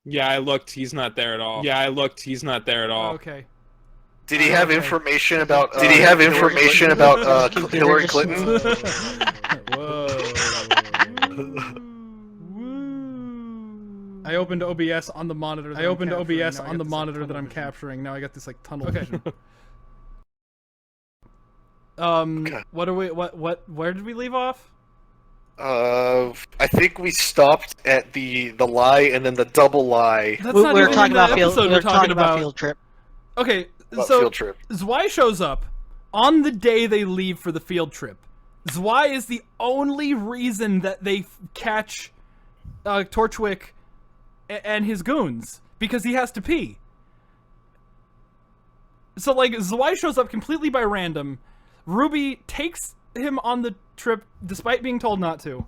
Yeah, I looked. He's not there at all. Yeah, I looked. He's not there at all. Okay. Did he have information about? Did he have information about Hillary Clinton? Whoa. I opened OBS on the monitor. I opened OBS on the monitor that I'm capturing. Now I got this like tunnel vision. Okay. What are we? Where did we leave off? I think we stopped at the lie and then the double lie. That's not We're even talking the about field. episode We're talking about about. field trip. Okay, About so field trip. Zwei shows up on the day they leave for the field trip. Zwei is the only reason that they catch Torchwick and his goons, because he has to pee. So, like, Zwei shows up completely by random. RWBY takes him on the trip despite being told not to.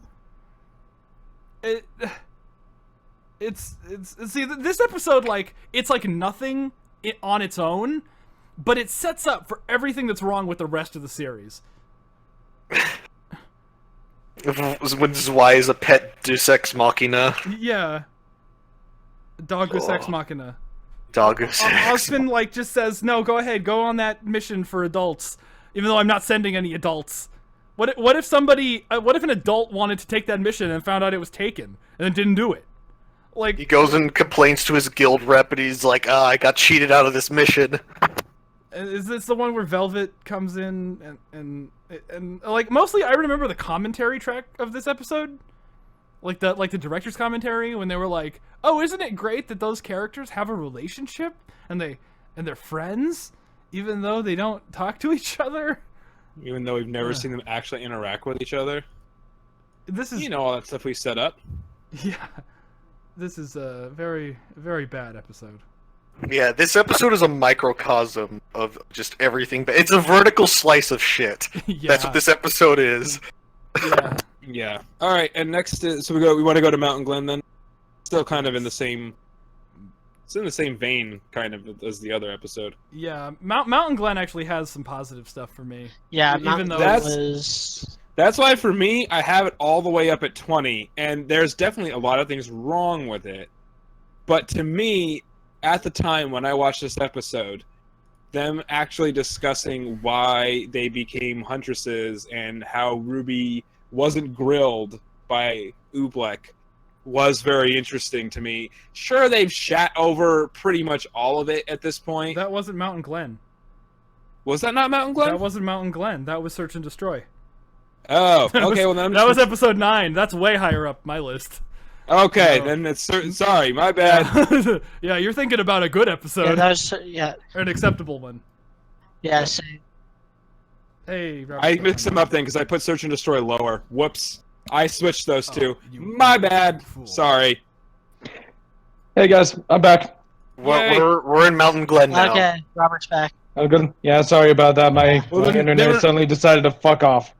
See, this episode, like, it's like nothing on its own, but it sets up for everything that's wrong with the rest of the series. When Zwei is a pet Deus Ex Machina. Yeah. Dogus Ex Machina. Dogus Ex. Austin, like, just says, no, go ahead, go on that mission for adults, even though I'm not sending any adults. What if somebody, what if an adult wanted to take that mission and found out it was taken, and then didn't do it? Like, He goes and complains to his guild rep, and he's like, I got cheated out of this mission. is this the one where Velvet comes in and like, mostly I remember the commentary track of this episode, like the director's commentary, when they were like, oh, isn't it great that those characters have a relationship and they're friends even though they don't talk to each other, Even though we've never seen them actually interact with each other. this is, You know all that stuff we set up. yeah, this is a very, very bad episode. Yeah, this episode is a microcosm of just everything. But it's a vertical slice of shit. Yeah. That's what this episode is. Yeah. Yeah. All right. And next, so we want to go to Mountain Glen then. Still kind of in the same. It's in the same vein, kind of, as the other episode. Yeah, Mountain Glen actually has some positive stuff for me. Yeah, Even though that that's- was. That's why, for me, I have it all the way up at 20, and there's definitely a lot of things wrong with it. But to me, at the time when I watched this episode, them actually discussing why they became huntresses and how RWBY wasn't grilled by Oobleck was very interesting to me. Sure, they've shat over pretty much all of it at this point. That wasn't Mountain Glen. Was that not Mountain Glen? That wasn't Mountain Glen. That was Search and Destroy. Oh, okay. Well, then that was episode 9. That's way higher up my list. okay. No. Then it's sorry, my bad. Yeah, you're thinking about a good Yeah, episode, that was. Yeah. or an acceptable one. Yeah. Same. Hey, Robert. I mixed them up then because I put Search and Destroy lower. Whoops. I switched those two. you My bad. fool. Sorry. Hey guys, I'm back. Yay. We're in Mountain Glen now. Okay, Robert's back. I'm good. Yeah, sorry about that. My Well, then internet never- suddenly decided to fuck off.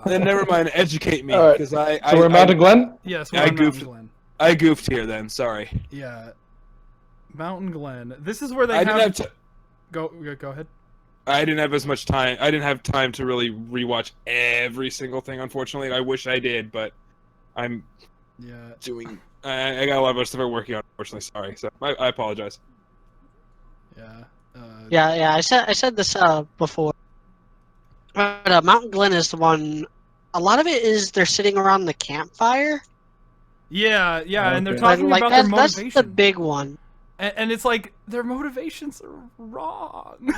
Then never mind. Educate me, Alright. because I So we're Mountain Glen? Yes, I we're on Mountain goofed. Glen. I goofed here. Then sorry. Yeah, Mountain Glen. This is where they I didn't have Go ahead. I didn't have as much time. I didn't have time to really rewatch every single thing. Unfortunately, I wish I did, but I'm Yeah. doing. I got a lot of other stuff I'm working on. Unfortunately, sorry. So I apologize. Yeah. Yeah. I said this before. But Mountain Glen is the one. A lot of it is they're sitting around the campfire. Yeah, and they're Okay. talking Like about their that's motivation. the big one. And it's like their motivations are wrong.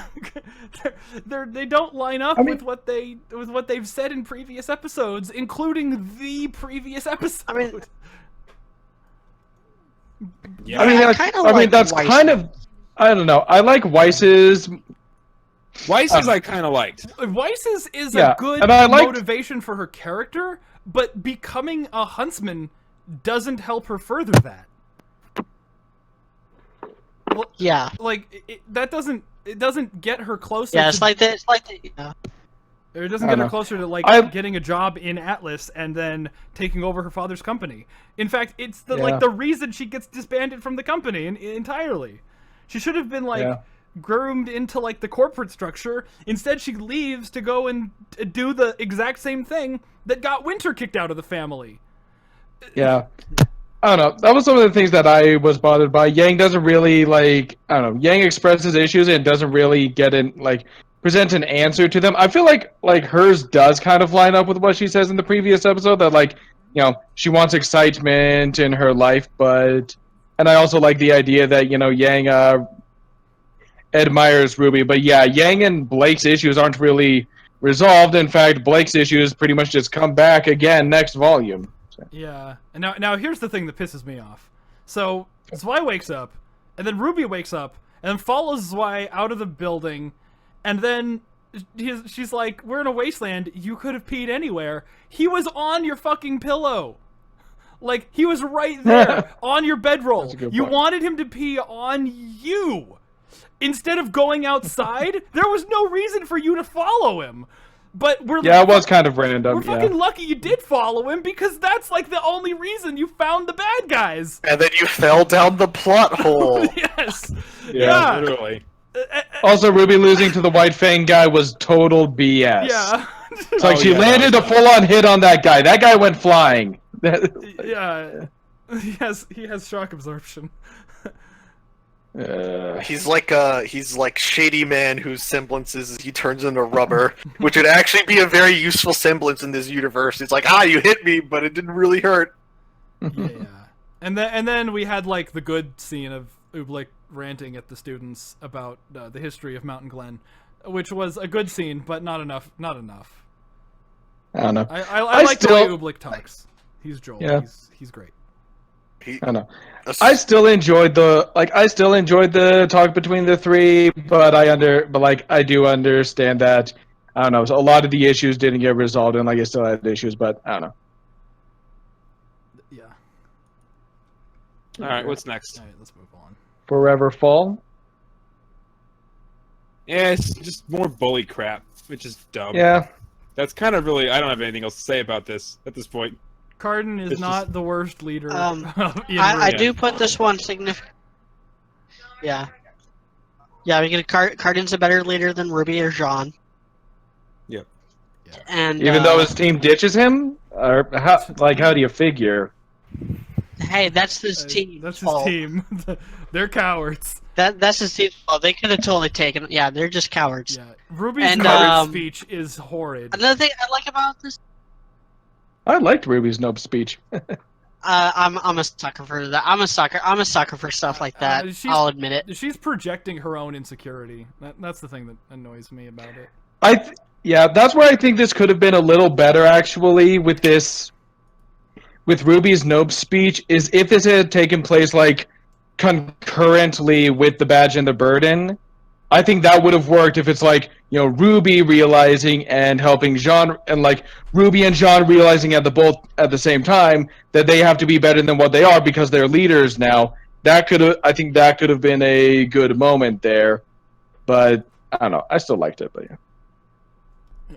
they don't line up with what they've said in previous episodes, including the previous episode. I mean, Yeah. I mean, I that's, kinda I mean, like that's Weiss. kind of. I don't know. I like Weiss's. Weiss's I kind of liked. Weiss's is Yeah, a good and I liked- motivation for her character, but becoming a huntsman doesn't help her further that. yeah. Like that doesn't get her closer. Yeah, to, it's like that. It's like that. Yeah. Or it doesn't I get don't her know. closer to like I- getting a job in Atlas and then taking over her father's company. In fact, it's the Yeah. like the reason she gets disbanded from the company entirely. She should have been like Yeah. groomed into like the corporate structure. Instead, she leaves to go and do the exact same thing that got Winter kicked out of the family. Yeah. I don't know. That was some of the things that I was bothered by. Yang doesn't really I don't know. Yang expresses issues and doesn't really get in present an answer to them. I feel like hers does kind of line up with what she says in the previous episode that she wants excitement in her life, and I also like the idea that Yang admires Ruby, but yeah, Yang and Blake's issues aren't really resolved. In fact, Blake's issues pretty much just come back again next volume. Yeah, and now here's the thing that pisses me off. So Zwei wakes up, and then Ruby wakes up, and then follows Zwei out of the building, and then she's like, "We're in a wasteland. You could have peed anywhere. He was on your fucking pillow, like he was right there on your bedroll. You wanted him to pee on you instead of going outside. There was no reason for you to follow him." But it was kind of random. We're fucking lucky you did follow him, because that's like the only reason you found the bad guys. And then you fell down the plot hole. Yes. Yeah, literally. Also, Ruby losing to the White Fang guy was total BS. Yeah. It's like she landed a full-on hit on that guy. That guy went flying. Yeah. He has shock absorption. He's like Shady Man whose semblances he turns into rubber, which would actually be a very useful semblance in this universe. It's like, you hit me, but it didn't really hurt. Yeah. And then we had like the good scene of Ublik ranting at the students about the history of Mountain Glen, which was a good scene, but not enough. Not enough. I don't know. I like the way Ublik talks. He's Joel. Yeah. He's great. I don't know. I still enjoyed the talk between the three, but I do understand that I don't know. So a lot of the issues didn't get resolved, and I still had issues, but I don't know. Yeah. All right, what's next? All right, let's move on. Forever Fall. Yeah, it's just more bully crap, which is dumb. Yeah. That's kind of really. I don't have anything else to say about this at this point. Cardin is not the worst leader. I do put this one significant. Yeah. Yeah, we get Cardin's a better leader than Ruby or Jean. Yep. And even though his team ditches him, or how do you figure? Hey, that's his team. That's his team. They're cowards. That's his team. Oh, they could have totally taken. Yeah, they're just cowards. Yeah. Ruby's speech is horrid. Another thing I like about this. I liked Ruby's Nope speech. I'm a sucker for that. I'm a sucker for stuff like that. I'll admit it. She's projecting her own insecurity. That's the thing that annoys me about it. Yeah, that's where I think this could have been a little better actually with Ruby's Nope speech, is if this had taken place concurrently with the Badge and the Burden. I think that would have worked if it's Ruby realizing and helping Jean, and Ruby and Jean realizing at the same time that they have to be better than what they are because they're leaders now. I think that could have been a good moment there, but I don't know. I still liked it, but yeah.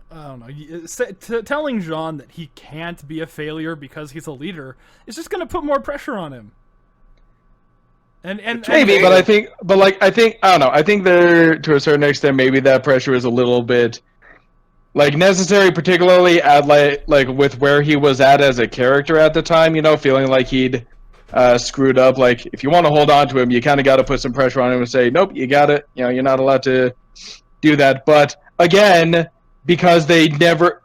I don't know. Telling Jean that he can't be a failure because he's a leader is just going to put more pressure on him. And maybe, but I think I don't know. I think there, to a certain extent, maybe that pressure is a little bit necessary, particularly at with where he was at as a character at the time. Feeling like he'd screwed up. If you want to hold on to him, you kind of got to put some pressure on him and say, nope, you got it. You're not allowed to do that. But again, because they never,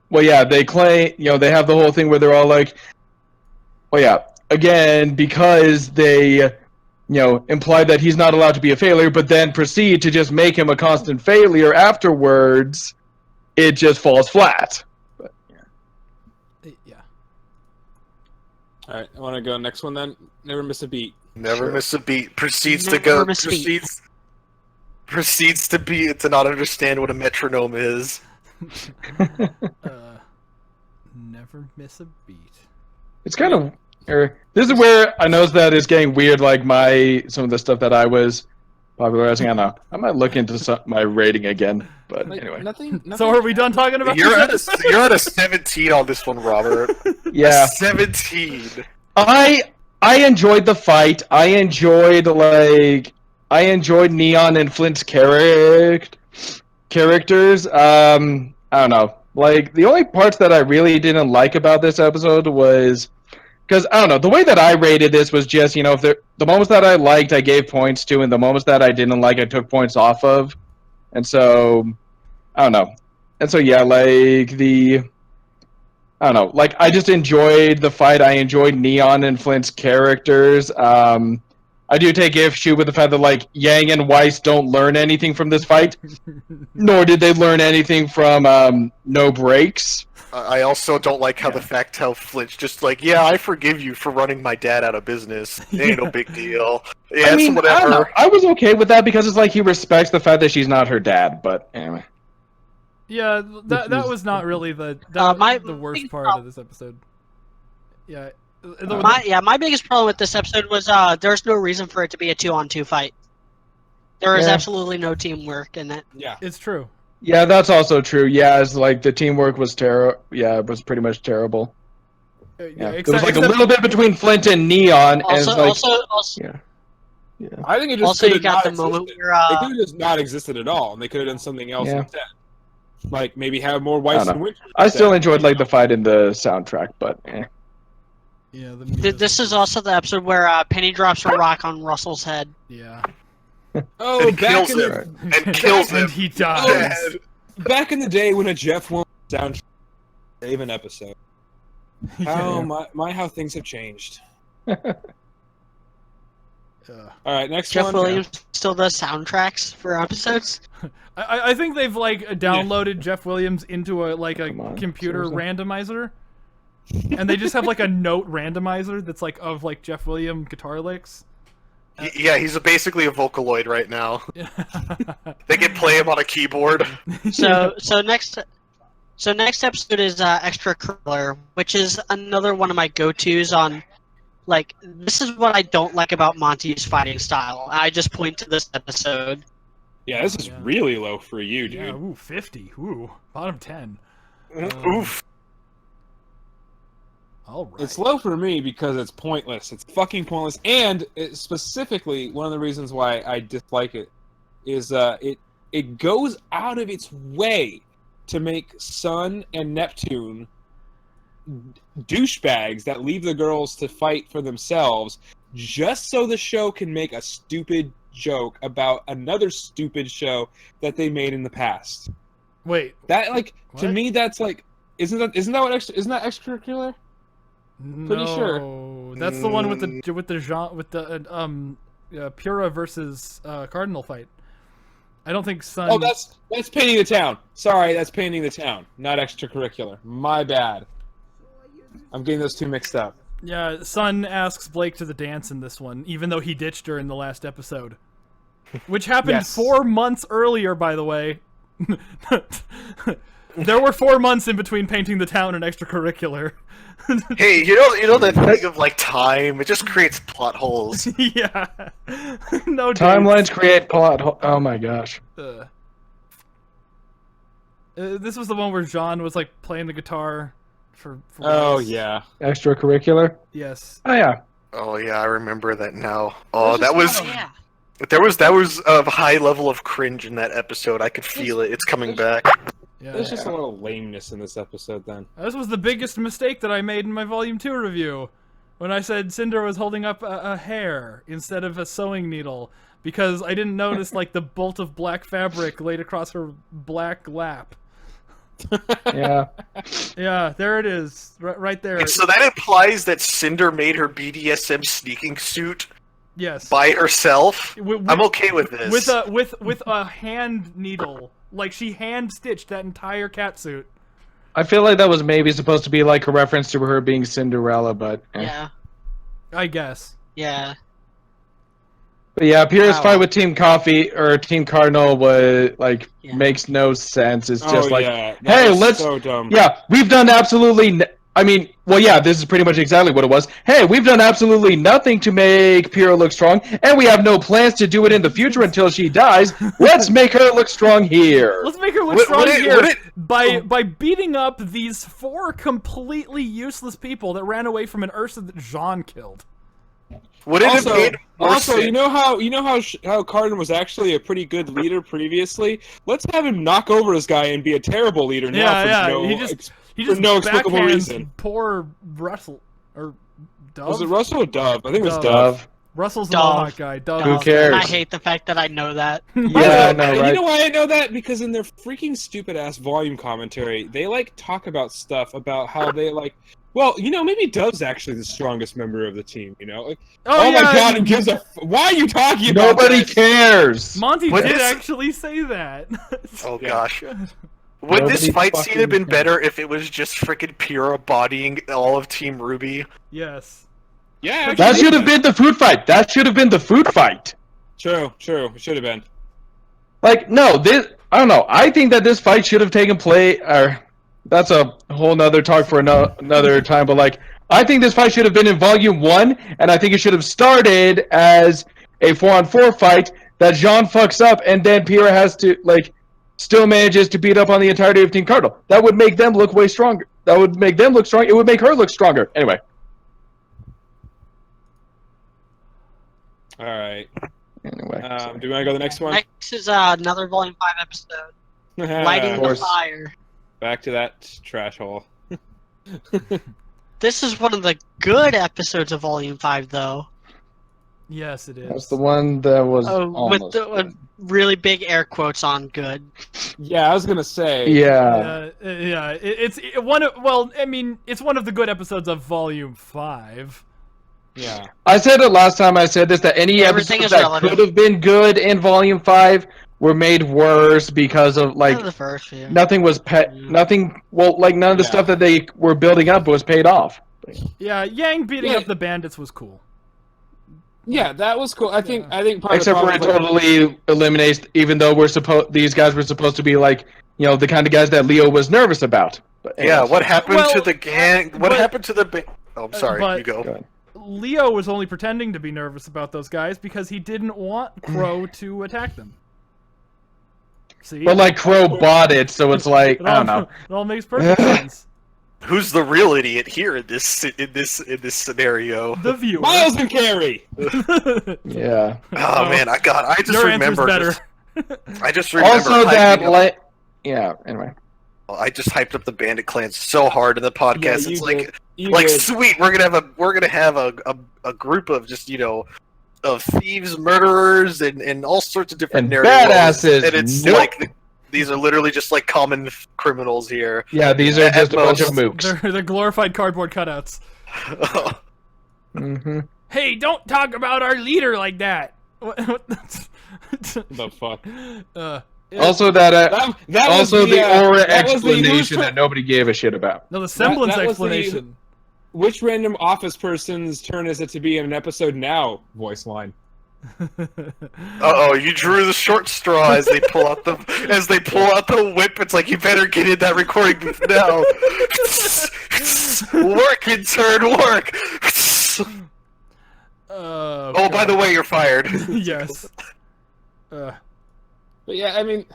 they claim, they have the whole thing where they're all again, because they. Imply that he's not allowed to be a failure, but then proceed to just make him a constant failure afterwards, it just falls flat. But, yeah. All right, I want to go next one then. Never miss a beat. Never miss a beat. Proceeds Never to go. miss a beat. Proceeds to not understand what a metronome is. Never miss a beat. it's kind of. This is where I noticed that it's getting weird. Some of the stuff that I was popularizing. I don't know. I might look into my rating again. But anyway. Nothing. So are we done talking about You're this? you're at a 17 on this one, Robert. Yeah. 17. I enjoyed the fight. I enjoyed Neon and Flint's characters. I don't know. The only parts that I really didn't like about this episode was because I don't know, the way that I rated this was just, you know, if the moments that I liked, I gave points to, and the moments that I didn't like, I took points off of. And so, I don't know. And so, yeah, like I don't know, like I just enjoyed the fight. I enjoyed Neon and Flint's characters. I do take issue with the fact that like Yang and Weiss don't learn anything from this fight, nor did they learn anything from No Breaks. I also don't like how the fact how Flint's just like, yeah, I forgive you for running my dad out of business. It ain't no big deal. Yeah, I mean, it's I don't know. whatever. I was okay with that because it's like he respects the fact that she's not her dad. But anyway, Yeah, that was not really the worst part of this episode. Yeah. My biggest problem with this episode was there's no reason for it to be a 2-on-2 fight. There is Yeah. absolutely no teamwork in it. Yeah. It's true. yeah, that's also true. Yeah, it's like the teamwork was terrible. Yeah, it was pretty much terrible. Yeah, it was like a little bit between Flint and Neon, and it's Also, like also, yeah. I think it just also you could've got not the moment existed. where They could have just not existed at all, and they could have done something else Yeah. instead. Like maybe have more I Weiss don't and know. Winter. I still instead. enjoyed like the fight in the soundtrack, but Yeah. this is also the episode where Penny drops a rock on Russell's head. Yeah. Oh, And back kills in him. the And kills him. And he dies. back in the day when a Jeff Williams soundtrack save an episode. How how things have changed. All right, next Jeff one. Williams still does soundtracks for episodes. I think they've like downloaded Jeff Williams into a Come on, computer seriously? randomizer, and they just have like a note randomizer that's like of like Jeff Williams guitar licks. Yeah, he's basically a Vocaloid right now. They can play him on a keyboard. So next episode is extracurricular, which is another one of my go-tos on. Like, this is what I don't like about Monty's fighting style. I just point to this episode. Yeah, this is really low for you, dude. Yeah, ooh, 50. Ooh, bottom 10. Oof. All right. It's low for me because it's pointless. It's fucking pointless, and specifically one of the reasons why I dislike it is it goes out of its way to make Sun and Neptune douchebags that leave the girls to fight for themselves, just so the show can make a stupid joke about another stupid show that they made in the past. Wait. That like to What? me, that's like isn't that extracurricular? Pretty sure. No, that's the one with the Pura versus Cardinal fight. I don't think Sun. Oh, that's painting the town. Sorry, that's painting the town, not extracurricular. My bad. I'm getting those two mixed up. Yeah, Sun asks Blake to the dance in this one, even though he ditched her in the last episode, which happened Yes. 4 months earlier. By the way, there were 4 months in between painting the town and extracurricular. Hey, you know that thing of like time? It just creates plot holes. Yeah, no timelines create plot. Oh my gosh. This was the one where Jean was like playing the guitar for Oh Weiss. yeah. Extracurricular. Yes. Oh yeah. Oh yeah, I remember that now. Oh, There's that was Oh, yeah. that was a high level of cringe in that episode. I could feel it. It's coming back. Yeah. There's just a lot of lameness in this episode. Then This was the biggest mistake that I made in my Volume 2 review, when I said Cinder was holding up a hair instead of a sewing needle, because I didn't notice like the bolt of black fabric laid across her black lap. Yeah. Yeah, there it is, right there. So that implies that Cinder made her BDSM sneaking suit Yes. by herself. With- I'm okay with this. with a hand needle, like she hand stitched that entire catsuit. I feel like that was maybe supposed to be like a reference to her being Cinderella, but Yeah. I guess. Yeah. But yeah, Pierre's Wow. fight with Team Coffee or Team Cardinal was like Yeah. makes no sense. It's just like, yeah, that hey, was let's so dumb. yeah, we've done absolutely. I mean, well, yeah, this is pretty much exactly what it was. Hey, we've done absolutely nothing to make Pierre look strong, and we have no plans to do it in the future until she dies. Let's make her look strong here. Let's make her look Would- strong would it- here would it- by beating up these 4 completely useless people that ran away from an Ursa that Jean killed. Would it have made more Also, sense? you know how Cardin was actually a pretty good leader previously. Let's have him knock over this guy and be a terrible leader now. Yeah, for yeah. no He just for no explicable backhands reason. poor Russell or Dove? Was it Russell or Dove? I think it was Dove. Dove. Russell's the Dove. Mohawk guy. Dove. Who cares? I hate the fact that I know that. Yeah, I know, You right? know why I know that? Because in their freaking stupid ass volume commentary, they like talk about stuff about how they like. Well, maybe Dove's actually the strongest member of the team. Like, oh my god, who gives a? Why are you talking about Nobody that? cares. Monty What did is- actually say that. Oh Yeah. gosh. Would this Nobody fight scene have been fucking better if it was just freaking Pyrrha bodying all of Team RWBY? Yes. Yeah, That actually, should have been the food fight. That should have been the food fight. True. It should have been. Like, no, I don't know. I think that this fight should have taken place. That's a whole nother talk for another time. But like, I think this fight should have been in Volume 1, and I think it should have started as a 4-on-4 fight that Jean fucks up, and then Pyrrha has to still manages to beat up on the entirety of Team Cardinal. That would make them look way stronger. That would make them look strong. It would make her look stronger. Anyway. All right. Anyway. Do you want to go to the next one? Next is another Volume 5 episode, Lighting Of the course. Fire. Back to that trash hole. This is one of the good episodes of Volume 5, though. Yes, it is. That's the one that was With almost the good. really big air quotes on good. Yeah, I was gonna say. Yeah. It's one of it's one of the good episodes of Volume 5. Yeah. I said it last time I said this, that any Everything episodes is that relative. could have been good in Volume 5 were made worse because of, The first, yeah. nothing was nothing, none of the Yeah. stuff that they were building up was paid off. Yeah, Yang beating Yeah. up the bandits was cool. Yeah, that was cool. I think part Except of for the it problem was, totally eliminates, even though these guys were supposed to be the kind of guys that Leo was nervous about. But Yeah, anyways. what happened Well, to the gang? What but- happened to the... Oh, I'm sorry, but- you go. Go ahead. Leo was only pretending to be nervous about those guys because he didn't want Crow to attack them. See? But Crow bought it, so it's I don't know. It all makes perfect sense. Who's the real idiot here in this scenario? The viewer. Miles and Carey. Yeah. Oh man, I just Your answer's remember. better. I just remember. Also, that hyping up- yeah. Anyway. I just hyped up the Bandit Clans so hard in the podcast. Yeah, It's you like, did. You like did. sweet. We're gonna have a group of just of thieves, murderers, and all sorts of different And narratives. badasses. And it's Nope. these are literally just common criminals here. Yeah, these are At just a bunch of most. mooks. They're glorified cardboard cutouts. Mm-hmm. Hey, don't talk about our leader like that. What The fuck. Also, that That also was the aura that was the- explanation that nobody gave a shit about. No, the semblance that was the- explanation. Which random office person's turn is it to be in an episode now? Voice line. Uh-oh, you drew the short straw as they pull out the whip. It's like, you better get in that recording booth now. Work, intern, work. Oh, by the way, you're fired. Yes. But yeah, I mean,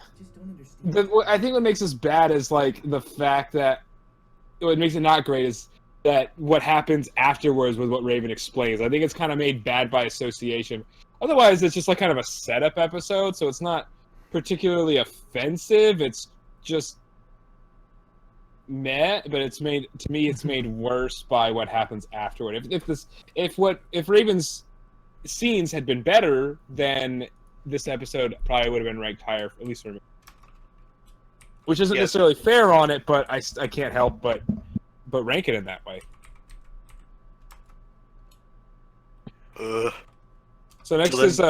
I think what makes this bad is the fact that what makes it not great is that what happens afterwards with what Raven explains. I think it's kind of made bad by association. Otherwise, it's just kind of a setup episode, so it's not particularly offensive. It's just meh, but it's made worse by what happens afterward. If Raven's scenes had been better, then this episode probably would have been ranked higher, at least for me. Which isn't necessarily fair on it, but I can't help but rank it in that way. So next is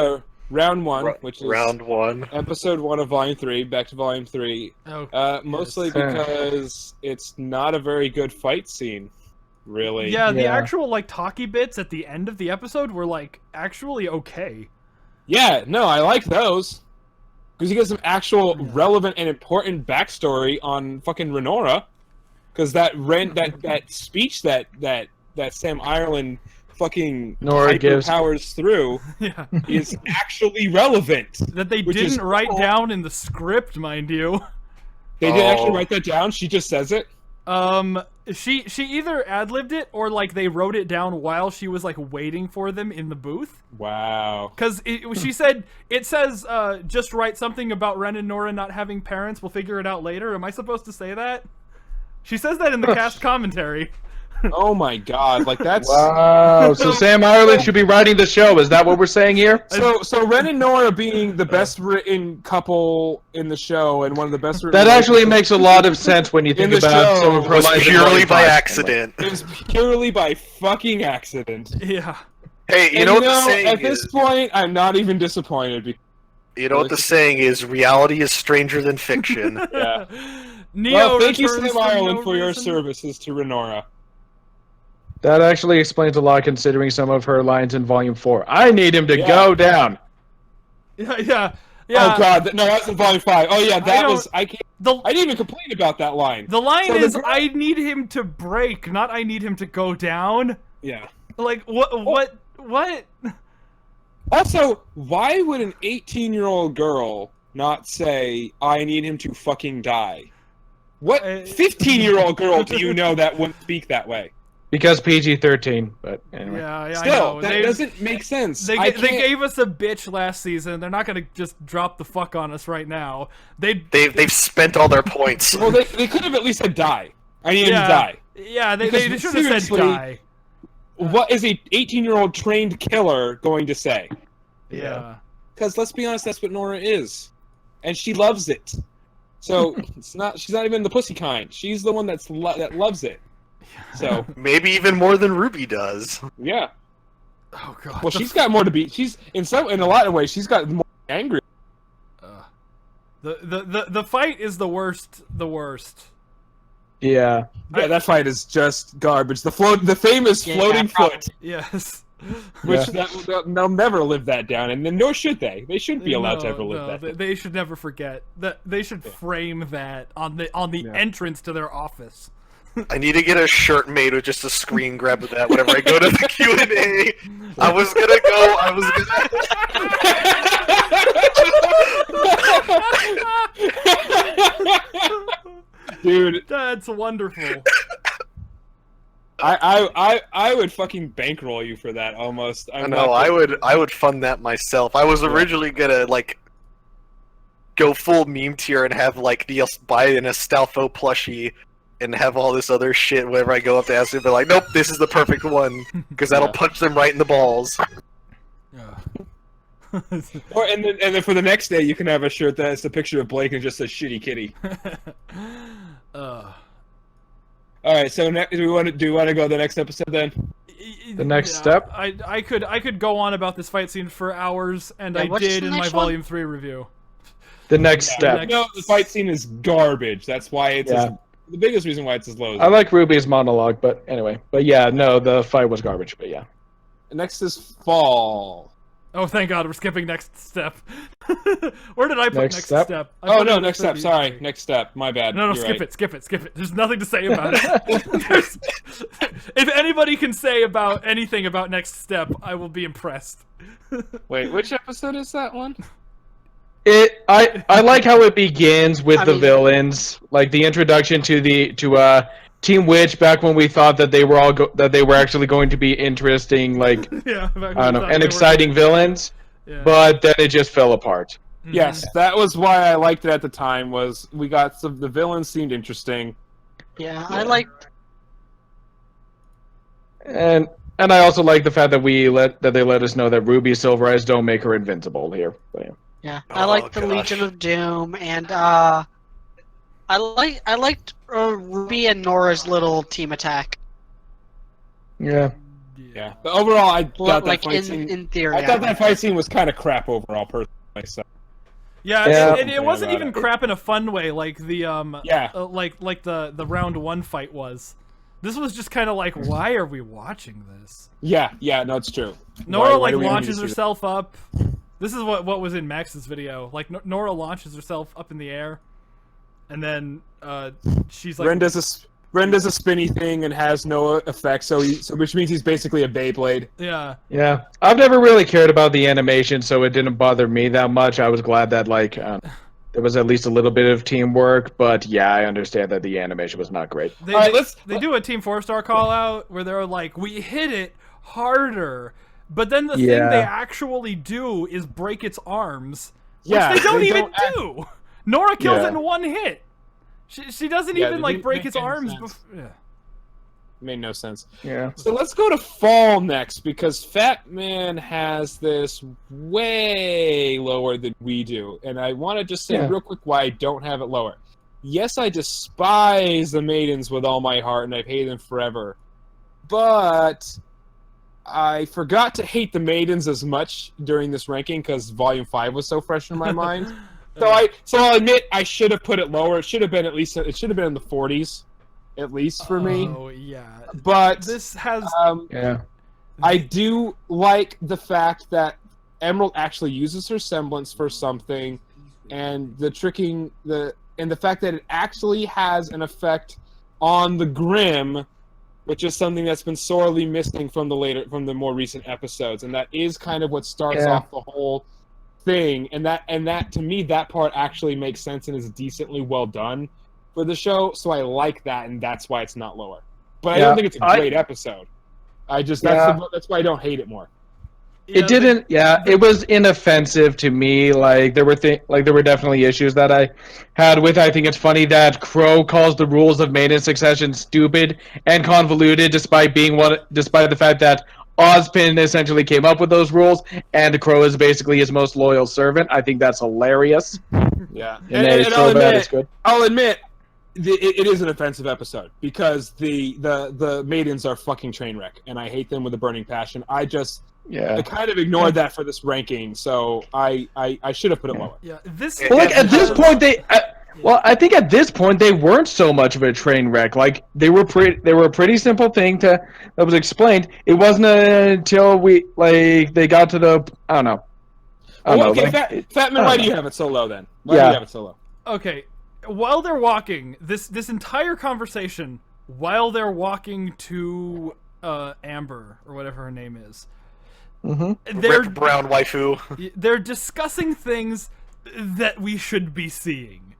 round one, which is round one. episode 1 of volume 3. Back to volume 3. Mostly because it's not a very good fight scene, really. Yeah, the Yeah. actual talkie bits at the end of the episode were actually okay. Yeah, no, I like those. Because you get some actual relevant and important backstory on fucking Renora. Because that speech that Sam Ireland fucking Nora gives. powers through Yeah. is actually relevant. That they Which is didn't write cool. down in the script, mind you. They didn't actually Oh. write that down. She just says it. She either ad-libbed it or they wrote it down while she was waiting for them in the booth. Wow. Because she said, it says, just write something about Ren and Nora not having parents, we'll figure it out later. Am I supposed to say that? She says that in the cast commentary. Oh my god, like that's Wow. So Sam Ireland should be writing the show. Is that what we're saying here? so Ren and Nora being the best written couple in the show and one of the best written That actually makes a lot of sense when you think the about show some of her was lines. purely by accident. It was purely by fucking accident. Yeah. Hey, you And know what the saying at this is? point, I'm not even disappointed. Because, You know what the saying is? Reality is stranger than fiction. yeah. Neo Well, thank you, returns Sam for Ireland, no for your reason. services to Renora. That actually explains a lot, considering some of her lines in Volume 4. I need him to Yeah. go down. Yeah. Oh god, no, that's in Volume 5. Oh yeah, that was I didn't even complain about that line. The line So is, the girl- I need him to break, not I need him to go down. Yeah. Like, what? Also, why would an 18-year-old girl not say, I need him to fucking die? What 15-year-old girl do you know that wouldn't speak that way? Because PG-13, but anyway. Yeah, I Still, know. that doesn't make sense. They I they can't- gave us a bitch last season. They're not gonna just drop the fuck on us right now. They've spent all their points. Well, they could have at least said die. I need him to die. Yeah, they Because should have said seriously, die. What is a 18-year-old trained killer going to say? Yeah. Because let's be honest, that's what Nora is, and she loves it. So it's not. She's not even the pussy kind. She's the one that loves it. So Maybe even more than Ruby does. yeah. Oh god. Well, she's got more to be. She's in a lot of ways. She's got more angry. The fight is the worst. The worst. Yeah. Yeah, that fight is just garbage. The famous Yeah, floating probably. foot, Yes. which they'll never live that down, and then nor should they. They shouldn't be allowed to ever live that. Down. They should never forget that. They should frame that on the entrance to their office. I need to get a shirt made with just a screen grab of that whenever I go to the Q&A. I was gonna Dude, That's wonderful. I would fucking bankroll you for that almost. I know, I would fund that myself. I was originally gonna, like, go full meme tier and have, like, buy an Astolfo plushie and have all this other shit whenever I go up to ask them, but like, nope, this is the perfect one, because that'll punch them right in the balls. Yeah. Or and then for the next day you can have a shirt that's a picture of Blake and just says shitty kitty. All right, so do we want to go to the next episode then? The next step? I could go on about this fight scene for hours, and Yeah, I what's did the in my next one? Volume 3 review. The next step. No, the fight scene is garbage. That's why it's the biggest reason why it's as low as I like Ruby's monologue, but anyway. But yeah, no, the fight was garbage, but yeah. Next is fall. Oh, thank God, we're skipping next step. Where did I put Next next step? step? I Oh put it no, in next step. 30. Sorry, next step. My bad. No, You're skip right. it, skip it, skip it. There's nothing to say about it. If anybody can say about anything about next step, I will be impressed. Wait, which episode is that one? I like how it begins with I the mean- villains, like the introduction to Team Witch back when we thought that they were that they were actually going to be interesting, like Yeah, I don't know, and exciting villains, Yeah. but then it just fell apart. Yes, that was why I liked it at the time. Was we got the villains seemed interesting. Yeah, I like. And I also like the fact that they let us know that Ruby Silver Eyes don't make her invincible here. But, yeah. Yeah, I Oh, like the gosh. Legion of Doom, and I liked Ruby and Nora's little team attack. Yeah. Yeah, but overall, I thought that Like fight scene. in theory, I thought that fight scene was kind of crap overall, personally. So Yeah, Yeah. and it wasn't About even it. crap in a fun way, like the Yeah. like the round 1 fight was. This was just kind of like, why are we watching this? yeah, no, it's true. Nora Why do we need launches to see herself up. This is what was in Max's video. Like Nora launches herself up in the air, and then she's like, Ren does a spinny thing and has no effect, so which means he's basically a Beyblade. yeah. Yeah. I've never really cared about the animation, so it didn't bother me that much. I was glad that there was at least a little bit of teamwork, but yeah, I understand that the animation was not great. They, All right, they do a Team 4-star call out where they're like, we hit it harder, but then the thing Yeah. they actually do is break its arms, which Yeah, they don't they even don't act- do. Nora kills Yeah. it in one hit. She doesn't Yeah, even they like didn't break make its any arms. sense. Yeah. Made no sense. Yeah. So let's go to Fall next, because Fat Man has this way lower than we do. And I want to just say real quick why I don't have it lower. Yes, I despise the Maidens with all my heart, and I've hated them forever. But I forgot to hate the Maidens as much during this ranking because Volume 5 was so fresh in my mind. So I'll admit I should have put it lower. It should have been in the 40s. At least for me. Oh yeah. But this has I do like the fact that Emerald actually uses her semblance for something, and the fact that it actually has an effect on the Grimm, which is something that's been sorely missing from the more recent episodes, and that is kind of what starts off the whole thing, and that to me that part actually makes sense and is decently well done for the show, so I like that, and that's why it's not lower. But I don't think it's a great episode. That's why I don't hate it more. It didn't. It was inoffensive to me. Like there were definitely issues that I had with. I think it's funny that Crow calls the rules of maiden succession stupid and convoluted, despite the fact that Ozpin essentially came up with those rules, and Crow is basically his most loyal servant. I think that's hilarious. Yeah, and I'll admit. It is an offensive episode because the maidens are fucking train wreck, and I hate them with a burning passion. I kind of ignored that for this ranking, so I should have put it lower. Yeah, at this point I think at this point they weren't so much of a train wreck. Like they were a pretty simple thing that was explained. It wasn't until they got to the I don't know. Fatman, why do you have it so low then? Why do you have it so low? Okay. While they're walking, this entire conversation, while they're walking to Amber, or whatever her name is, Rip Brown waifu. They're discussing things that we should be seeing.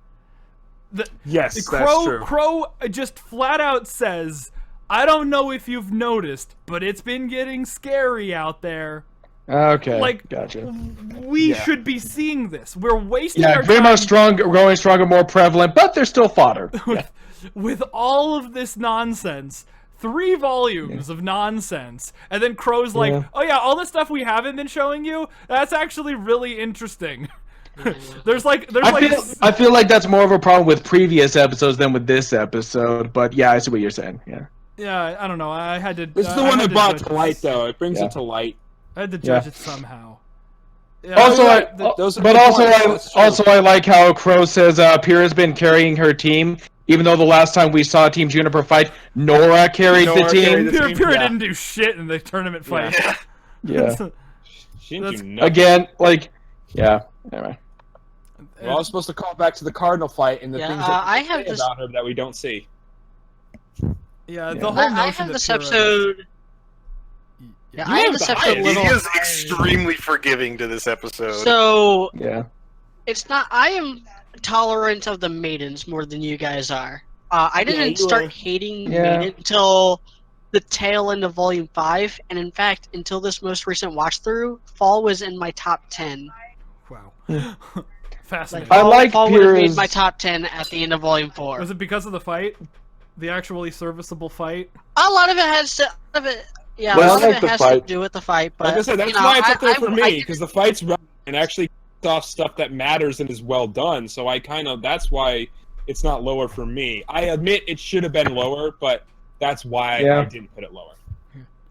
That's true. Crow just flat out says, I don't know if you've noticed, but it's been getting scary out there. Okay, gotcha. We should be seeing this. We're wasting our time. Grimm are growing stronger, more prevalent, but they're still fodder. With all of this nonsense, 3 volumes of nonsense, and then Crow's like, oh yeah, all the stuff we haven't been showing you, that's actually really interesting. I feel like that's more of a problem with previous episodes than with this episode, but yeah, I see what you're saying. Yeah, I don't know. I had to. This is the one that brought it to light, though. It brings it to light. I had to judge it somehow. Yeah, I like how Crow says Pyrrha's been carrying her team, even though the last time we saw Team Juniper fight, Nora carried the team. Pyrrha didn't do shit in the tournament fight. Yeah. She didn't do nothing. Again, anyway. We're all supposed to call back to the Cardinal fight and the things that I have this about her that we don't see. Yeah, the whole notion I have this episode. Yeah, I have this episode. He is extremely forgiving to this episode. So it's not. I am tolerant of the maidens more than you guys are. I didn't start hating maidens until the tail end of Volume 5, and in fact, until this most recent watch through, Fall was in my top 10. Wow, fascinating. Fall would have made my top 10 at the end of Volume 4. Was it because of the fight? The actually serviceable fight? A lot of it has to. Yeah, well, a lot of it has to do with the fight, but like I said, that's why it's up there for me, because the fight's right and actually off stuff that matters and is well done. So that's why it's not lower for me. I admit it should have been lower, but that's why I didn't put it lower.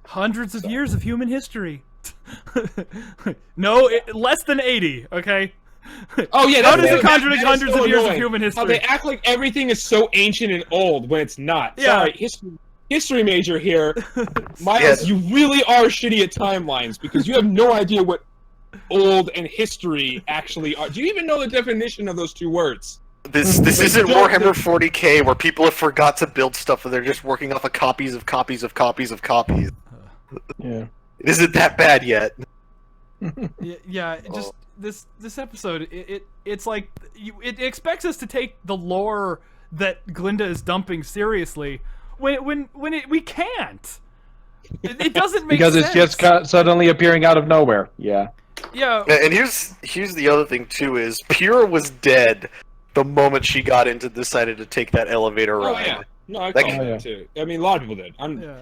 Hundreds of years of human history. No, less than 80. Okay. Oh yeah, how does it contradict hundreds of years of human history? How they act like everything is so ancient and old when it's not. Yeah. Sorry, history major here. Miles, you really are shitty at timelines because you have no idea what old and history actually are. Do you even know the definition of those two words? This isn't Warhammer 40k where people have forgot to build stuff and they're just working off of copies of copies of copies of copies. Yeah. It isn't that bad yet. Just this episode, it's like it expects us to take the lore that Glinda is dumping seriously when we can't. It doesn't make because sense. It's just suddenly appearing out of nowhere. Yeah. Yeah. And here's the other thing too is Pyrrha was dead the moment she got into decided to take that elevator ride. No, I That called guy- that too. I mean, a lot of people did. Yeah.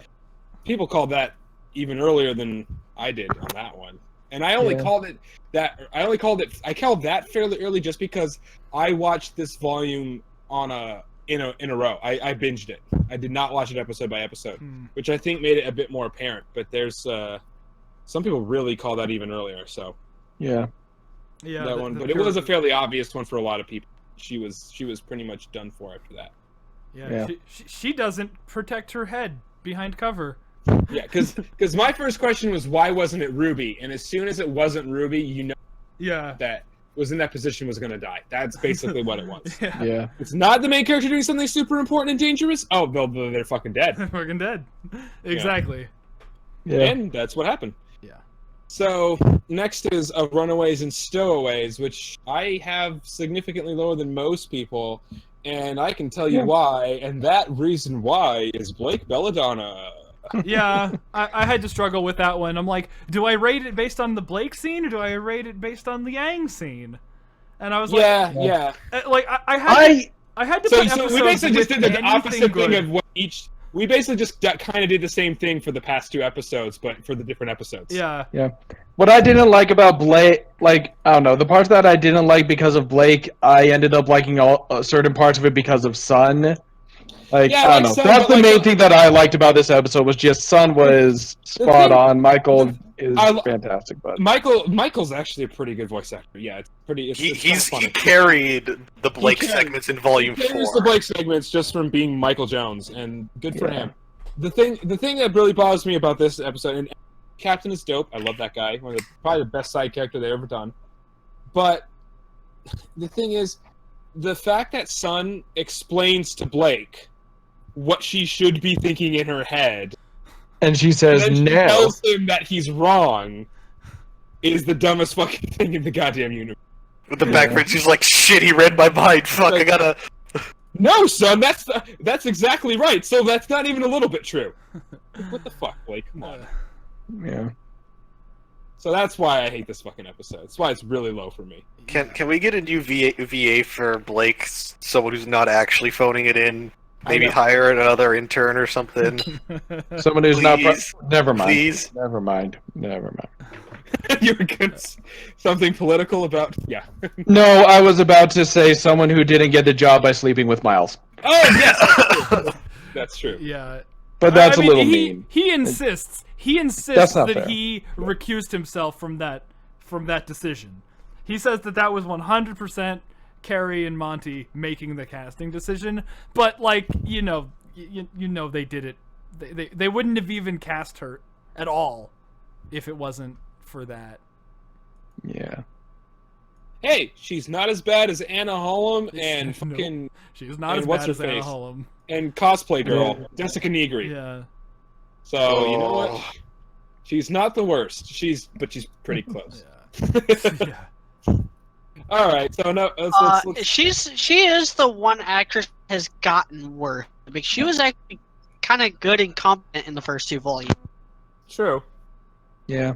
People called that even earlier than I did on that one. And I only called it that. I called that fairly early just because I watched this volume in a row. I binged it. I did not watch it episode by episode, which I think made it a bit more apparent. But there's some people really call that even earlier. So Yeah. that one, but it was a fairly obvious one for a lot of people. She was pretty much done for after that. Yeah. She doesn't protect her head behind cover. Yeah, because my first question was why wasn't it Ruby, and as soon as it wasn't Ruby, you know that was in that position was going to die. That's basically what it was. Yeah. It's not the main character doing something super important and dangerous. Oh, they're fucking dead. Fucking dead. Exactly. Yeah. And that's what happened. Yeah. So next is Runaways and Stowaways, which I have significantly lower than most people, and I can tell you why. And that reason why is Blake Belladonna. Yeah, I had to struggle with that one. I'm like, do I rate it based on the Blake scene or do I rate it based on the Yang scene? And I was like, like I had to. So put we basically just did the opposite good. thing of what each. We basically just kind of did the same thing for the past 2 episodes, but for the different episodes. Yeah. Yeah. What I didn't like about Blake, like, I don't know, the parts that I didn't like because of Blake, I ended up liking certain parts of it because of Sun. Like, Yeah, I don't know. Sun, That's the but, main thing that I liked about this episode was just Sun was spot on. Michael is fantastic, but Michael's actually a pretty good voice actor. Yeah, it's pretty. He carried the Blake segments in Volume 4. He carries the Blake segments just from being Michael Jones, and good for him. The thing that really bothers me about this episode, and Captain is dope. I love that guy. Probably the best side character they've ever done. But the thing is, the fact that Sun explains to Blake what she should be thinking in her head, and she says and then she no. tells him that he's wrong, is the dumbest fucking thing in the goddamn universe. With the background, she's like, "Shit, he read my mind. Fuck, I gotta." No, son, that's exactly right. So that's not even a little bit true. What the fuck, Blake? Come on. Yeah. So that's why I hate this fucking episode. That's why it's really low for me. Can we get a new VA for Blake? Someone who's not actually phoning it in. Maybe hire another intern or something. Someone who's Please. not. Never mind. Please. Never mind. You're good. Something political about? Yeah. No, I was about to say someone who didn't get the job by sleeping with Miles. Oh yes, that's true. Yeah. But that's a little mean. He insists. He insists that he recused himself from that decision. He says that was 100% Carrie and Monty making the casting decision, but like you know they did it. They wouldn't have even cast her at all if it wasn't for that. Yeah. Hey, she's not as bad as Anna Hullum and fucking. She's not as bad as Anna Hullum. And cosplay girl Jessica Negri. Yeah. So you know what? She's not the worst. She's pretty close. Yeah. All right, so no. Let's... She is the one actress that has gotten worse. Because she was actually kind of good and competent in the first 2 volumes. True. Yeah.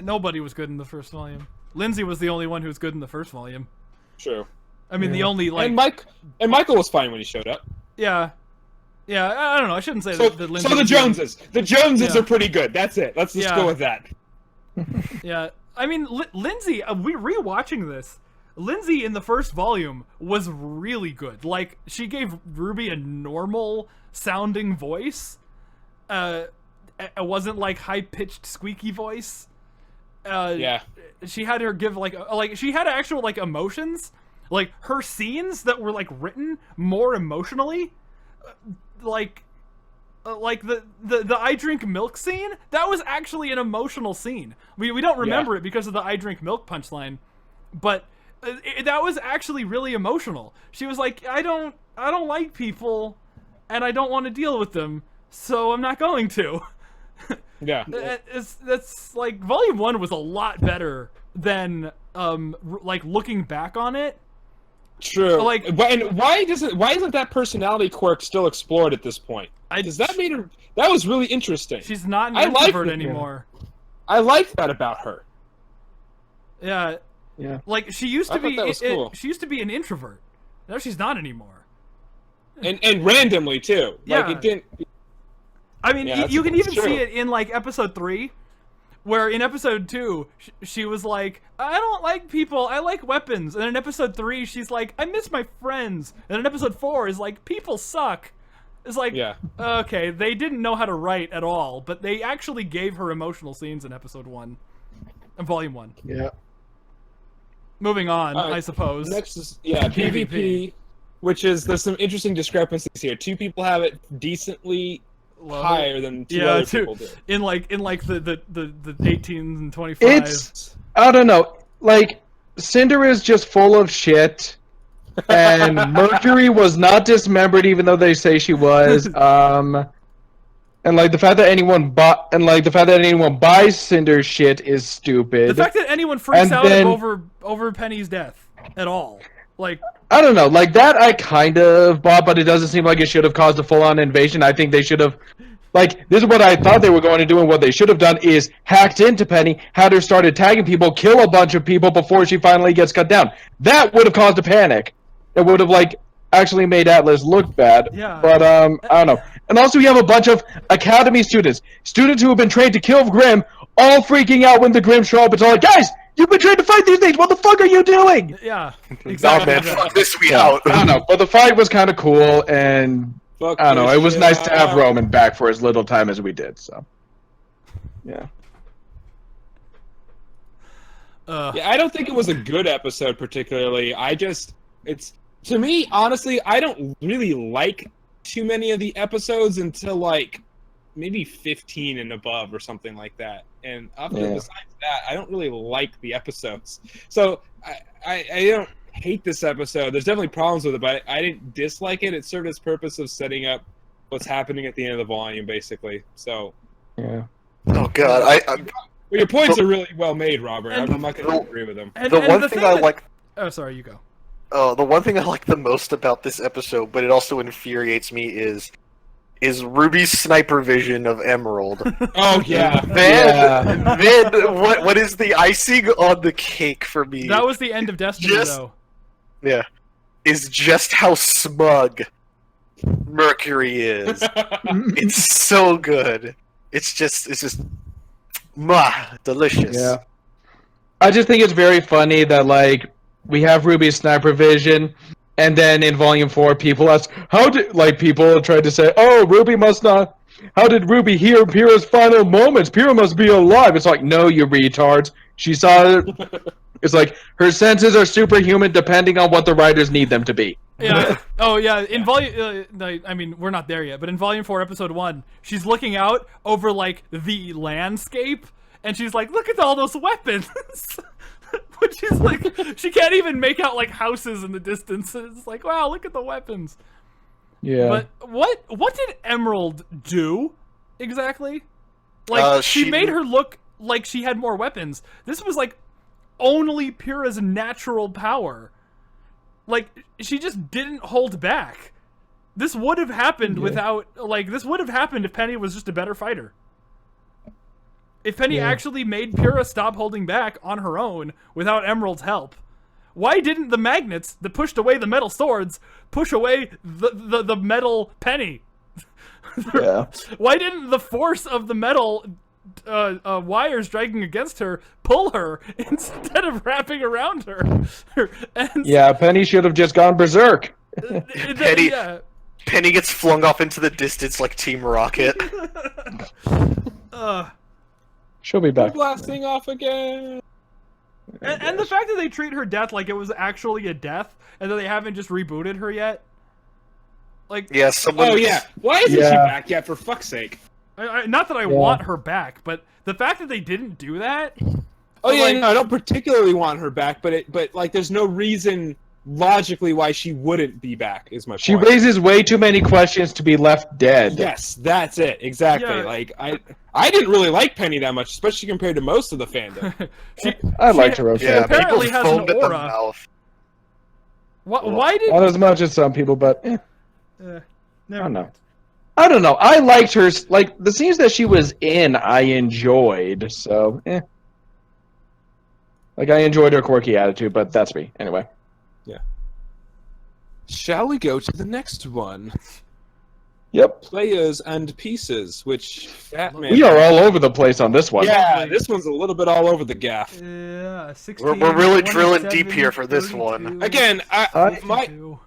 Nobody was good in the first volume. Lindsay was the only one who was good in the first volume. True. I mean, the only like. And Michael was fine when he showed up. Yeah. Yeah, I don't know. I shouldn't say that Lindsay. So the Joneses. The Joneses are pretty good. That's it. Let's just go with that. Yeah. I mean, Lindsay, we rewatching this. Lindsay in the first volume was really good. Like, she gave Ruby a normal sounding voice. It wasn't like high pitched squeaky voice. Yeah. She had her give like she had actual like emotions. Like her scenes that were like written more emotionally. Like the I drink milk scene, that was actually an emotional scene. We don't remember it because of the I drink milk punchline, but that was actually really emotional. She was like, I don't like people, and I don't want to deal with them, so I'm not going to. Yeah. That's like Volume 1 was a lot better than like looking back on it. True. Like, and why isn't that personality quirk still explored at this point? Does that made her? That was really interesting. She's not an introvert anymore. I like that about her. Yeah. Yeah. Like she used to be. That was cool. She used to be an introvert. Now she's not anymore. and randomly too. Like Yeah. it didn't. I mean, Yeah, you can that's even true. see it in like episode 3, where in episode 2 she was like, "I don't like people, I like weapons," and in episode 3 she's like, "I miss my friends," and in episode 4 is like, "People suck." It's like, Yeah. okay, they didn't know how to write at all, but they actually gave her emotional scenes in episode 1, in volume 1. Yeah. Moving on, All right, I suppose. Next is PvP, which is there's some interesting discrepancies here. 2 people have it decently Low. higher than 2 Yeah, other two, people do. in like the 18 and 25. It's I don't know. Like Cinder is just full of shit, and Mercury was not dismembered, even though they say she was. And like the fact that anyone buys Cinder's shit is stupid. The fact that anyone freaks And out then- over Penny's death at all, like, I don't know, like that I kind of bought, but it doesn't seem like it should have caused a full-on invasion. I think they should have, like, this is what I thought they were going to do, and what they should have done is hacked into Penny, had her started tagging people, kill a bunch of people before she finally gets cut down. That would have caused a panic. It would have, like, actually made Atlas look bad. Yeah. But, I don't know. And also you have a bunch of Academy students who have been trained to kill Grimm, all freaking out when the Grimm show up. It's all like, guys, you've been trained to fight these things. What the fuck are you doing? yeah, Nah, exactly. man, fuck this, we out. I don't know, but the fight was kind of cool, and Fuck I don't know, this it was shit nice to have out. Roman back for as little time as we did, so. Yeah. Yeah, I don't think it was a good episode particularly. It's to me, honestly, I don't really like too many of the episodes until like maybe 15 and above or something like that. And besides that, I don't really like the episodes. So I don't hate this episode. There's definitely problems with it, but I didn't dislike it. It served its purpose of setting up what's happening at the end of the volume, basically. So Yeah. Oh god, well, your points are really well made, Robert. I'm not going to agree with them. And, the and one the thing thing I that- like. Oh, sorry, you go. The one thing I like the most about this episode, but it also infuriates me, is Ruby's sniper vision of Emerald. Oh yeah. Then what is the icing on the cake for me? That was the end of Destiny, Just- though. Yeah, is just how smug Mercury is. It's so good. It's just delicious. Yeah. I just think it's very funny that, like, we have Ruby's sniper vision, and then in Volume 4, people ask, people tried to say, oh, Ruby must not, how did Ruby hear Pyrrha's final moments? Pyrrha must be alive. It's like, no, you retards. She saw it. It's like, her senses are superhuman depending on what the writers need them to be. Yeah. Oh, yeah. In volume, I mean, we're not there yet, but in Volume 4, Episode 1, she's looking out over like the landscape, and she's like, "Look at all those weapons." Which is like, she can't even make out like houses in the distance. It's like, wow, look at the weapons. Yeah. But what did Emerald do exactly? Like, she she- made her look like she had more weapons. This was like only Pyrrha's natural power. Like, she just didn't hold back. This would have happened without, like, this would have happened if Penny was just a better fighter. If Penny actually made Pyrrha stop holding back on her own without Emerald's help. Why didn't the magnets that pushed away the metal swords push away the metal Penny? Yeah. Why didn't the force of the metal wires dragging against her pull her instead of wrapping around her? And Yeah, Penny should have just gone berserk. Penny- yeah. Penny gets flung off into the distance like Team Rocket. She'll be back. Blasting off again. And the fact that they treat her death like it was actually a death, and that they haven't just rebooted her yet. Like, Yeah, someone. Oh yeah. Why isn't she Yeah. back yet? For fuck's sake. not that I want her back, but the fact that they didn't do that. Oh yeah, like- no, I don't particularly want her back, but like, there's no reason logically why she wouldn't be back. Is my She point. raises way too many questions to be left dead. Yes, that's it. Exactly. Yeah. Like I didn't really like Penny that much, especially compared to most of the fandom. I liked her okay. Yeah, apparently people has an foamed at the aura. mouth. Why did? Not as much as some people, but Never I don't know. mind. I don't know. I liked her. Like, the scenes that she was in, I enjoyed. So, Like, I enjoyed her quirky attitude, but that's me. Anyway. Shall we go to the next one? Yep. Players and Pieces, which Fatman... We are all over the place on this one. Yeah, this one's a little bit all over the gaff. Yeah, 16. We're really drilling 27, deep here for this 32, one. Again, my 52.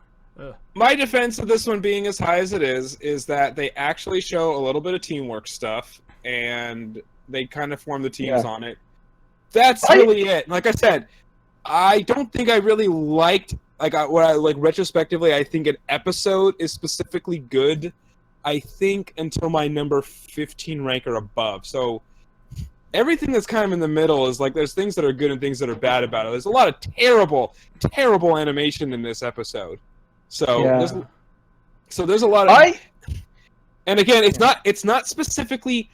my defense of this one being as high as it is that they actually show a little bit of teamwork stuff, and they kind of form the teams on it. That's really it. Like I said, I don't think I really liked retrospectively. I think an episode is specifically good. I think until my number 15 rank or above. So everything that's kind of in the middle is like there's things that are good and things that are bad about it. There's a lot of terrible animation in this episode. So there's a lot of and again, it's not specifically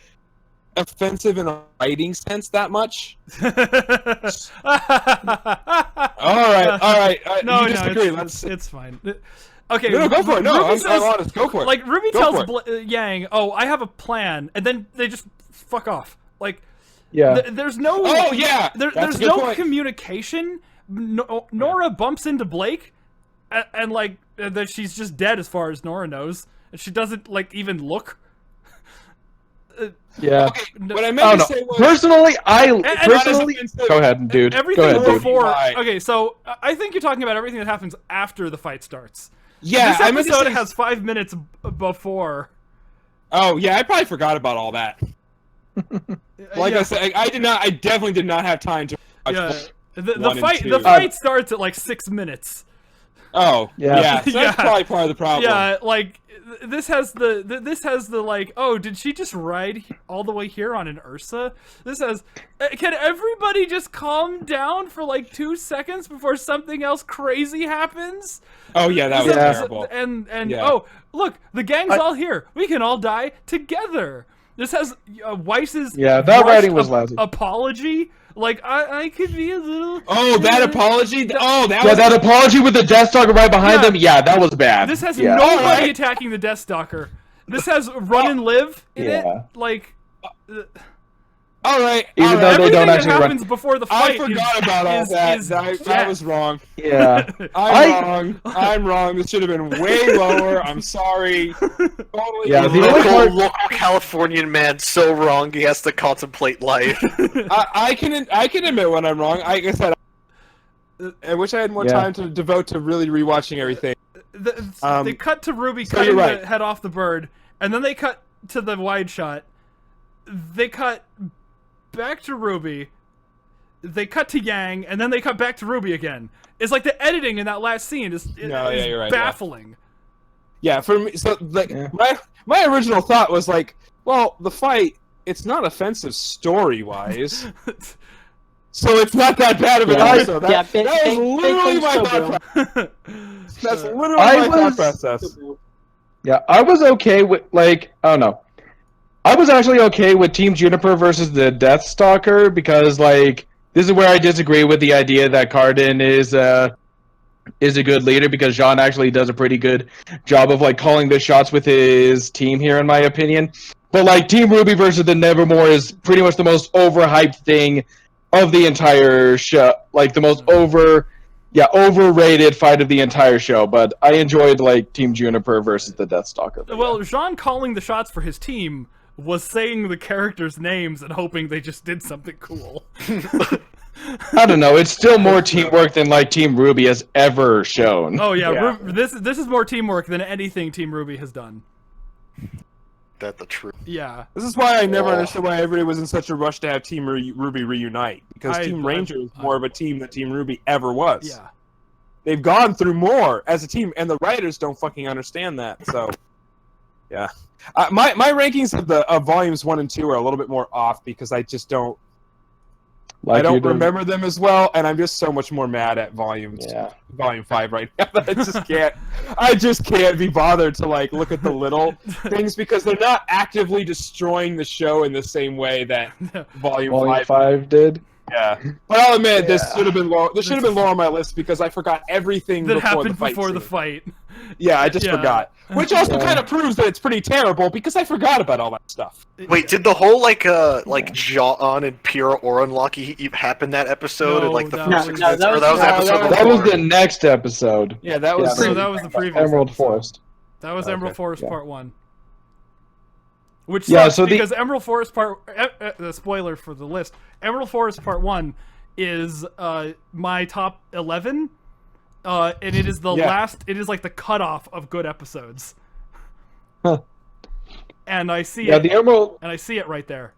offensive in a writing sense that much. all right. No, you disagree. it's fine. Okay, no, go for it. No, I'm honest. Go for it. Like RWBY Go tells Yang, "Oh, I have a plan," and then they just fuck off. Like, there's no. Oh yeah. There's no point. Communication. Nora bumps into Blake, and like that she's just dead as far as Nora knows, and she doesn't like even look. Yeah. Okay, what I meant to say was personally, go ahead, dude. Everything go ahead, before. Dude. Okay, so I think you're talking about everything that happens after the fight starts. Yeah, this episode has 5 minutes before. Oh yeah, I probably forgot about all that. Like I said, I definitely did not have time to watch the fight starts at like 6 minutes. Oh yeah, so that's probably part of the problem. Yeah, like this has the like, oh, did she just ride all the way here on an Ursa? This has, can everybody just calm down for like 2 seconds before something else crazy happens? Oh yeah, that was terrible. And oh, look, the gang's all here. We can all die together. This has Weiss's that writing was lousy. Apology. Like I could be a little. Oh, that apology! Oh, that apology with the Death Stalker right behind them. Yeah, that was bad. This has nobody attacking the Death Stalker. This has Run and Live in it. Like. All right. Even though they don't actually happens before the fight. I forgot about all that. That was wrong. Yeah. I'm wrong. This should have been way lower. I'm sorry. Totally. Yeah, the local Californian man so wrong he has to contemplate life. I can admit when I'm wrong. Like I said, I wish I had more time to devote to really rewatching everything. They cut to RWBY cutting the head off the bird, and then they cut to the wide shot. They cut back to RWBY, they cut to Yang, and then they cut back to RWBY again. It's like the editing in that last scene is baffling. Yeah, for me, so like my original thought was like, well, the fight, it's not offensive story-wise, so it's not that bad of an episode. That was literally my thought process. That's literally my thought process. Yeah, I was okay with, like, I don't know. I was actually okay with Team Juniper versus the Death Stalker because, like, this is where I disagree with the idea that Cardin is a good leader because Jean actually does a pretty good job of, like, calling the shots with his team here, in my opinion. But, like, Team RWBY versus the Nevermore is pretty much the most overhyped thing of the entire show. Like, the most overrated fight of the entire show. But I enjoyed, like, Team Juniper versus the Death Stalker. Well, Jean calling the shots for his team was saying the characters' names and hoping they just did something cool. I don't know. It's still more teamwork than like Team RWBY has ever shown. Oh yeah. This is more teamwork than anything Team RWBY has done. That's the truth. Yeah. This is why I never understood why everybody was in such a rush to have Team RWBY reunite, because Team Ranger is more of a team than Team RWBY ever was. Yeah. They've gone through more as a team, and the writers don't fucking understand that. So, yeah. My rankings of volumes 1 and 2 are a little bit more off because I just don't remember them as well, and I'm just so much more mad at volume 5 right now that I just can't be bothered to like look at the little things because they're not actively destroying the show in the same way that volume 5 did. Yeah, but I'll admit this should have been low. This should have been low on my list because I forgot everything that before happened the fight before scene. the fight. Yeah, I just Yeah. forgot. Which also Yeah. kind of proves that it's pretty terrible because I forgot about all that stuff. Wait, did the whole John and Pyrrha or unlucky happen that episode? No, Like the that first was- exist, No, or that was that episode was- That was before? the next episode. Yeah, that was. No, that was the previous Emerald episode. Forest. That was Okay. Emerald Forest Yeah. Part 1. Which Yeah, sucks so the- because Emerald Forest Part... the spoiler for the list. Emerald Forest Part 1 is my top 11. And it is the Yeah. last... It is like the cutoff of good episodes. Huh. And I see Yeah, it. the Emerald And I see it right there.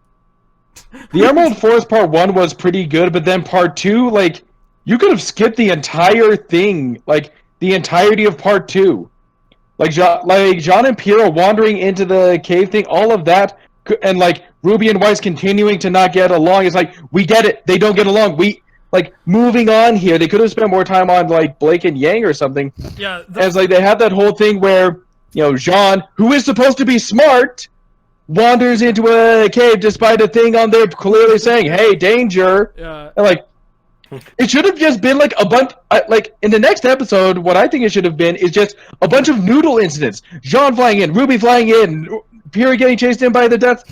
The Emerald Forest Part 1 was pretty good, but then Part 2, like, you could have skipped the entire thing, like, the entirety of Part 2. Like, John and Pyrrha wandering into the cave thing, all of that, and, like, Ruby and Weiss continuing to not get along. It's like, we get it, they don't get along. Moving on here, they could have spent more time on, like, Blake and Yang or something. Yeah. And it's like, they had that whole thing where, Jean, who is supposed to be smart, wanders into a cave despite a thing on there clearly saying, "Hey, danger!" Yeah. And like, it should have just been like a bunch. Like in the next episode, what I think it should have been is just a bunch of noodle incidents: Jean flying in, Ruby flying in, Pyrrha getting chased in by the Death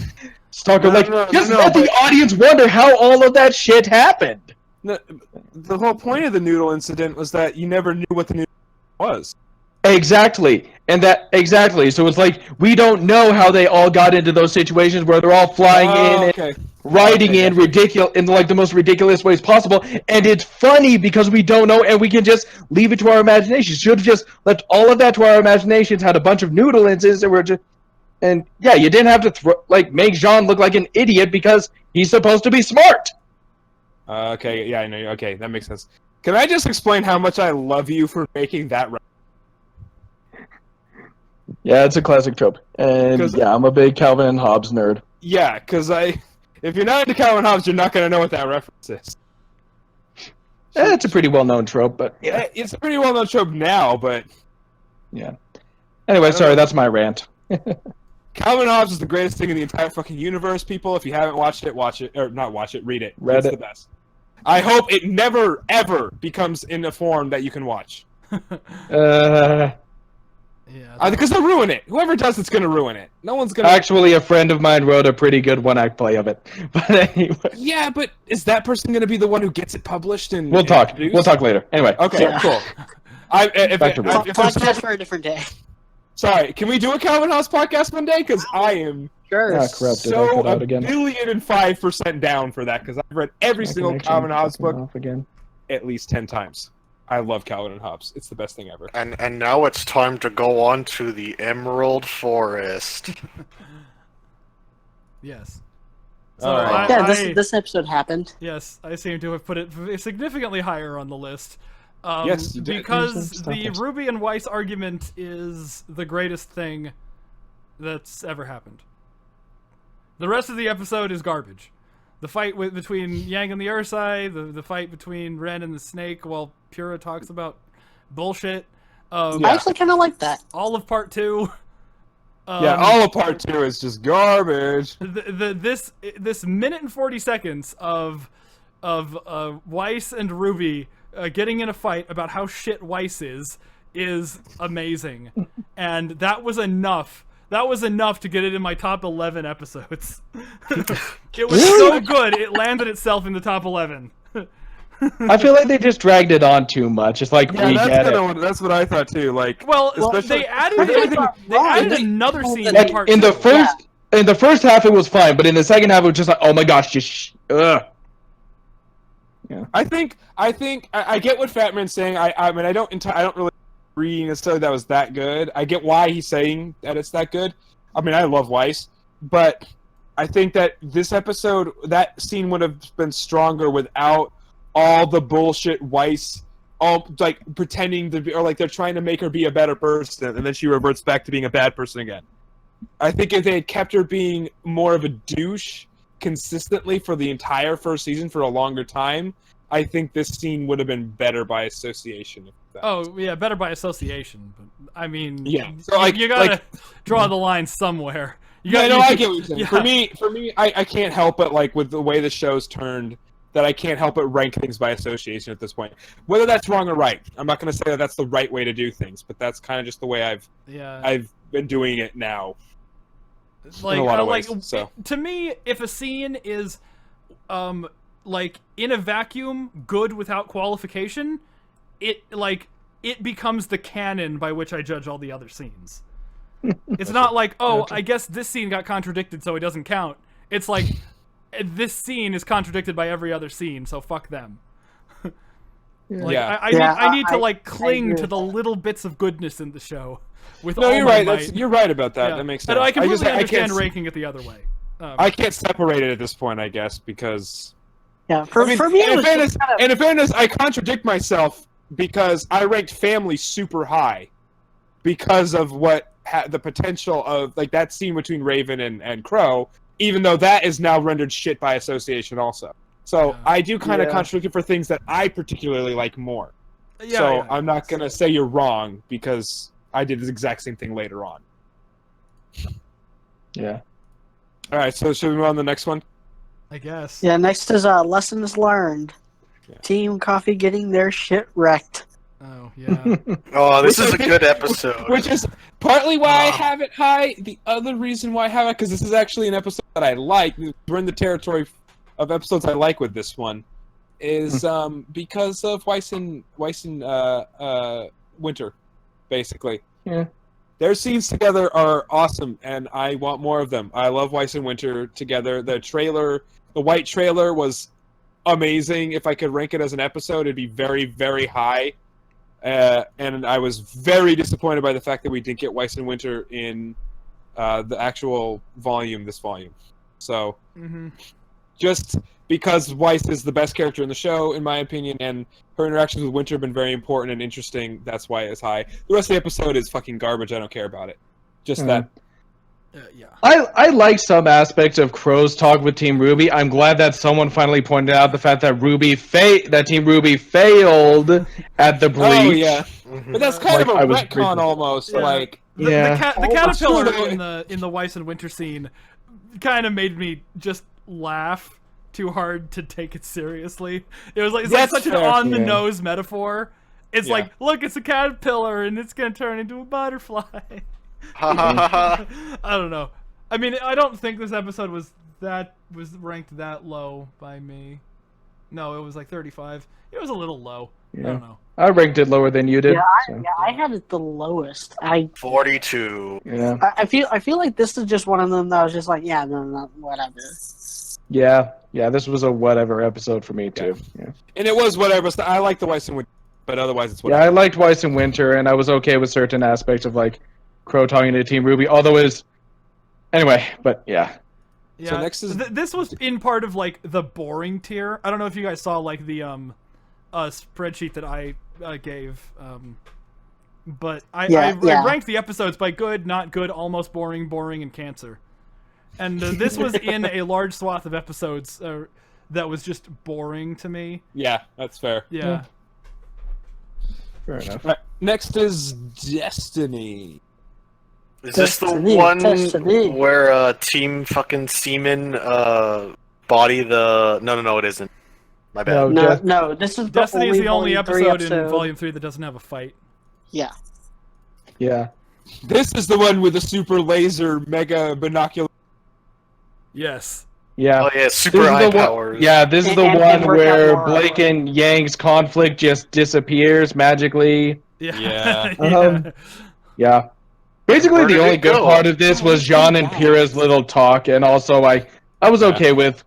Stalker. Just let the audience wonder how all of that shit happened. The whole point of the noodle incident was that you never knew what the noodle was. Exactly. So it's like we don't know how they all got into those situations where they're all flying in and riding in the most ridiculous ways possible, and it's funny because we don't know and we can just leave it to our imaginations. Should have just left all of that to our imaginations. Had a bunch of noodle incidents and you didn't have to make Jean look like an idiot because he's supposed to be smart. Okay, yeah, I know. Okay, that makes sense. Can I just explain how much I love you for making that? Yeah, it's a classic trope. And I'm a big Calvin and Hobbes nerd. Yeah, because if you're not into Calvin Hobbes, you're not going to know what that reference is. It's a pretty well-known trope, but yeah. It's a pretty well-known trope now, but... Yeah. Anyway, sorry, that's my rant. Calvin Hobbes is the greatest thing in the entire fucking universe, people. If you haven't watched it, watch it. Or not watch it, read it. Read it's it. the best. I hope it never, ever becomes in a form that you can watch. Yeah. Because they'll ruin it. Whoever does it's going to ruin it. No one's going to... Actually, a friend of mine wrote a pretty good one-act play of it. But anyway. Yeah, but is that person going to be the one who gets it published and We'll talk. produced? We'll talk later. Anyway. Okay, sorry. cool. Back to Ruby. Podcast for a different day. Sorry, can we do a Calvin Hobbes podcast one day? Because I am Sure. Ah, crap, did I so cut out again? 1,005% down for that, because I've read every My single connection Calvin Hobbes fucking book off again. at least 10 times. I love Calvin and Hobbes. It's the best thing ever. And now it's time to go on to the Emerald Forest. Yes. So All right. Yeah, this episode happened. Yes, I seem to have put it significantly higher on the list. Yes, you did. Because Stop the it. Ruby and Weiss argument is the greatest thing that's ever happened. The rest of the episode is garbage. The fight between Yang and the Ursai, the fight between Ren and the Snake, while Pyrrha talks about bullshit. I actually kind of like that. All of part 2. Yeah, all of part 2 is just garbage. This minute and 40 seconds of Weiss and Ruby getting in a fight about how shit Weiss is amazing, and that was enough. That was enough to get it in my top 11 episodes. It was so good, it landed itself in the top 11. I feel like they just dragged it on too much. It's like, Yeah, we get it. that's what I thought too. Like, Well, especially- they added another scene in Like, part in the 2. first... In the first half, it was fine, but in the second half, it was just like, oh my gosh, just ugh. I get what Fatman's saying. I mean, I don't really agree necessarily that was that good. I get why he's saying that it's that good. I mean, I love Weiss, but I think that this episode, that scene would have been stronger without all the bullshit Weiss, all like pretending to be, or like they're trying to make her be a better person, and then she reverts back to being a bad person again. I think if they had kept her being more of a douche consistently for the entire first season for a longer time, I think this scene would have been better by association. If that Oh yeah, better by association. But I mean, Yeah, so, like- you gotta like- draw the line somewhere. You Yeah, gotta, no, I get what you're saying. yeah. For me, I can't help but like with the way the show's turned, that I can't help but rank things by association at this point. Whether that's wrong or right, I'm not going to say that that's the right way to do things, but that's kind of just the way I've been doing it now. Like, in a lot of ways, so. To me, if a scene is, like, in a vacuum, good without qualification, it becomes the canon by which I judge all the other scenes. It's not like, oh, I guess this scene got contradicted, so it doesn't count. It's like, this scene is contradicted by every other scene, so fuck them. Like, I need to cling to the little bits of goodness in the show. No, you're right. You're right about that. That makes sense. But I completely understand ranking it the other way. I can't separate it at this point, I guess, because... Yeah, for me, in fairness, I contradict myself because I ranked Family super high because of what the potential of like that scene between Raven and Crow, even though that is now rendered shit by association also. So I do kind of contradict it for things that I particularly like more. I'm not going to say you're wrong because I did the exact same thing later on. Yeah. All right, so should we move on to the next one? I guess. Yeah, next is lessons learned. Yeah. Team Coffee getting their shit wrecked. Oh, yeah. Oh, this is a good episode. Which is partly why I have it high. The other reason why I have it, because this is actually an episode that I like. We're in the territory of episodes I like with this one, is because of Weiss and Winter, basically. Yeah. Their scenes together are awesome, and I want more of them. I love Weiss and Winter together. The white trailer was amazing. If I could rank it as an episode, it'd be very, very high. And I was very disappointed by the fact that we didn't get Weiss and Winter in the actual this volume. So, just because Weiss is the best character in the show, in my opinion, and her interactions with Winter have been very important and interesting, that's why it's high. The rest of the episode is fucking garbage. I don't care about it. Just that. Yeah. I like some aspects of Crow's talk with Team RWBY. I'm glad that someone finally pointed out the fact that Team RWBY failed at the breach. Oh yeah, but that's kind of a retcon almost. Yeah. Like the caterpillar in the Weiss and Winter scene kind of made me just laugh too hard to take it seriously. It was like such an on the nose metaphor. It's like, look, it's a caterpillar and it's gonna turn into a butterfly. I don't know. I mean, I don't think this episode was ranked that low by me. No, it was like 35. It was a little low. Yeah. I don't know. I ranked it lower than you did. I had it the lowest. 42. Yeah. I feel like this is just one of them that was just like, no, whatever. Yeah, this was a whatever episode for me too. Yeah. And it was whatever. I like the Weiss and Winter, but otherwise it's whatever. Yeah, I liked Weiss and Winter, and I was okay with certain aspects of like Crow talking to Team RWBY. Although anyway, but yeah. Yeah. So next is this was in part of like the boring tier. I don't know if you guys saw like the spreadsheet that I gave. But I ranked the episodes by good, not good, almost boring, boring, and cancer. And this was in a large swath of episodes that was just boring to me. Yeah, that's fair. Yeah. Fair enough. Right. Next is Destiny. Is this the one where Team fucking Seaman body the... No, it isn't. My bad. No, this is Destiny is the only episode in Volume Volume 3 that doesn't have a fight. Yeah. Yeah. This is the one with the super laser mega binocular. Yes. Yeah. Oh yeah, super eye powers. Yeah, this is the one where Blake and Yang's conflict just disappears magically. Yeah. Yeah. Basically, the only good part of this was Jean and Pyrrha's little talk, and also I was okay with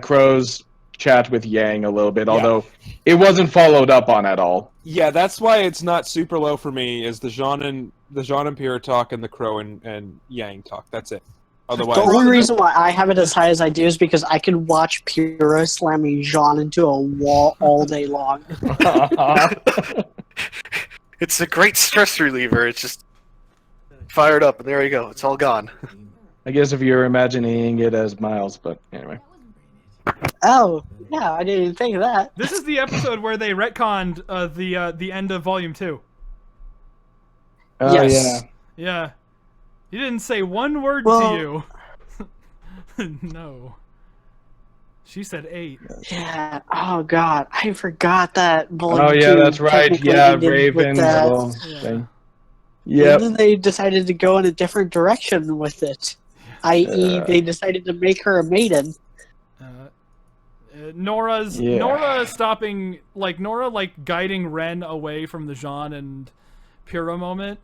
Crow's chat with Yang a little bit, although it wasn't followed up on at all. Yeah, that's why it's not super low for me. Is the Jean and Pyrrha talk and the Crow and Yang talk. That's it. Otherwise, the only reason why I have it as high as I do is because I could watch Pyrrha slamming Jean into a wall all day long. It's a great stress reliever. It's just fired up, and there you go. It's all gone. I guess if you're imagining it as Miles, but anyway. Oh, yeah, I didn't even think of that. This is the episode where they retconned the end of Volume 2. Oh, Yes. Yeah. He didn't say one word to you. No. She said 8. Yeah. Oh God, I forgot that. Volume Oh yeah, 2 that's right. technically Yeah, ended with Raven's that. little Yeah. thing. And Yep. then they decided to go in a different direction with it. I.e., they decided to make her a maiden. Yeah. Nora stopping, like Nora like guiding Ren away from the Jean and Pyrrha moment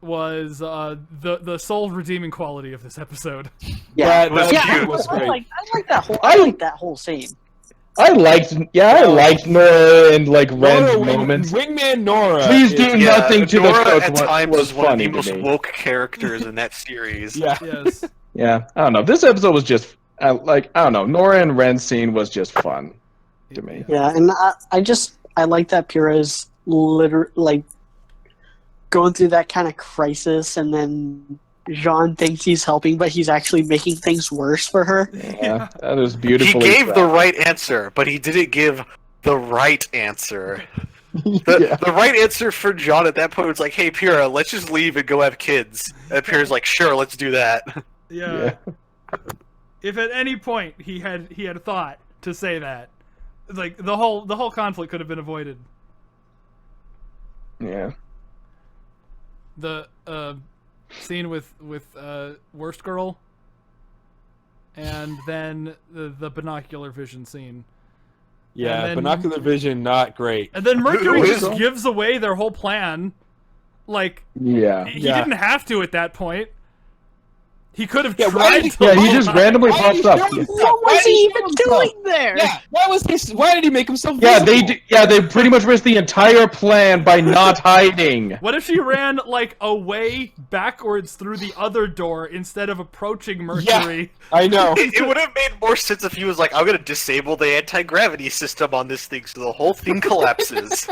was the sole redeeming quality of this episode. Yeah, was yeah. cute. was I great. like that whole. I like that whole scene. I liked Nora and like Ren's moments. Wingman Nora. Please do Yeah, nothing to Nora the cook. at times was is one of the funny most to me. woke characters in that series. Yeah. Yes. Yeah, I don't know. This episode was just I don't know. Nora and Ren's scene was just fun to me. Yeah, and I like that Pyrrha's like going through that kind of crisis, and then Jean thinks he's helping, but he's actually making things worse for her. Yeah, that was He beautiful. gave the right answer, but he didn't give the right answer. The right answer for John at that point was like, "Hey, Pyrrha, let's just leave and go have kids." And Pyrrha's like, "Sure, let's do that." Yeah. If at any point he had thought to say that, like the whole conflict could have been avoided. Yeah. The scene with Worst Girl, and then the binocular vision scene. Yeah, And then- binocular vision, not great. And then Mercury Who just is- gives away their whole plan. Like, Yeah. he Yeah. didn't have to at that point. He could have Yeah, why tried did to. Yeah, he just randomly Why pops did up. he show What Why was did he he even show himself? doing there? Yeah, why did he make himself Yeah, visible? they pretty much risked the entire plan by not hiding. What if she ran, like, away backwards through the other door instead of approaching Mercury? I know. It would have made more sense if he was like, "I'm gonna disable the anti-gravity system on this thing so the whole thing collapses."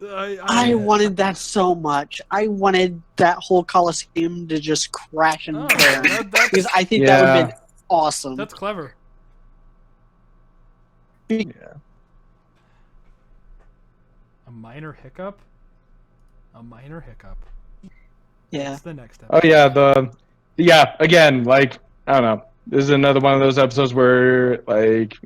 I wanted that so much. I wanted that whole Coliseum to just crash and Oh, burn. that's, Because I think that would have been awesome. that's clever. Yeah. A minor hiccup? A minor hiccup. Yeah. That's the next Oh episode. yeah, again, like I don't know. This is another one of those episodes where like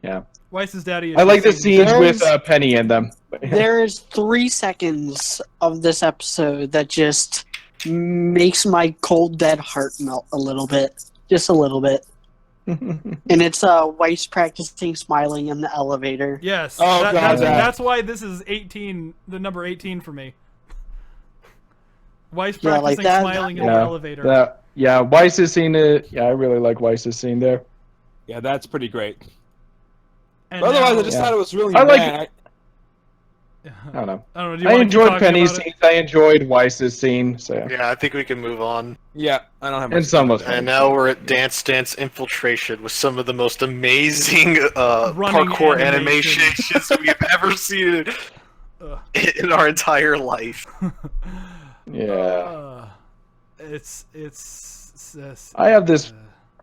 Weiss's daddy. I like the scene. scenes with Penny in them. There's 3 seconds of this episode that just makes my cold dead heart melt a little bit. Just a little bit. And it's Weiss practicing smiling in the elevator. Yes. Oh, God, that's why this is 18, the number 18 for me. Weiss Yeah, practicing like that- smiling in the elevator. Weiss's scene. I really like Weiss's scene there. Yeah, that's pretty great. And But otherwise, now- I just thought it was really I like bad. I don't know. I don't know. Do you I want to keep enjoyed talking Penny's about it? scenes. I enjoyed Weiss's scene. So Yeah, I think we can move on. Yeah, I don't have much. and some was And fun. now we're at Dance Dance Infiltration with some of the most amazing Running parkour animation. animations we've ever seen Ugh. in our entire life. Yeah. It's I have this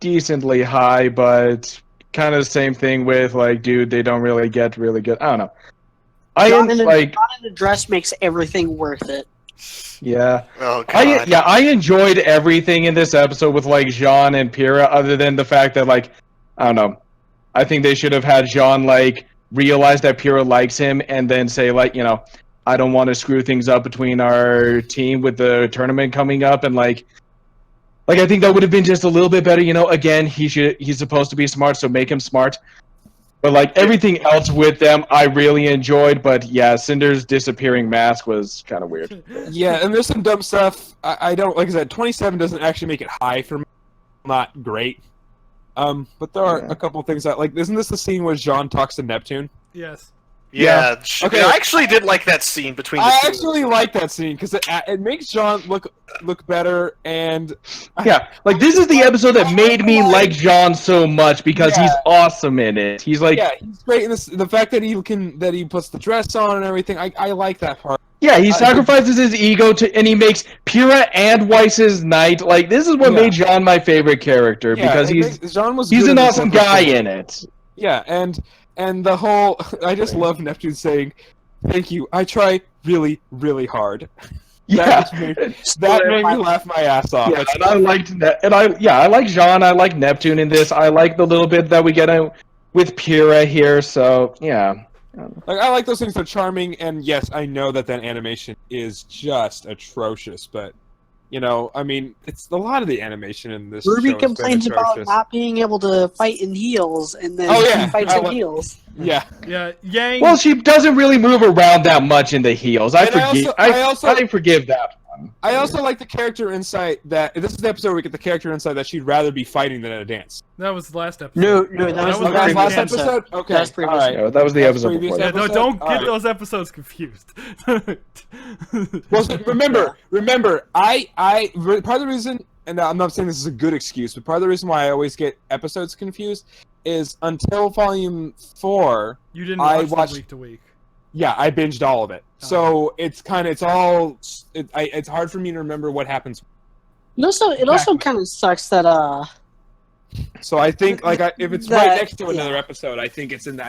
decently high, but kind of the same thing with like, dude, they don't really get really good. I don't know. John in like, a dress makes everything worth it. yeah. Oh god. I enjoyed everything in this episode with like Jean and Pyrrha, other than the fact that like, I don't know. I think they should have had Jean like realize that Pyrrha likes him and then say like, I don't want to screw things up between our team with the tournament coming up, and like I think that would have been just a little bit better. Again, he's supposed to be smart, so make him smart. But like everything else with them, I really enjoyed. But yeah, Cinder's disappearing mask was kind of weird. Yeah, and there's some dumb stuff. I don't like I said. 27 doesn't actually make it high for me. Not great. But there are a couple things that like. Isn't this the scene where Jean talks to Neptune? Yes. Yeah. Okay. I actually did like that scene between the I two. actually like that scene because it makes Jean look better, and Yeah, like this is the episode that made me like Jean so much because he's awesome in it. He's like, yeah, he's great in this. The fact that he puts the dress on and everything, I like that part. yeah, he sacrifices his ego and he makes Pyrrha and Weiss's knight. Like this is what made Jean my favorite character because he's Jean was an good in this awesome guy episode. in it. Yeah, and the whole I just love Neptune saying, "Thank you. I try really, really hard." Yeah, That made me laugh my ass off. yeah, and I liked that, and I like Jean. I like Neptune in this. I like the little bit that we get with Pyrrha here, so yeah. Like, I like those things. They're charming, and yes, I know that animation is just atrocious, but I mean, it's a lot of the animation in this Ruby show has been complains about atrocious. not being able to fight in heels, and then Oh, yeah. she fights in heels. Yeah. Yeah, Yang. Well, she doesn't really move around that much in the heels. I forgive that one. I also like the character insight that this is the episode where we get the character insight that she'd rather be fighting than at a dance. That was the last episode. No, that was the That was last previous episode. Okay, That's previous. all right. Yeah, that was the That's episode previous before. Yeah, no, episode? don't All get right. those episodes confused. Well, so remember, part of the reason, and I'm not saying this is a good excuse, but part of the reason why I always get episodes confused is until Volume 4, You didn't I watch them watched- week to week. yeah, I binged all of it. So it's hard for me to remember what happens. It also kind of sucks that So I think, like, if it's That- right next to another yeah. episode, I might think it's in that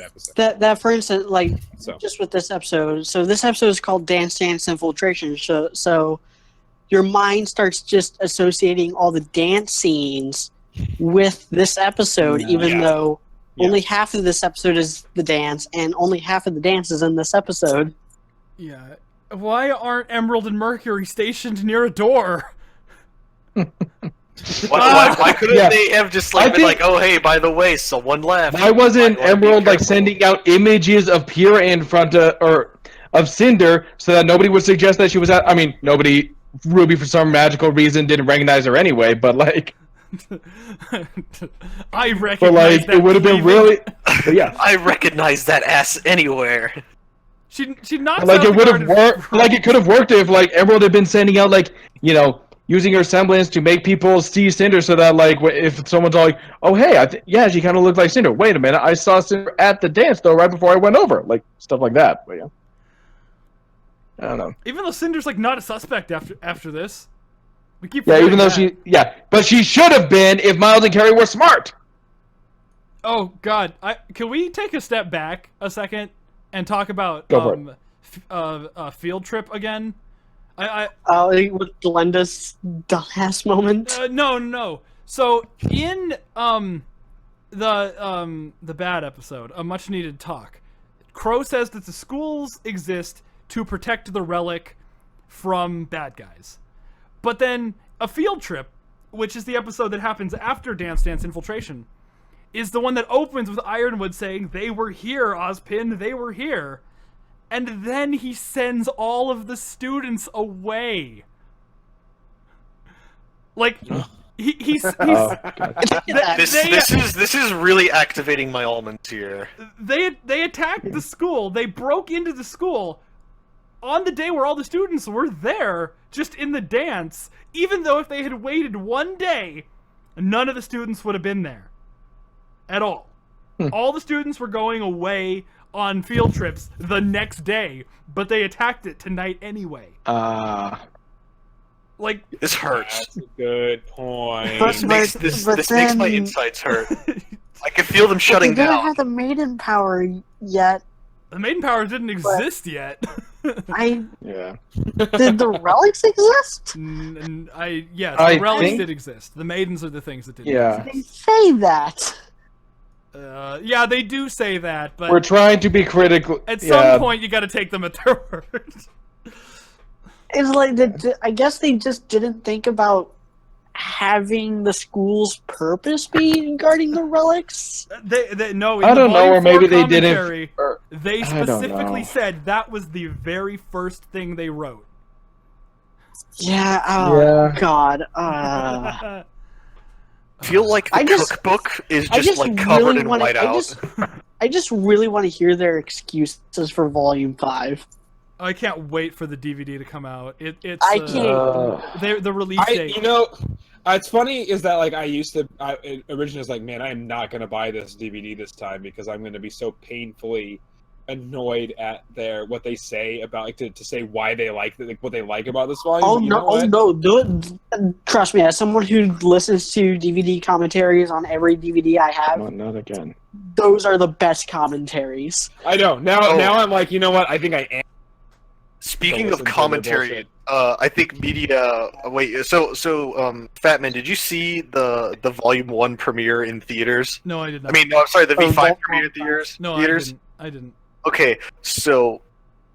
episode. that for instance, like So just with this episode. So this episode is called Dance Dance Infiltration. So your mind starts just associating all the dance scenes with this episode, even though only half of this episode is the dance, and only half of the dance is in this episode. Yeah. Why aren't Emerald and Mercury stationed near a door? Why couldn't Yeah. they have just I been think- like, oh hey, by the way, someone left. Why wasn't Might wanna be Emerald careful. sending out images of Pyrrha in front of Cinder so that nobody would suggest that she was at? I mean, Ruby for some magical reason didn't recognize her anyway, but I recognize that. it would have been Cleveland. really. But yeah, I recognize that ass anywhere. She knocks like out it the would guard have in worked. front. Like it could have worked if Emerald had been sending out using her semblance to make people see Cinder, so that if someone's all like, "Oh hey, she kind of looked like Cinder." Wait a minute, I saw Cinder at the dance though, right before I went over, stuff like that. But yeah, I don't know. Even though Cinder's not a suspect after this. We keep Yeah, even forgetting though that. but she should have been if Miles and Carrie were smart. Oh God, can we take a step back a second and talk about Go for field trip again? With Glenda's dumbass moment. No. So in the bad episode, a much needed talk, Crow says that the schools exist to protect the relic from bad guys. But then a field trip, which is the episode that happens after Dance Dance Infiltration, is the one that opens with Ironwood saying, "They were here, Ozpin, they were here." And then he sends all of the students away. He's Oh, God. This is really activating my almonds here. they attacked the school. They broke into the school on the day where all the students were there, just in the dance. Even though if they had waited one day, none of the students would have been there at all. All the students were going away on field trips the next day, but they attacked it tonight anyway. This hurts. that's a good point. But- This but makes my then- insides hurt. I can feel them They shutting didn't down. have the maiden power yet. The maiden power didn't exist yet. Yeah. Did the relics exist? Yes, I the relics think- did exist. The maidens are the things that didn't Yeah. They say that. yeah, they do say that, but We're trying to be critical. at some point you got to take them at their word. It's like I guess they just didn't think about having the school's purpose be guarding the relics. No. In I the don't know, Volume or maybe 4 they didn't. commentary, They I don't specifically know. said that was the very first thing they wrote. Yeah. Oh Yeah. God. I feel like the I just- cookbook is I just just covered really in want whiteout. I just really want to hear their excuses for Volume 5. I can't wait for the DVD to come out. It's I can't. the release date. It's funny is that I originally was like, man, I'm not gonna buy this DVD this time because I'm gonna be so painfully annoyed at what they say about to say why they like what they like about this volume. Oh You no! know what? Trust me, as someone who listens to DVD commentaries on every DVD I have, Not again. those are the best commentaries. I know. Now I'm like, you know what? I think I am. Speaking listen of to their commentary, bullshit. I think media. Wait, Fatman, did you see the Volume 1 premiere in theaters? No, I did not. I mean, no, I'm sorry, the Oh, V5 Vault premiere in 5. theaters. no, theaters. I didn't. Okay, so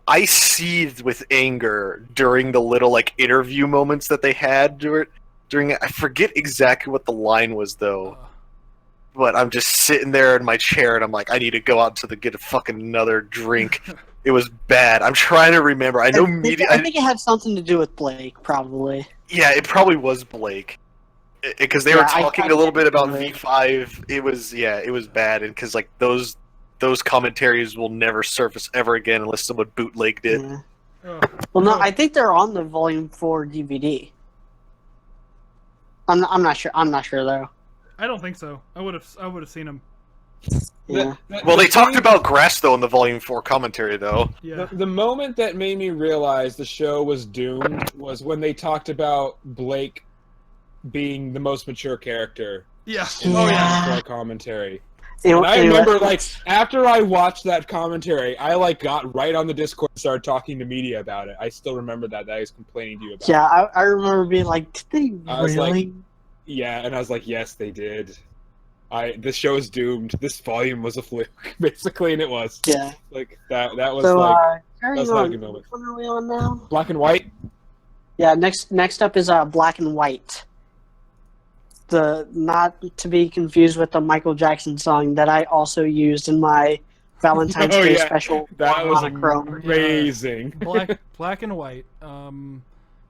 I seethed with anger during the little like interview moments that they had during it. I forget exactly what the line was though, but I'm just sitting there in my chair and I'm like, I need to go out to get a fucking another drink. It was bad. I'm trying to remember. I know media. I think it had something to do with Blake, probably. Yeah, it probably was Blake. Because they were talking a little bit about V5. It was bad, and because like those commentaries will never surface ever again unless someone bootlegged it. Yeah. Oh. Well, no, I think they're on the Volume 4 DVD. I'm not sure. I'm not sure though. I don't think so. I would have seen him. Yeah. Well, they talked about grass though in the Volume 4 commentary though. Yeah. The moment that made me realize the show was doomed was when they talked about Blake being the most mature character Yeah. in Oh, the yeah. Volume 4 commentary. Anyway, And I remember, like, after I watched that commentary, I, like, got right on the Discord and started talking to media about it. I still remember that I was complaining to you about yeah, it. I remember being like, did they I was like, really? Yeah, and I was like, yes, they did. This show is doomed. This volume was a fluke, basically, and it was. Yeah. Like, that was, So, like, carrying that's not a on. good moment. Which one are we on now? Black and white? Yeah, next up is Black and White. The not to be confused with the Michael Jackson song that I also used in my Valentine's Oh, Day yeah. special. That was monochrome. amazing. Black and white.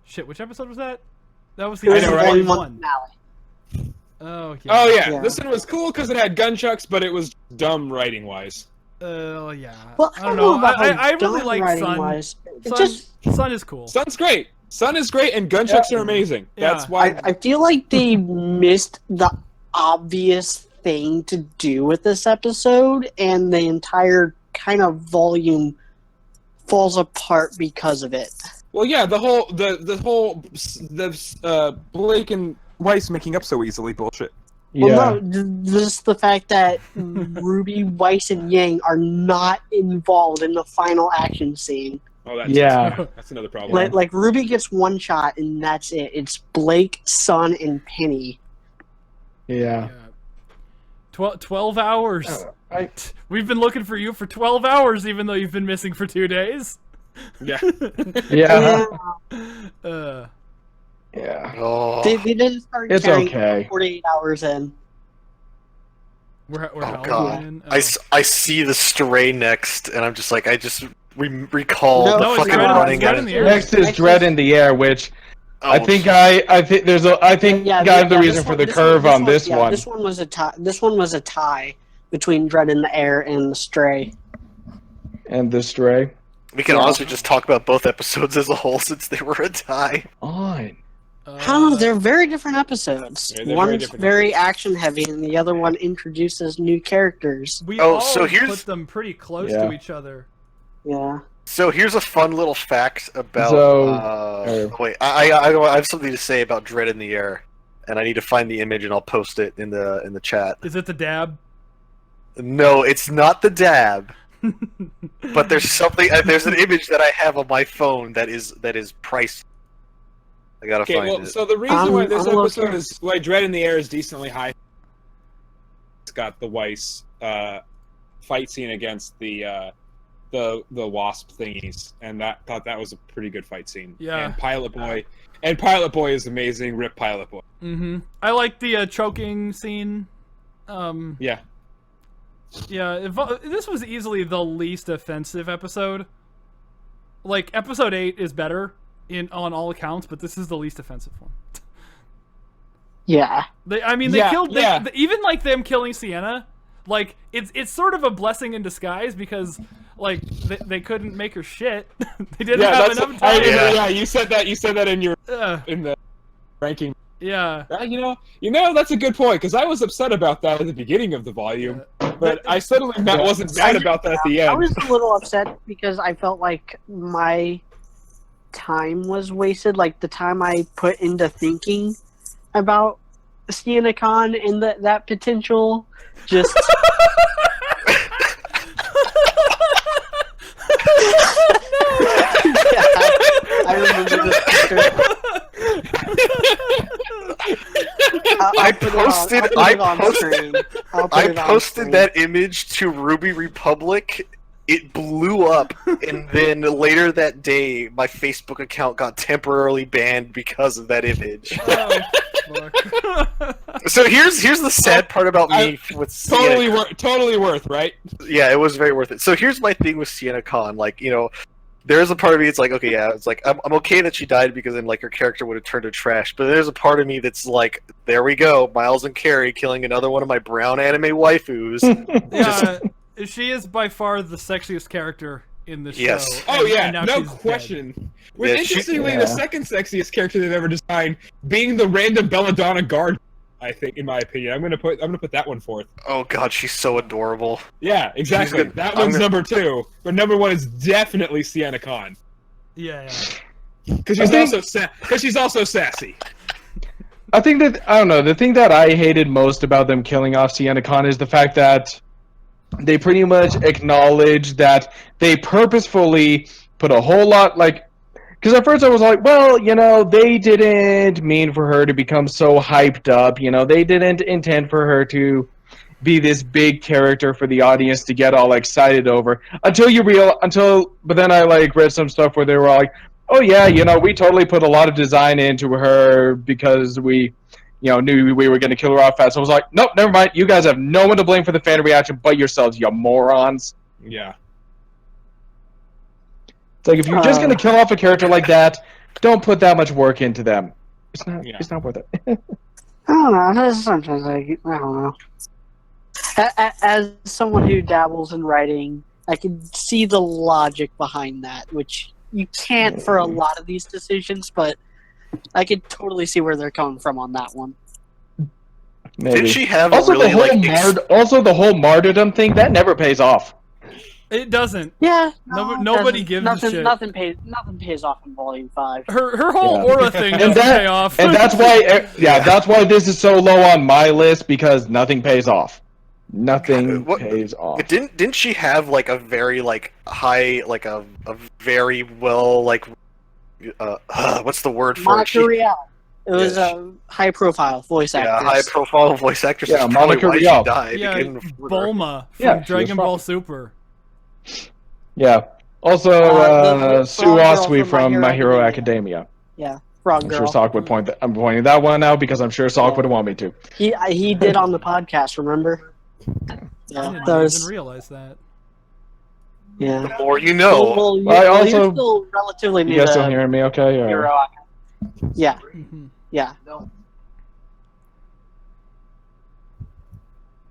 Shit, which episode was that? That was It the was I know, the right? Volume one. 1 finale. Oh yeah. Oh, yeah. Yeah. This one was cool because it had gunchucks, but it was dumb writing-wise. Yeah. Well, I don't know. about I how really dumb like writing Sun. was. It Sun, just Sun is cool. Sun's great. Sun is great, and gunchucks are amazing. Yeah. That's why. I feel like they missed the obvious thing to do with this episode, and the entire kind of volume falls apart because of it. Well, yeah, the whole Blake and Weiss making up so easily bullshit. Well, no, just the fact that Ruby, Weiss, and Yang are not involved in the final action scene. Oh, that's that's another problem. Like Ruby gets one shot, and that's it. It's Blake, Sun, and Penny. Yeah. 12 hours. We've been looking for you for 12 hours, even though you've been missing for 2 days. Yeah. Yeah. Yeah. Oh, They didn't start It's carrying okay. 48 hours in. We're oh how god. in? I see the stray next, and I'm just like, I just recall No, the it's fucking Dread- running. Dread at in the it. Air. Next is Dread in the Air, which Oh, I think I think there's a I think Yeah, got the this reason for one- the this curve one- on this yeah, one. This one was a tie. This one was a tie between Dread in the Air and the Stray. And the Stray. we can Yeah. honestly just talk about both episodes as a whole since they were a tie. Fine. I don't know. They're very different episodes. Yeah, they're One's very different very action heavy, and the other one introduces new characters. We Oh, all so here's- put them pretty close Yeah. to each other. Yeah. So here's a fun little fact about. Wait, I have something to say about Dread in the Air, and I need to find the image and I'll post it in the chat. Is it the dab? No, it's not the dab, but there's something. There's an image that I have on my phone that is priceless. I gotta Okay, find well, it. so the reason why this I'm episode looking. is why Dread in the Air is decently high. It's got the Weiss fight scene against the wasp thingies, and thought that was a pretty good fight scene. Yeah. And Pilot Boy is amazing. Rip Pilot Boy. Mm-hmm. I like the choking scene. Yeah. Yeah, this was easily the least offensive episode. Like, episode 8 is better on all accounts, but this is the least offensive one. Yeah. They Yeah, killed yeah. even like them killing Sienna. Like, it's sort of a blessing in disguise because like they couldn't make her shit. They didn't have enough time. You said that in your Uh, in the ranking. yeah. You know that's a good point because I was upset about that at the beginning of the volume, but I suddenly wasn't mad about that at the I end. was a little upset because I felt like my time was wasted. Like the time I put into thinking about Sienna Khan and that potential just. Yeah. posted that image to RWBY Republic. It blew up, and then later that day, my Facebook account got temporarily banned because of that image. Oh, fuck. So here's the sad part about me with Sienna. Totally worth, right? Yeah, it was very worth it. So here's my thing with Sienna Khan. Like, you know, there's a part of me it's like, okay, yeah, it's like I'm okay that she died because then like her character would have turned to trash. But there's a part of me that's like, there we go, Miles and Carrie killing another one of my brown anime waifus. Yeah, she is by far the sexiest character in the show. Yes. Oh yeah, and now no she's question. dead. With interestingly, the second sexiest character they've ever designed being the random Belladonna guard. I think, in my opinion, I'm gonna put that one forth. Oh god, she's so adorable. Yeah, exactly. That one's number 2, but number 1 is definitely Sienna Khan. Yeah. Because she's also sassy. I think that, I don't know, the thing that I hated most about them killing off Sienna Khan is the fact that they pretty much acknowledge that they purposefully put a whole lot, like, because at first I was like, well, you know, they didn't mean for her to become so hyped up, you know, they didn't intend for her to be this big character for the audience to get all excited over, but then I, like, read some stuff where they were like, oh yeah, you know, we totally put a lot of design into her because we, you know, knew we were going to kill her off fast. So I was like, nope, never mind. You guys have no one to blame for the fan reaction but yourselves, you morons. Yeah. It's like, if you're just going to kill off a character like that, don't put that much work into them. It's not worth it. I don't know. Sometimes I don't know. As someone who dabbles in writing, I can see the logic behind that, which you can't for a lot of these decisions, but I could totally see where they're coming from on that one. Maybe. Did she have also, really, the whole martyrdom thing, that never pays off. It doesn't. Yeah. Nobody gives a shit. Nothing pays off in Volume 5. Her whole aura thing doesn't pay off. And that's why, that's why this is so low on my list, because nothing pays off. Nothing pays off. Didn't she have like a very like high, like a very well, like what's the word for Monica it? Rial. It was a high-profile voice actress. Yeah, high-profile voice actress. Yeah, That's probably Monica why Rial. she died. Yeah, Bulma from Dragon Ball Super. Yeah. Also, the Sue frog girl Oswee from from My Hero Academia. Yeah, Frog I'm Girl. sure Salk would point that. I'm pointing that one out because I'm sure Salk would want me to. He did on the podcast, remember? I Yeah, didn't that was, even realize that. yeah. The more you know. Well, I you're also- still relatively new You guys to still hearing me okay? Or... Hero Academia. Yeah, Mm-hmm. yeah.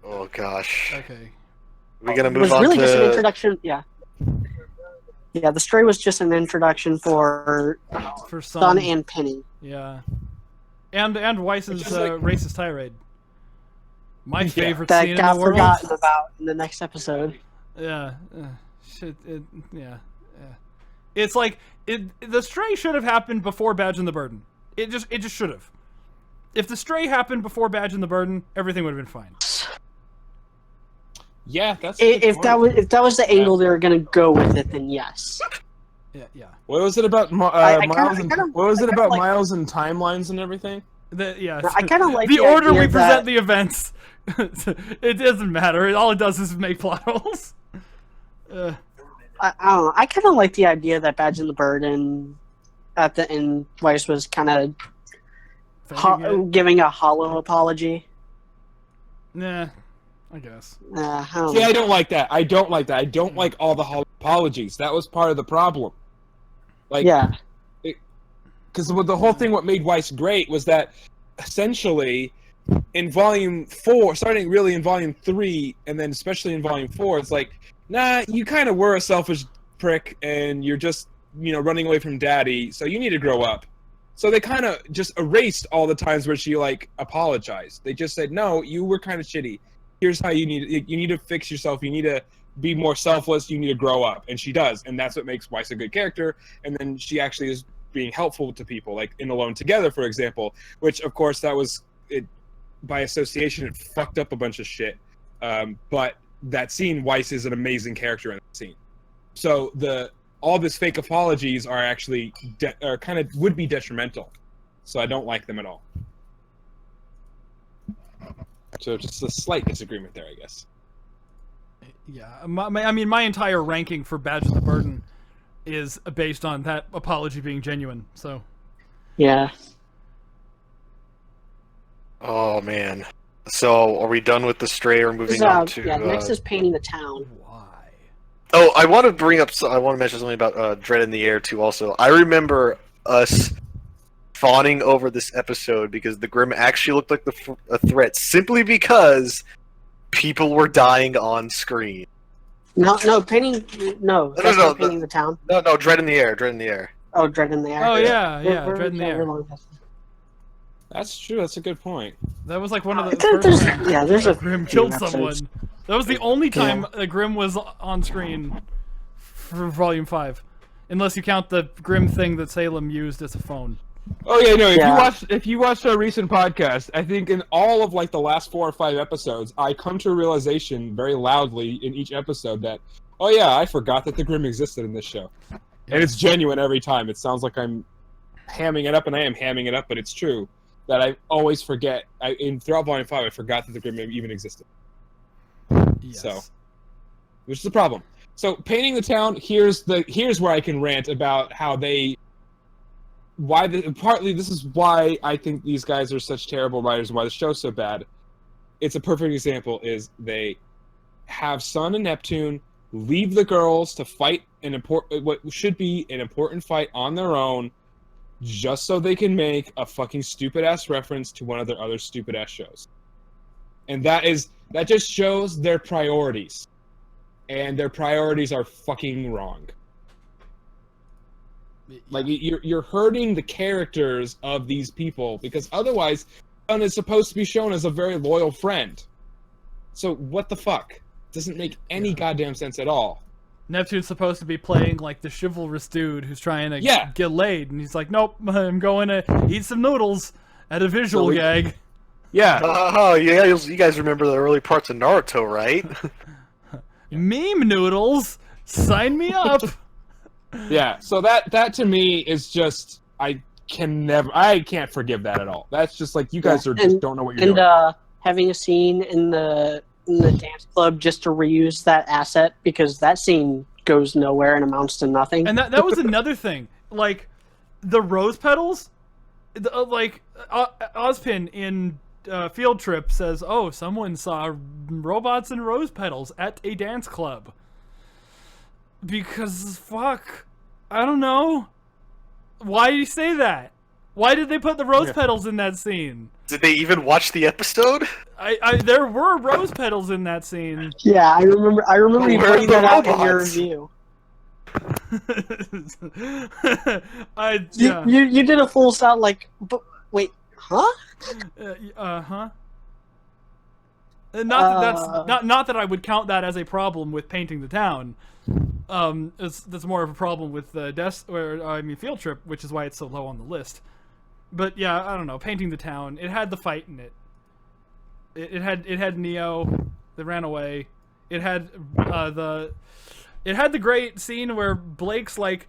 Oh gosh. Okay. We're gonna It move was on really to. just an introduction. Yeah. Yeah, the Stray was just an introduction for For Sun and Penny. Yeah. And Weiss's racist tirade. My favorite That scene in got the world. forgotten about in the next episode. Yeah. Shit. Yeah. It's like the Stray should have happened before Badge and the Burden. It just should have. If the Stray happened before Badge and the Burden, everything would have been fine. Yeah, that's If that was the angle they were gonna go with it, then yes. Yeah. What was it about Miles and timelines and everything? I kind of like the order we idea present that- the events. It doesn't matter. All it does is make plot holes. I don't know. I kind of like the idea that Badge and the Burden at the end, Weiss was kind of giving a hollow apology. Nah, I guess. I don't See, know. I don't like that. I don't like all the apologies. That was part of the problem. Like, Yeah. Because the whole thing, what made Weiss great was that essentially in Volume 4, starting really in Volume 3, and then especially in Volume 4, it's like, nah, you kind of were a selfish prick, and you're just, running away from Daddy, so you need to grow up. So they kind of just erased all the times where she, apologized. They just said, no, you were kind of shitty. Here's how you need to fix yourself. You need to be more selfless. You need to grow up. And she does. And that's what makes Weiss a good character. And then she actually is being helpful to people, like in Alone Together, for example, which, of course, that was it. By association, it fucked up a bunch of shit. But that scene, Weiss is an amazing character in that scene. So all this fake apologies are actually would be detrimental. So I don't like them at all. So just a slight disagreement there, I guess. Yeah, I mean, my entire ranking for Badge of the Burden is based on that apology being genuine. So, Yeah. Oh man. So are we done with the Stray or moving on to? Yeah, next is painting the town. why? Oh, I want to bring up. I want to mention something about Dread in the Air too. Also, I remember us fawning over this episode because the Grimm actually looked like a threat simply because people were dying on screen. No, painting. No, that's no, not painting the town. No, Dread in the Air. Dread in the Air. Oh, Dread in the Air. Oh yeah, We're Dread in the Air. long past that. That's true. That's a good point. That was like one of the There's- first times yeah, there's a Grimm few killed episodes. someone. That was the only time Grimm was on screen for Volume 5. Unless you count the Grimm thing that Salem used as a phone. Oh yeah, no. Yeah. If you watched our recent podcast, I think in all of like the last 4 or 5 episodes, I come to a realization very loudly in each episode that, oh yeah, I forgot that the Grimm existed in this show, and it's genuine every time. It sounds like I'm hamming it up, and I am hamming it up, but it's true that I always forget. Throughout Volume 5, I forgot that the Grimm even existed. Yes. So, which is the problem. So, painting the town. Here's where I can rant about how they. Partly this is why I think these guys are such terrible writers and why the show's so bad. It's a perfect example is they have Sun and Neptune leave the girls to fight what should be an important fight on their own just so they can make a fucking stupid ass reference to one of their other stupid ass shows. And that just shows their priorities. And their priorities are fucking wrong. Like you're hurting the characters of these people because otherwise Sun is supposed to be shown as a very loyal friend. So what the fuck? Doesn't make any goddamn sense at all. Neptune's supposed to be playing like the chivalrous dude who's trying to Yeah. get laid, and he's like, nope, I'm going to eat some noodles at a visual gag. Yeah. Oh yeah, you guys remember the early parts of Naruto, right? Meme noodles? Sign me up! Yeah. So that to me is just I can't forgive that at all. That's just like you guys don't know what you're doing. And having a scene in the dance club just to reuse that asset because that scene goes nowhere and amounts to nothing. And that was another thing. Like, the rose petals, Ozpin in Field Trip says, oh, someone saw robots and rose petals at a dance club. Because, fuck, I don't know. Why did he say that? Why did they put the rose petals in that scene? Did they even watch the episode? There were rose petals in that scene. Yeah, I remember you Where are pointing the that out in your robots? review. Yeah. You did a full sound like, but wait, huh? Huh. Not that I would count that as a problem with painting the town. That's more of a problem with Field Trip, which is why it's so low on the list. But yeah, I don't know. Painting the town. It had the fight in it. It had Neo that ran away. It had the great scene where Blake's like,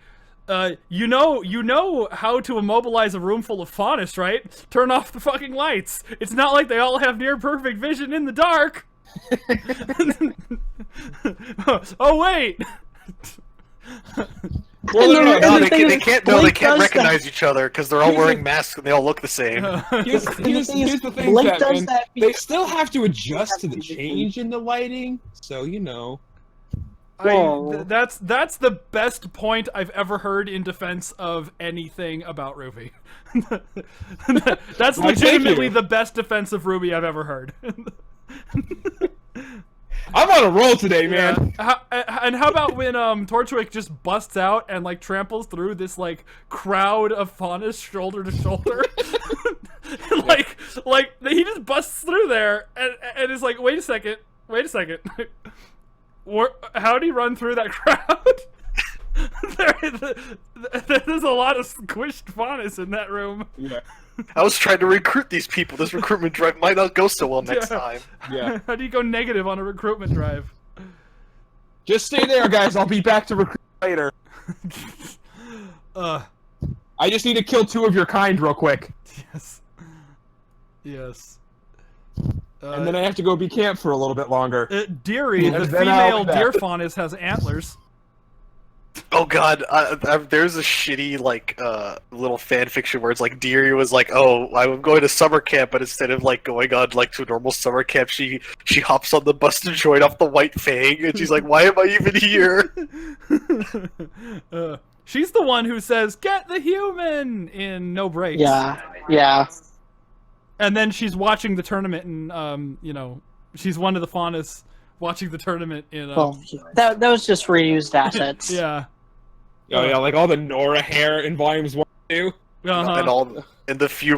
you know how to immobilize a room full of faunists, right? Turn off the fucking lights. It's not like they all have near perfect vision in the dark. Oh wait. No, they can't. No, they Blake can't does recognize each other because they're all wearing masks and they all look the same. Here's the thing, Blake Batman. does that They still have to adjust to the change in the lighting, so you know. That's the best point I've ever heard in defense of anything about RWBY. That's legitimately the best defense of RWBY I've ever heard. I'm on a roll today, man. And how about when Torchwick just busts out and like tramples through this like crowd of faunists shoulder to shoulder? like he just busts through there and is like, wait a second. How'd he run through that crowd? There's a lot of squished faunists in that room. Yeah. I was trying to recruit these people. This recruitment drive might not go so well next time. Yeah. How do you go negative on a recruitment drive? Just stay there, guys. I'll be back to recruit later. I just need to kill 2 of your kind real quick. Yes. and then I have to go be camp for a little bit longer. Deary, And the then I'll female be back. deer faunus has antlers. Oh god, there's a shitty little fan fiction where it's like Deary was like, "Oh, I'm going to summer camp," but instead of like going on like to a normal summer camp, she hops on the bus to join off the White Fang, and she's like, "Why am I even here?" She's the one who says, "Get the human" in No Breaks. Yeah. And then she's watching the tournament, and she's one of the faunus watching the tournament in. Well, that was just reused assets. Yeah. Oh yeah, like all the Nora hair in volumes 1 and 2. And the few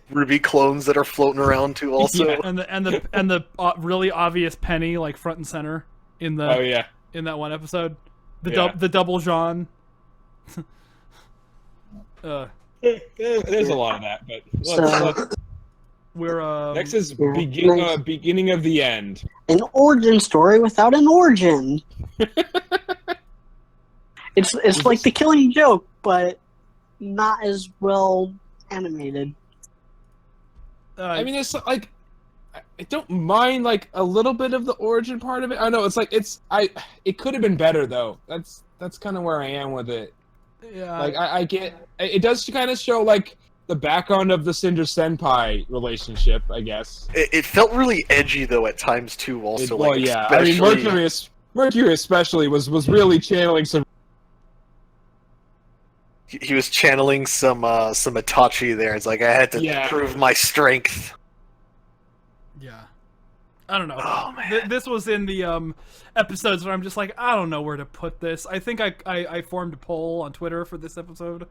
Ruby clones that are floating around too. Also, Yeah. And the really obvious Penny like front and center in the. Oh yeah. In that one episode, Yeah. the double Jean. There's a lot of that, but let's We're next is Nice. beginning of the end. An origin story without an origin. It's like The Killing Joke, but not as well animated. I mean, it's like I don't mind like a little bit of the origin part of it. I know it's like it could have been better though. That's kind of where I am with it. yeah. Like I get it does kind of show like the background of the Cinder Senpai relationship, I guess. it felt really edgy though at times too. Also, Well, yeah. I mean, Mercury especially was really channeling some. he was channeling some Itachi there. It's like I had to prove my strength. Yeah. I don't know. Oh, man. This was in the episodes where I'm just like, I don't know where to put this. I think I formed a poll on Twitter for this episode.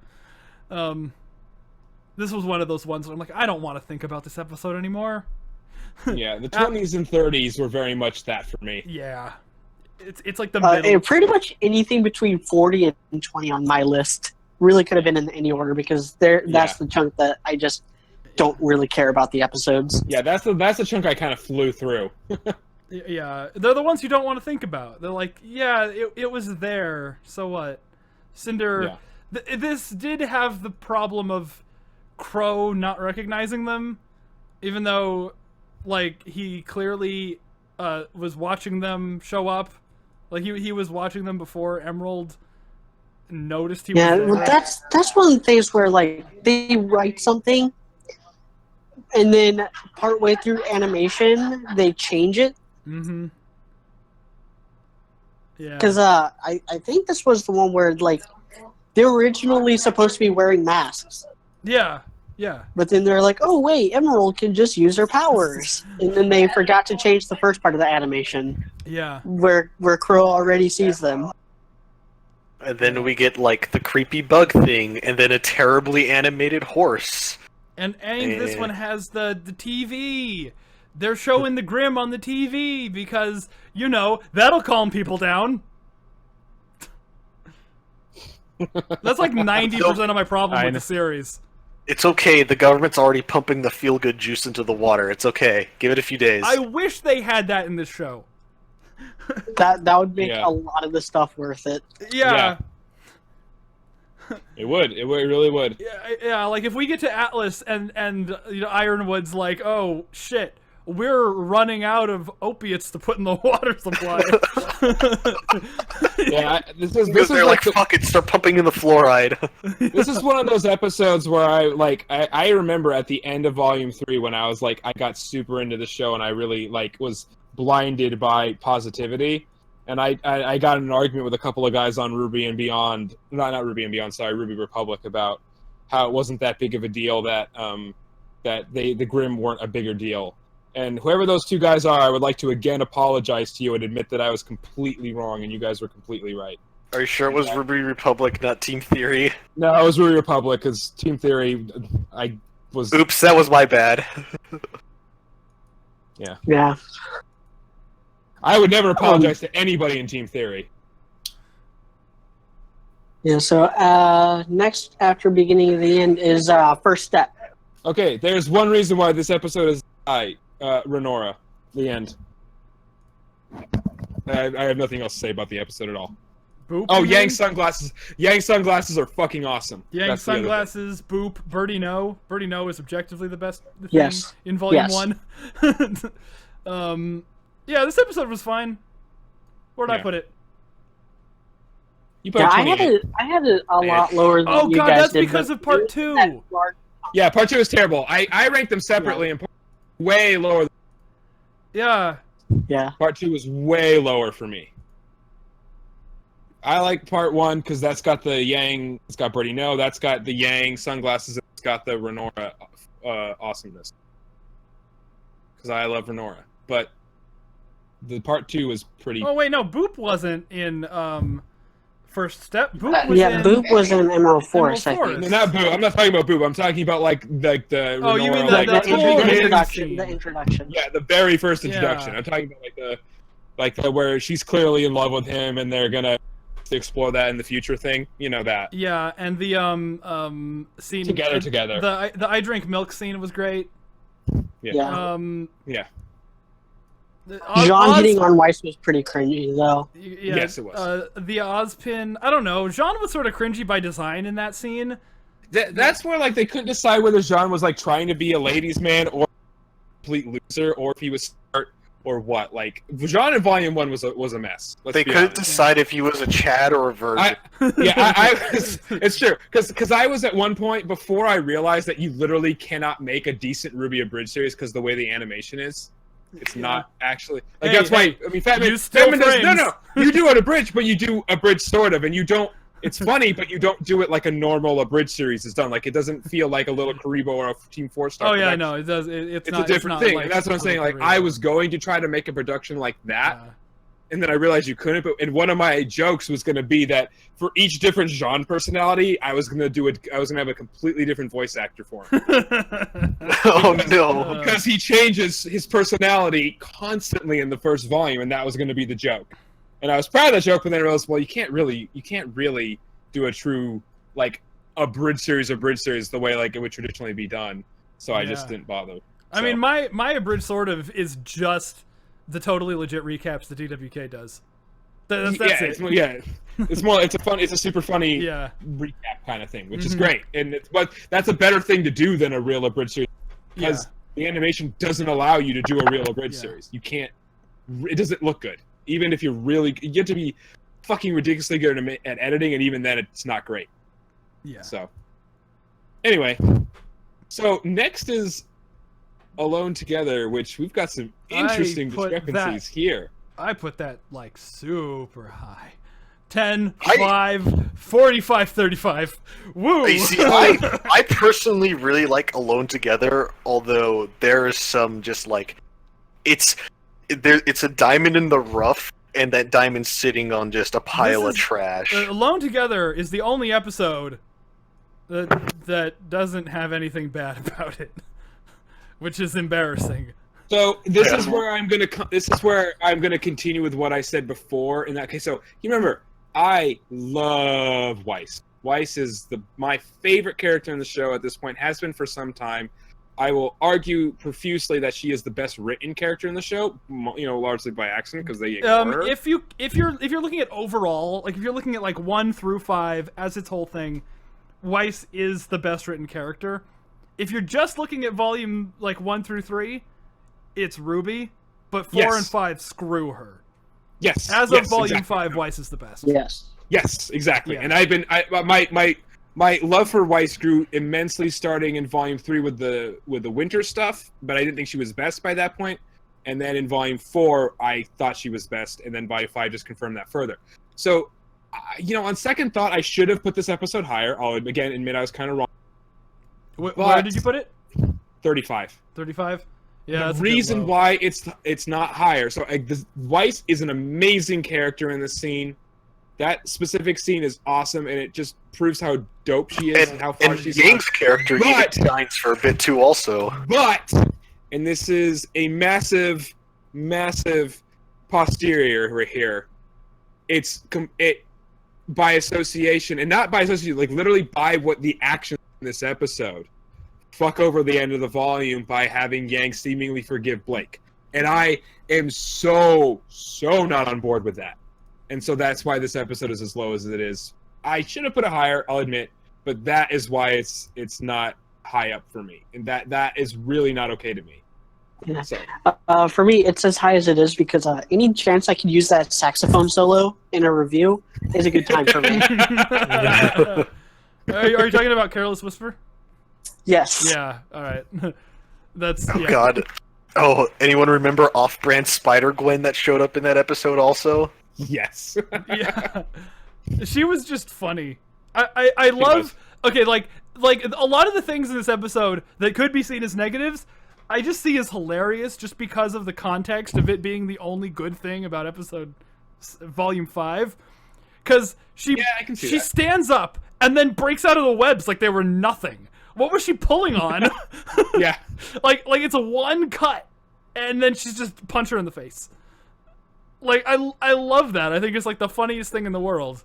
This was one of those ones where I'm like, I don't want to think about this episode anymore. Yeah, the 20s and 30s were very much that for me. Yeah. It's like the middle. And pretty much anything between 40 and 20 on my list really could have been in any order because that's the chunk that I just don't really care about the episodes. Yeah, that's the chunk I kind of flew through. Yeah, they're the ones you don't want to think about. They're like, yeah, it was there, so what? Cinder, this did have the problem of Crow not recognizing them, even though, like, he clearly was watching them show up. Like, he was watching them before Emerald noticed he was there. Yeah, that's one of the things where, like, they write something, and then partway through animation, they change it. Mm-hmm. Yeah. Because I think this was the one where, like, they were originally supposed to be wearing masks. Yeah. Yeah. But then they're like, oh, wait, Emerald can just use her powers. And then they forgot to change the first part of the animation. Yeah. Where Crow already sees them. And then we get like the creepy bug thing, and then a terribly animated horse. And this one has the TV. They're showing the Grimm on the TV because, that'll calm people down. That's like 90% of my problem with the series. It's okay, the government's already pumping the feel-good juice into the water. It's okay. Give it a few days. I wish they had that in this show. That would make a lot of the stuff worth it. Yeah. It would. It really would. Yeah, like if we get to Atlas and Ironwood's like, oh shit, we're running out of opiates to put in the water supply. Yeah, this is they're like fuck it, start pumping in the fluoride. This is one of those episodes where I remember at the end of Volume 3 when I was like I got super into the show and I really was blinded by positivity. And I got in an argument with a couple of guys on RWBY and Beyond, not RWBY and Beyond, sorry, RWBY Republic, about how it wasn't that big of a deal that the Grimm weren't a bigger deal. And whoever those two guys are, I would like to again apologize to you and admit that I was completely wrong and you guys were completely right. Are you sure it was RWBY Republic, not Team Theory? No, it was RWBY Republic, because Team Theory, I was... Oops, that was my bad. Yeah. I would never apologize to anybody in Team Theory. Yeah, so next after beginning of the end is First Step. Okay, there's one reason why this episode is Renora, the end. I have nothing else to say about the episode at all. Boop. Oh, you mean? Yang sunglasses. Yang sunglasses are fucking awesome. Yang That's the other thing. sunglasses. Boop. Birdie No. Birdie No is objectively the best thing Yes. in Volume Yes. 1. Yeah, this episode was fine. Where'd I Yeah. put it? You put Yeah, it I 28. had it a lot lower than Oh you god, guys that's did, because but of part that 2. large- Yeah, part 2 is terrible. I ranked them separately, and way lower. Yeah. Yeah. Part 2 was way lower for me. I like part 1 because that's got the Yang, it's got Birdie No, that's got the Yang sunglasses, it's got the Renora awesomeness. Because I love Renora. But the part 2 was pretty. Oh wait, no, Boop wasn't in First Step. Boop was Yeah, in. Boop was in Emerald Forest, I Emerald think. No, not Boo. I'm not talking about Boo. I'm talking about like the. Oh, you Renora, mean like, the introduction. scene. The introduction. Yeah, the very first introduction. Yeah. I'm talking about like the where she's clearly in love with him, and they're gonna explore that in the future thing. You know that. Yeah, and the scene Together. The I drink milk scene was great. Yeah. Yeah. Jean hitting on Weiss was pretty cringy, though. Yeah, Yes, it was. The Ozpin, I don't know. Jean was sort of cringy by design in that scene. That's where like they couldn't decide whether Jean was like trying to be a ladies' man or a complete loser, or if he was smart or what. Like Jean in Volume 1 was a mess. Let's They be couldn't honest. decide if he was a Chad or a virgin. I was. It's true because I was at one point before I realized that you literally cannot make a decent Ruby abridged series because the way the animation is. It's not actually like Hey, that's why I mean Fatman does no you do an abridged but you do abridged sort of and you don't it's funny but you don't do it like a normal abridged series is done like it doesn't feel like a little Karibo or a Team 4-star. Oh yeah, no, it does. It's it's not a different it's not thing like and that's what I'm saying like I was going to try to make a production like that. Yeah. And then I realized you couldn't. And one of my jokes was going to be that for each different Jean personality, I was going to do it. I was going to have a completely different voice actor for him Oh no. because he changes his personality constantly in the first volume, and that was going to be the joke. And I was proud of that joke, but then I realized, well, you can't really do a true like a bridge series the way like it would traditionally be done. So I just didn't bother. I mean, my abridged sort of is just the totally legit recaps the DWK does. That's it. It's a super funny recap kind of thing, which is great, and that's a better thing to do than a real abridged series because the animation doesn't allow you to do a real abridged series. You can't. It doesn't look good, even if you have to be fucking ridiculously good at editing, and even then, it's not great. Yeah. So, anyway, next is Alone Together, which we've got some interesting discrepancies here. I put that like super high. 10, I- 5, 45, 35. Woo! You see, I personally really like Alone Together, although there is some just like it's a diamond in the rough, and that diamond's sitting on just a pile of trash. Alone Together is the only episode that doesn't have anything bad about it, which is embarrassing. So this is where I'm gonna continue with what I said before. In that case, so you remember, I love Weiss. Weiss is my favorite character in the show at this point. Has been for some time. I will argue profusely that she is the best written character in the show. You know, largely by accident because they ignore her. If you're looking at overall, like if you're looking at like 1 through 5 as its whole thing, Weiss is the best written character. If you're just looking at volume like 1 through 3, it's RWBY, but 4 and 5 screw her. Yes. As of volume exactly. 5, Weiss is the best. Yes, exactly. Yeah. And my love for Weiss grew immensely starting in volume 3 with the winter stuff, but I didn't think she was best by that point. And then in volume 4, I thought she was best, and then volume 5 just confirmed that further. So, on second thought, I should have put this episode higher. I'll again admit I was kind of wrong. Where did you put it? 35. 35. Yeah. The reason why it's not higher. So Weiss is an amazing character in this scene. That specific scene is awesome, and it just proves how dope she is and how far she's Yang's character even shines for a bit too, also. But, and this is a massive, massive posterior right here. It by association, and not by association, like literally by what the action in this episode. Fuck over the end of the volume by having Yang seemingly forgive Blake. And I am so not on board with that. and so that's why this episode is as low as it is. I should have put it higher, I'll admit, but that is why it's not high up for me, and that is really not okay to me. Yeah. So For me, it's as high as it is because any chance I could use that saxophone solo in a review is a good time for me. Are you talking about Careless Whisper? Yes. Yeah. All right. That's. Oh yeah. God. Oh, anyone remember Off-Brand Spider Gwen that showed up in that episode also? yes. Yeah. She was just funny. I love. Okay, like a lot of the things in this episode that could be seen as negatives, I just see as hilarious just because of the context of it being the only good thing about volume 5. Because I can see she that. stands up and then breaks out of the webs like they were nothing. What was she pulling on? Yeah. like it's a one cut, and then she's just punch her in the face. Like I love that. I think it's like the funniest thing in the world.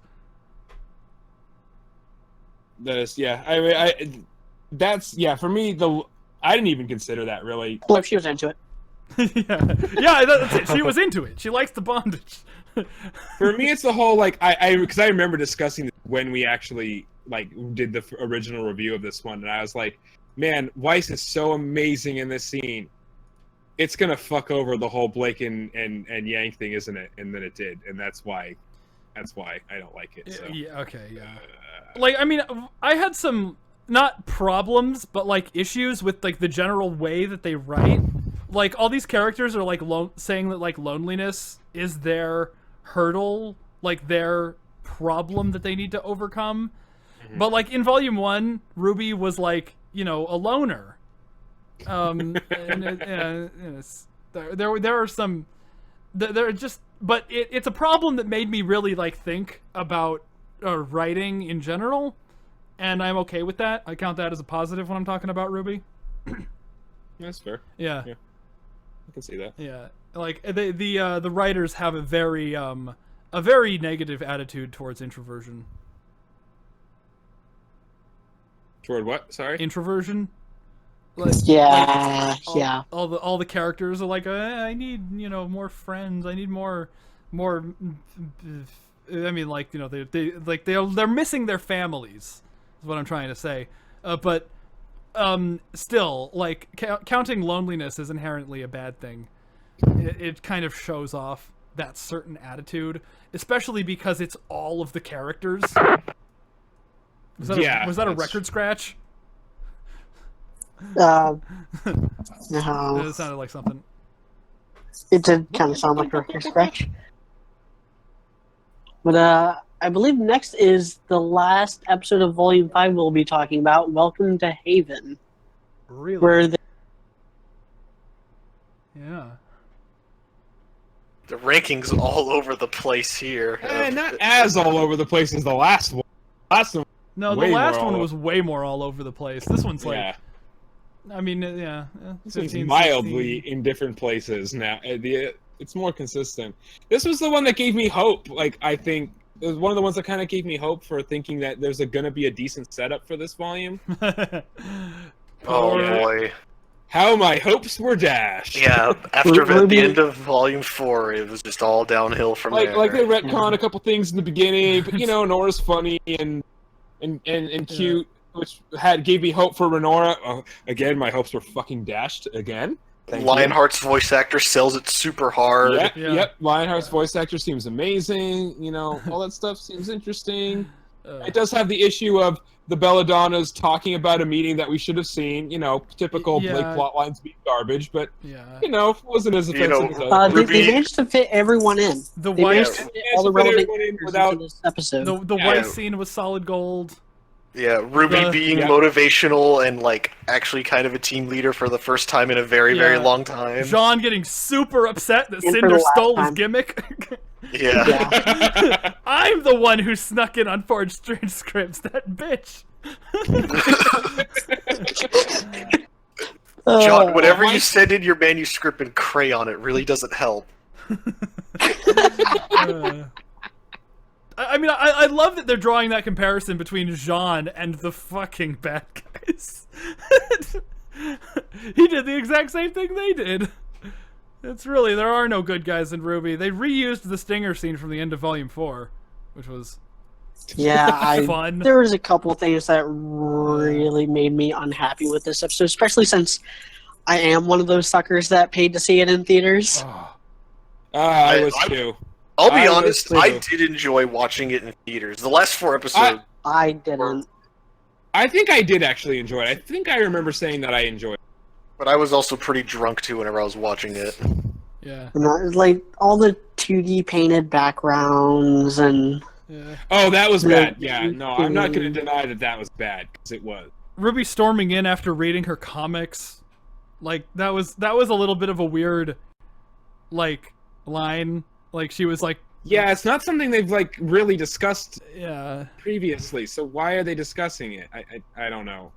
That is, yeah. I mean, that's for me. I didn't even consider that really. Well, if she was into it. yeah, that's it. She was into it. She likes the bondage. For me, it's the whole because I remember discussing this when we actually did the original review of this one, and I was like, man, Weiss is so amazing in this scene. It's gonna fuck over the whole Blake and Yang thing, isn't it? And then it did, and that's why I don't like it. So. Yeah. Okay. Yeah. Like, I mean, I had some not problems, but like issues with like the general way that they write. Like all these characters are like saying that like loneliness is their hurdle, like their problem that they need to overcome. Mm-hmm. But like in volume 1, Ruby was like, a loner. And there are some, there are just, but it's a problem that made me really like think about writing in general, and I'm okay with that. I count that as a positive when I'm talking about RWBY. That's fair. Yeah. I can see that. Yeah, like the writers have a very negative attitude towards introversion. Toward what? Sorry. Introversion. Like, Yeah, like all the characters are like, I need more friends. I need more. I mean, like they're missing their families. Is what I'm trying to say. But still, like counting loneliness is inherently a bad thing. It kind of shows off that certain attitude, especially because it's all of the characters. Was that a record scratch? No. It sounded like something. It did kind of sound like a record scratch. But I believe next is the last episode of Volume 5 we'll be talking about, Welcome to Haven. Really? Where Yeah. The rankings all over the place here. Not as all over the place as the last one. No, the way last more one all was way more all over the place. This one's like, yeah. I mean, yeah. This one's 15, mildly 16. in different places now. It's more consistent. This was the one that gave me hope. Like, I think it was one of the ones that kind of gave me hope for thinking that there's going to be a decent setup for this volume. Oh boy. How my hopes were dashed. Yeah, after at the end of Volume 4, it was just all downhill from there. Like they retcon a couple things in the beginning, but Nora's funny and cute, which gave me hope for Renora. Again, my hopes were fucking dashed again. Lionheart's voice actor sells it super hard. Yep. Lionheart's voice actor seems amazing. All that stuff seems interesting. It does have the issue of the Belladonnas talking about a meeting that we should have seen. Typical Blake plotlines being garbage, but it wasn't as offensive as they managed to fit everyone in. The they Weiss, managed to fit all the relevant characters without into this episode. the Weiss scene was solid gold. Yeah, Ruby being motivational and actually kind of a team leader for the first time in a very, very long time. Jean getting super upset that And for Cinder the last stole his time. gimmick. Yeah. I'm the one who snuck in on Forged Strange scripts. That bitch. John, whatever you send in your manuscript in crayon, it really doesn't help. I mean, I love that they're drawing that comparison between Jean and the fucking bad guys. He did the exact same thing they did. It's really, there are no good guys in RWBY. They reused the Stinger scene from the end of Volume 4, which was Yeah, fun. there was a couple things that really made me unhappy with this episode, especially since I am one of those suckers that paid to see it in theaters. Oh, I was too. I'll be I was honest, too. I did enjoy watching it in theaters. The last 4 episodes. I didn't. I think I did actually enjoy it. I think I remember saying that I enjoyed it. But I was also pretty drunk too whenever I was watching it. yeah. Like all the 2D painted backgrounds and Yeah. Oh, that was Yeah. bad. Yeah, no, I'm not going to deny that that was bad, because it was. RWBY storming in after reading her comics, like that was a little bit of a weird, like, line. Like she was like, Yeah, it's not something they've, like, really discussed yeah, previously, so why are they discussing it? I don't know.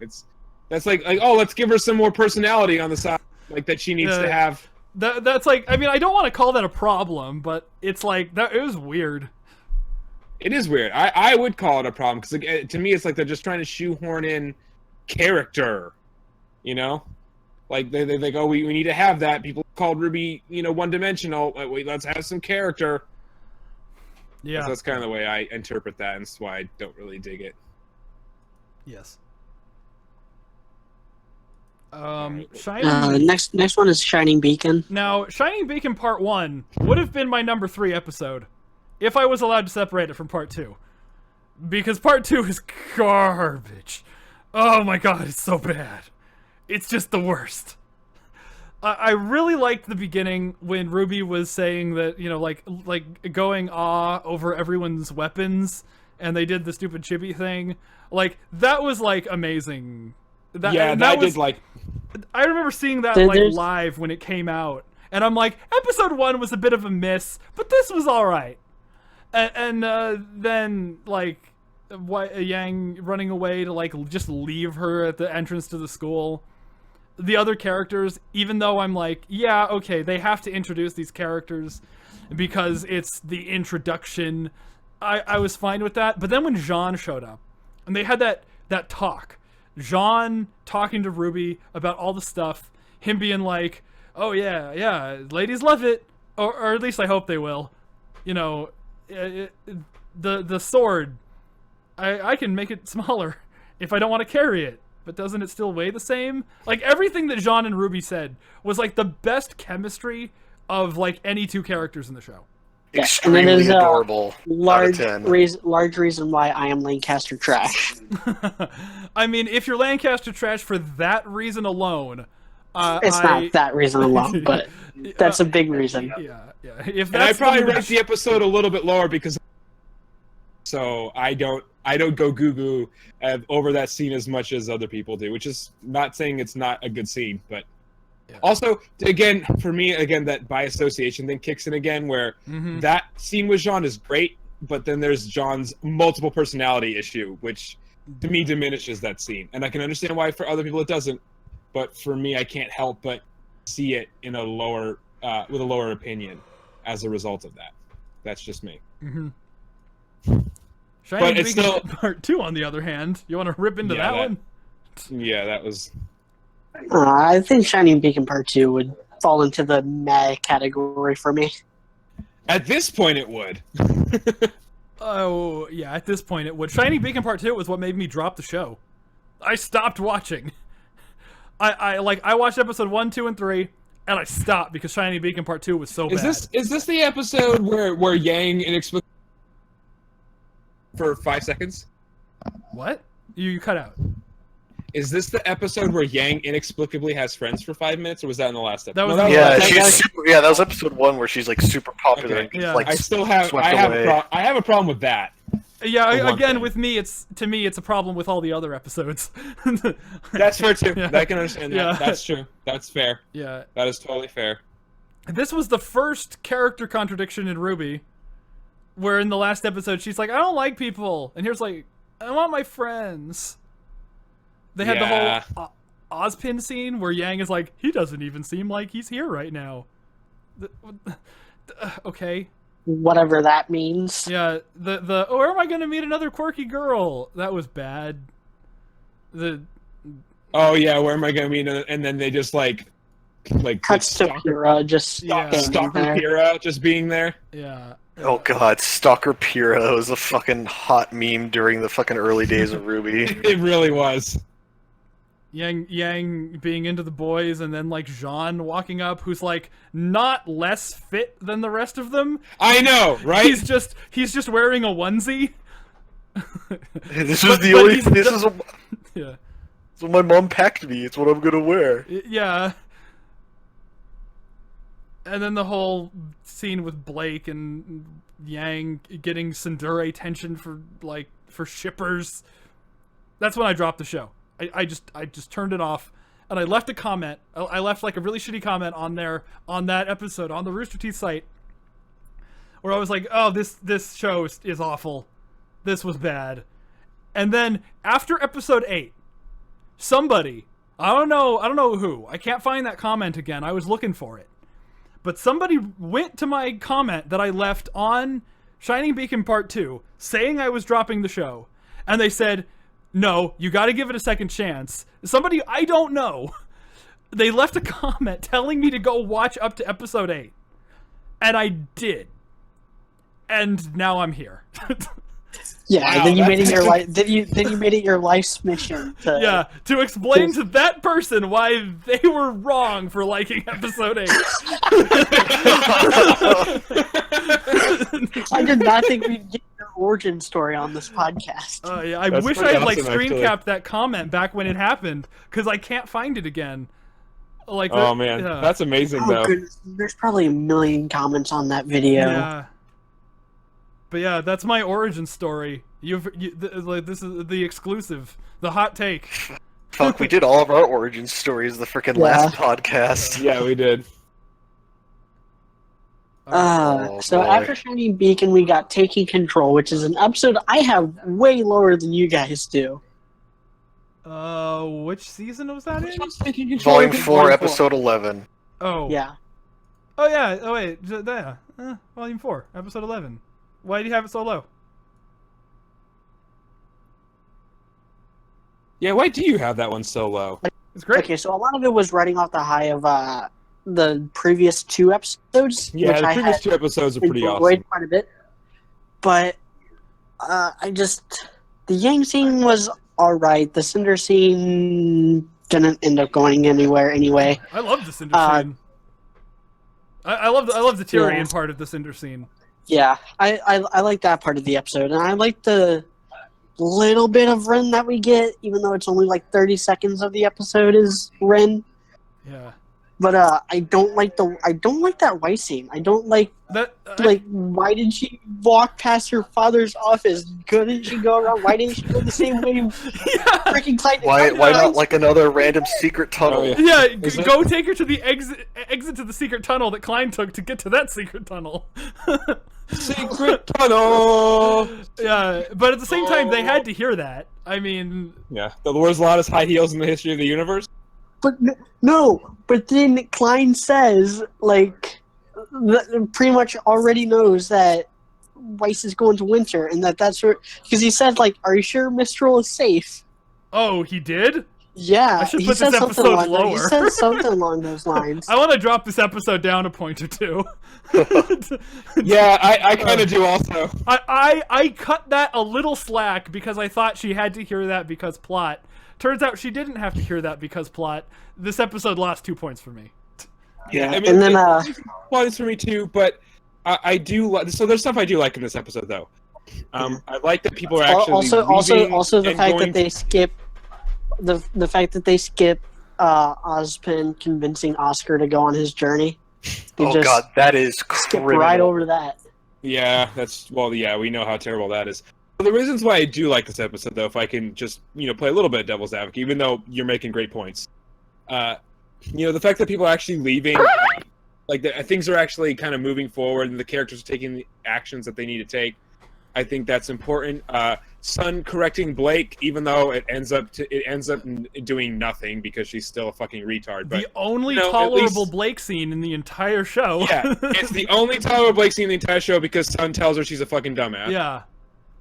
That's like, oh, let's give her some more personality on the side, like, that she needs to have. that's like, I mean, I don't want to call that a problem, but it's like that. It was weird. It is weird. I would call it a problem, because to me it's like they're just trying to shoehorn in character, you know? Like, they go, we need to have that. People called RWBY, one-dimensional. Wait, let's have some character. Yeah. So that's kind of the way I interpret that, and that's why I don't really dig it. Yes. Shining. next one is Shining Beacon. Now, Shining Beacon Part 1 would have been my number 3 episode if I was allowed to separate it from Part 2. Because Part 2 is garbage. Oh my god, it's so bad. It's just the worst. I really liked the beginning when RWBY was saying that, like going over everyone's weapons, and they did the stupid chibi thing. Like, that was, like, amazing. That was, did, like... I remember seeing that, live when it came out. And I'm like, episode 1 was a bit of a miss, but this was alright. And then, like, Yang running away to, like, just leave her at the entrance to the school. The other characters, even though I'm like, yeah, okay, they have to introduce these characters because it's the introduction, I was fine with that. But then when Jean showed up, and they had that talk, Jean talking to RWBY about all the stuff, him being like, oh yeah, ladies love it, or at least I hope they will. The sword, I can make it smaller if I don't want to carry it, but doesn't it still weigh the same? Like, everything that Jean and RWBY said was like the best chemistry of like any two characters in the show. Extremely adorable. Large reason why I am Lancaster trash. I mean, if you're Lancaster trash for that reason alone, it's not that reason alone, but that's a big reason. Yeah. If and I probably rate the episode a little bit lower because, so I don't go goo over that scene as much as other people do, which is not saying it's not a good scene, but. Yeah. Also, again, for me, that by association thing kicks in again, where that scene with Jean is great, but then there's Jean's multiple personality issue, which to me diminishes that scene. And I can understand why for other people it doesn't, but for me, I can't help but see it in a lower, with a lower opinion as a result of that. That's just me. Shining Beacon still... Part 2, on the other hand, you want to rip into that one? Yeah, that was. I think Shining Beacon Part 2 would fall into the meh category for me. At this point, it would. Oh, yeah, at this point it would. Shining Beacon Part 2 was what made me drop the show. I stopped watching. I watched episode 1, 2, and 3, and I stopped because Shining Beacon Part 2 was so bad. Is this the episode where Yang inexplicably for 5 seconds? What? You cut out. Is this the episode where Yang inexplicably has friends for 5 minutes, or was that in the last episode? That was episode 1 where she's like super popular. Okay. And gets, like, I have a problem with that. Yeah, again, with me, it's a problem with all the other episodes. That's fair too. Yeah. I can understand that. Yeah. That's true. That's fair. Yeah, that is totally fair. This was the first character contradiction in RWBY, where in the last episode she's like, "I don't like people," and here's like, "I want my friends." They had the whole Ozpin scene where Yang is like, he doesn't even seem like he's here right now. Okay. Whatever that means. Yeah, where am I going to meet another quirky girl? That was bad. Oh yeah, where am I going to meet? And then they just like Like Cuts to Pyrrha just Yeah. standing Stalker there. Pyrrha just being there. Yeah. Oh god, Stalker Pyrrha was a fucking hot meme during the fucking early days of RWBY. It really was. Yang being into the boys, and then like Jean walking up, who's like not less fit than the rest of them. I know, right? He's just wearing a onesie. This is the only. This is Yeah. what my mom packed me. It's what I'm gonna wear. Yeah. And then the whole scene with Blake and Yang getting Sundere tension for shippers. That's when I dropped the show. I just turned it off, and I left a comment. I left like a really shitty comment on that episode on the Rooster Teeth site, where I was like, "Oh, this show is awful. This was bad." And then after episode 8, somebody, I don't know who, I can't find that comment again. I was looking for it, but somebody went to my comment that I left on Shining Beacon Part 2, saying I was dropping the show, and they said, "No, you got to give it a second chance." Somebody I don't know, they left a comment telling me to go watch up to episode 8, and I did, and now I'm here. Yeah, Wow, then you made it that's- your life. Then you made it your life's mission. To explain to that person why they were wrong for liking episode 8. I did not think we'd get your origin story on this podcast. Yeah, I That's wish pretty I'd like awesome, screen actually. capped that comment back when it happened, because I can't find it again. Like, Oh man, yeah. that's amazing Oh though. goodness, there's probably a million comments on that video. Yeah. But yeah, that's my origin story. This is the exclusive, the hot take. Fuck, we did all of our origin stories the freaking last podcast. Yeah, we did. Oh, So boy. after Shining Beacon, we got Taking Control, which is an episode I have way lower than you guys do. Which season was that in? Volume 4, episode 11. Oh. Yeah. Oh yeah. Oh wait. Yeah. Volume 4, episode 11. Why do you have it so low? Yeah, why do you have that one so low? It's great. Okay, so a lot of it was running off the high of the previous 2 episodes, Yeah, which the I previous had 2 episodes are pretty enjoyed awesome. quite a bit. But the Yang scene was alright. The Cinder scene didn't end up going anywhere anyway. I love the Cinder scene. I love the Tyrion Yeah. part of the Cinder scene. Yeah, I like that part of the episode, and I like the little bit of Ren that we get, even though it's only like 30 seconds of the episode is Ren. Yeah. But I don't like that white scene. I don't like That why did she walk past her father's office? Couldn't she go around? Why didn't she go the same way? Freaking Clyde. Why not like another random secret tunnel? Oh, yeah. Yeah, Is it? go take her to the exit to the secret tunnel that Klein took to get to that secret tunnel. Secret tunnel. Yeah, but at the same time, they had to hear that. I mean, Yeah, the world's loudest high heels in the history of the universe. But no. But then Klein says pretty much already knows that Weiss is going to winter, and that's where, because he said "Are you sure Mistral is safe?" oh, he did? Yeah, I should he put said this something episode along He lower. said something along those lines. I want to drop this episode down a point or two. Yeah, I kind of do also. I cut that a little slack because I thought she had to hear that because plot. Turns out she didn't have to hear that because plot. This episode lost 2 points for me. Yeah, I mean, And then points for me too, but I do. So there's stuff I do like in this episode, though. I like that people are actually also the and fact going that they skip the fact that they skip Ozpin convincing Oscar to go on his journey. They Oh just god, that is skip criminal. right over that. Yeah, yeah, we know how terrible that is. The reasons why I do like this episode, though, if I can just play a little bit of devil's advocate, even though you're making great points, the fact that people are actually leaving, things are actually kind of moving forward, and the characters are taking the actions that they need to take. I think that's important. Sun correcting Blake, even though it ends up doing nothing because she's still a fucking retard. But The only at tolerable least- Blake scene in the entire show. yeah, it's the only tolerable Blake scene in the entire show because Sun tells her she's a fucking dumbass. Yeah.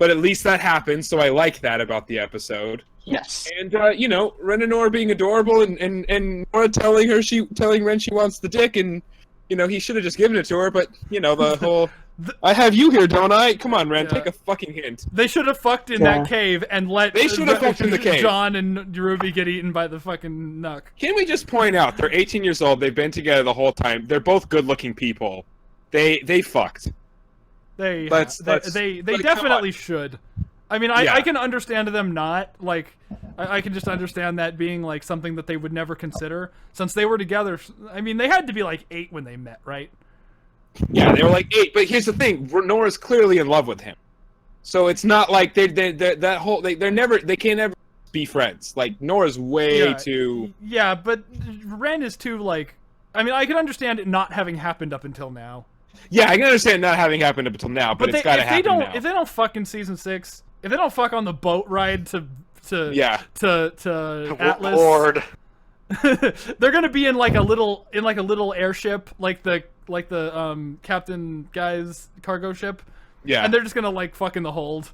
but at least that happened, so I like that about the episode. Yes. And you know, Ren and Nora being adorable, and Nora telling Ren she wants the dick, and you know he should have just given it to her, but you know the whole I have you here, don't I? Come on, Ren, take a fucking hint. They should have fucked in that cave and let They should have fucked in the cave. John and RWBY get eaten by the fucking Nuck. Can we just point out they're 18 years old, they've been together the whole time, they're both good-looking people. They fucked. They like, definitely should. I mean, I can understand them not. Like, I can just understand that being, like, something that they would never consider. Since they were together, I mean, they had to be, like, 8 when they met, right? Yeah, they were, like, 8. But here's the thing. Nora's clearly in love with him. So it's not like they can't ever be friends. Like, Nora's way too... Yeah, but Ren is too, like... I mean, I can understand it not having happened up until now. Yeah, I can understand not having happened up until now, but it's gotta happen now. If they don't fuck in season 6... If they don't fuck on the boat ride to Atlas, Lord. they're gonna be in like a little airship, like the Captain Guy's cargo ship. Yeah, and they're just gonna like fuck in the hold.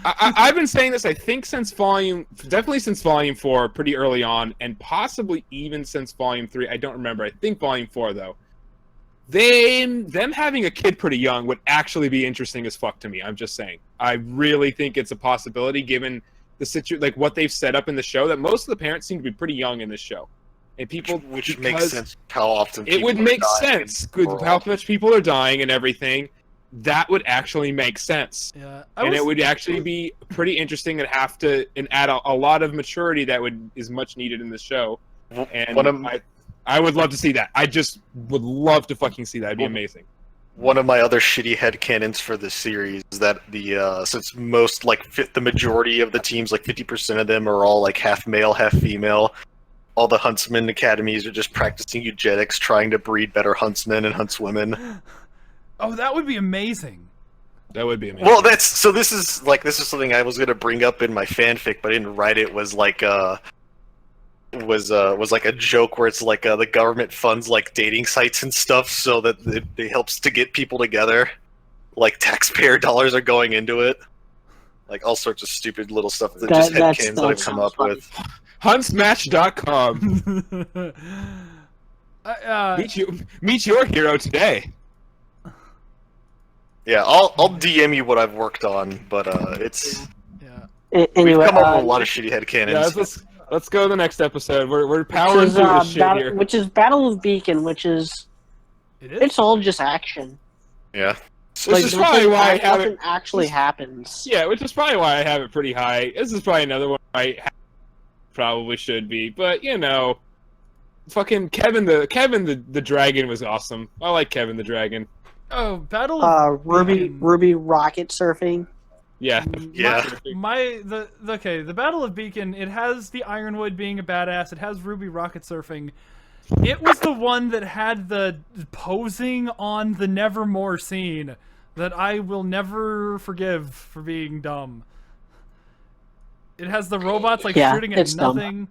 I've been saying this, I think, definitely since Volume 4, pretty early on, and possibly even since Volume 3. I don't remember. I think Volume 4 though. Them having a kid pretty young would actually be interesting as fuck to me. I'm just saying. I really think it's a possibility given the like what they've set up in the show, that most of the parents seem to be pretty young in this show. And people, which makes sense how often it would make sense with how much people are dying and everything. That would actually make sense. Yeah, it would actually be pretty interesting and add a lot of maturity that is much needed in the show. And I would love to see that. I just would love to fucking see that. It'd be amazing. One of my other shitty headcanons for this series is that since most, like, the majority of the teams, like 50% of them are all like half male, half female, all the huntsman academies are just practicing eugenics, trying to breed better huntsmen and huntswomen. Oh, that would be amazing. That would be amazing. Well, this is something I was gonna bring up in my fanfic, but I didn't write it. Was like was like a joke where it's like the government funds like dating sites and stuff so that it helps to get people together. Like taxpayer dollars are going into it. Like all sorts of stupid little stuff that just headcanons that I've come up with. Huntsmatch.com. Meet your hero today. Yeah, I'll DM you what I've worked on, but it's anyway, we've come up with a lot of shitty headcanons. Yeah, let's go to the next episode. We're powering through this shit here. Which is Battle of Beacon, which is it's all just action. Yeah. Which is probably why I have nothing actually happens. Yeah, which is probably why I have it pretty high. This is probably another one I probably should be, but you know, fucking Kevin the Dragon was awesome. I like Kevin the Dragon. Oh, Battle of RWBY rocket surfing. Yeah. The Battle of Beacon, it has the Ironwood being a badass, it has RWBY rocket surfing. It was the one that had the posing on the Nevermore scene that I will never forgive for being dumb. It has the robots like shooting at nothing.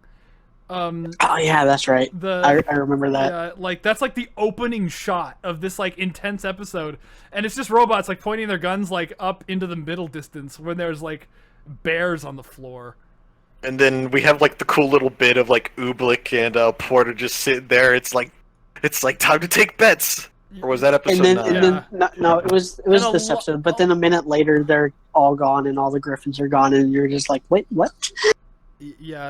Oh yeah, that's right. I remember that. Yeah, like that's like the opening shot of this like intense episode, and it's just robots like pointing their guns like up into the middle distance when there's like bears on the floor. And then we have like the cool little bit of like Ooblik and Porter just sitting there. It's like time to take bets. Or was that episode? No, it was this episode. But then a minute later, they're all gone and all the Griffins are gone, and you're just like, wait, what? Yeah,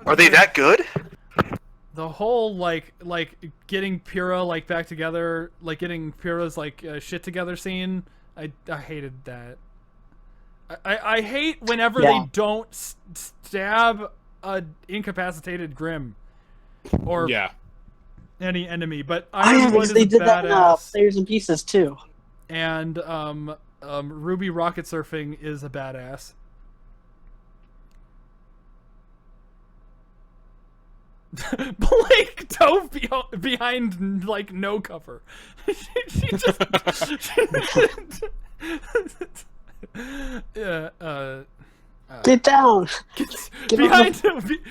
are they that good? The whole like getting Pyrrha like back together, like getting Pyrrha's like shit together scene. I hated that. I hate whenever they don't stab a incapacitated Grimm or any enemy. But Ironwood they is did badass. that in Players and Pieces too. And RWBY rocket surfing is a badass. Blake dove behind like no cover. she just get down. Get behind.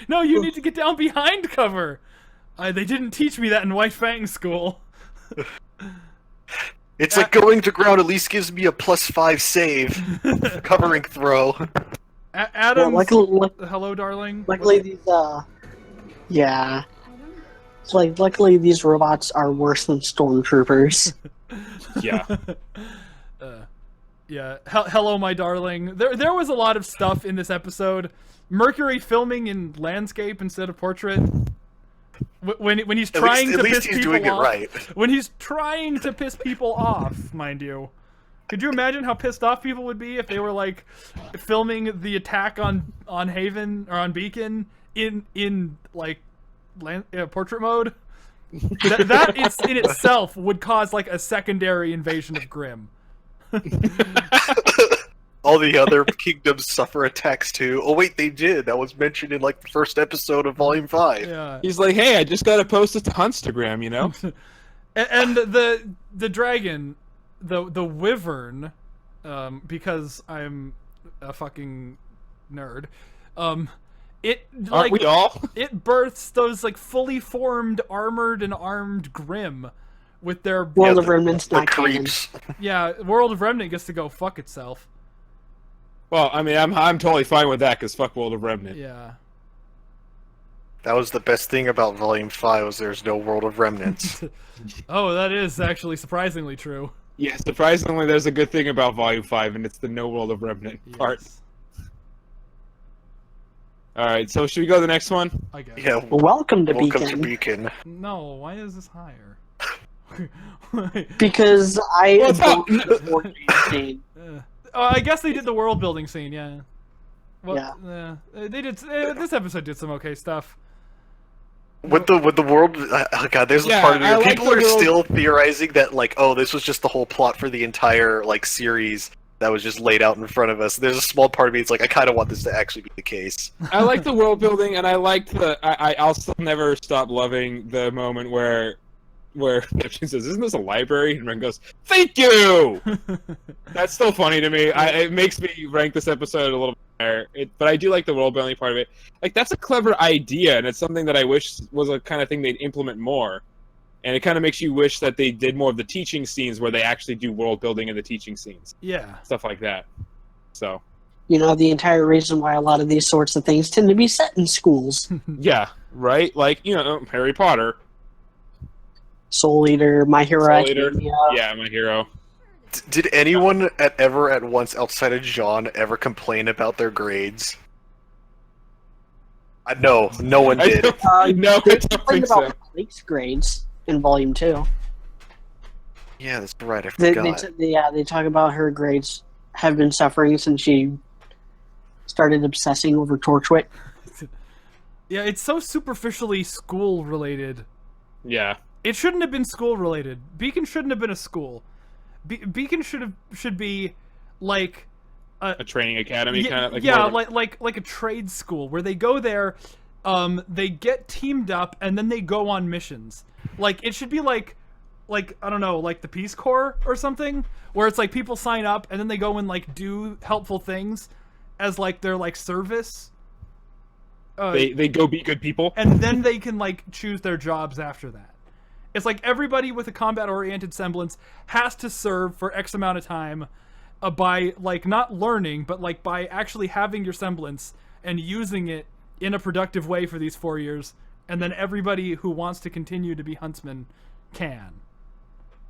No, you need to get down behind cover. They didn't teach me that in White Fang school. It's like going to ground at least gives me a +5 save, covering throw. Adam's, luckily, hello, darling. luckily these yeah. It's like luckily these robots are worse than stormtroopers. Yeah. Yeah. Hello, my darling. There was a lot of stuff in this episode. Mercury filming in landscape instead of portrait. When he's trying to piss people doing off. it right. When he's trying to piss people off, mind you. Could you imagine how pissed off people would be if they were like filming the attack on Haven or on Beacon in like portrait mode? That is, in itself would cause like a secondary invasion of Grimm. All the other kingdoms suffer attacks too. Oh wait, they did. That was mentioned in like the first episode of Volume 5. Yeah. He's like, hey, I just gotta post it to Instagram, you know? And the dragon, the wyvern, because I'm a fucking nerd, it like Aren't we all? it births those like fully formed armored and armed Grimm with their World of Remnants The not canon. creeps. yeah. World of Remnant gets to go fuck itself. Well, I mean, I'm totally fine with that, because fuck World of Remnant. Yeah. That was the best thing about Volume 5 was there's no World of Remnants. Oh, that is actually surprisingly true. Yeah, surprisingly, there's a good thing about Volume 5, and it's the no World of Remnant part. Yes. Alright, so should we go to the next one? I guess. Yeah, Welcome to welcome Beacon. to Beacon. No, why is this higher? Because I Well, it's not- vote for the orgy scene. I guess they did the world building scene, yeah. Well, Yeah. they did. This episode did some okay stuff. With the world, oh god, there's Yeah, a part of me I where like people the are world- still theorizing that like, oh, this was just the whole plot for the entire like series that was just laid out in front of us. There's a small part of me. It's like I kind of want this to actually be the case. I like the world building, and I liked the. I'll still never stop loving the moment where Neptune says, "Isn't this a library?" And Ren goes, "Thank you." That's still funny to me. It makes me rank this episode a little bit higher. But I do like the world building part of it. Like that's a clever idea, and it's something that I wish was a kind of thing they'd implement more. And it kind of makes you wish that they did more of the teaching scenes where they actually do world building in the teaching scenes, Yeah. stuff like that. So You know, the entire reason why a lot of these sorts of things tend to be set in schools. yeah, right. Like Harry Potter. Soul Eater, My Hero Soul Eater. Academia. Yeah, my hero. Did anyone ever at once outside of John ever complain about their grades? No, no one I did. don't- No, I They don't complained think so. about Blake's grades in Volume 2. Yeah, that's right. I They, forgot. they talk about her grades have been suffering since she started obsessing over Torchwick. Yeah, it's so superficially school related. Yeah. It shouldn't have been school related. Beacon shouldn't have been a school. Beacon should be like A training academy kind of like yeah, more of a- like a trade school where they go there, they get teamed up and then they go on missions. Like it should be like I don't know, like the Peace Corps or something, where it's like people sign up and then they go and like do helpful things as like their like service. they go be good people. And then they can like choose their jobs after that. It's like everybody with a combat-oriented semblance has to serve for X amount of time by like not learning, but like by actually having your semblance and using it in a productive way for these 4 years. And then everybody who wants to continue to be huntsmen can.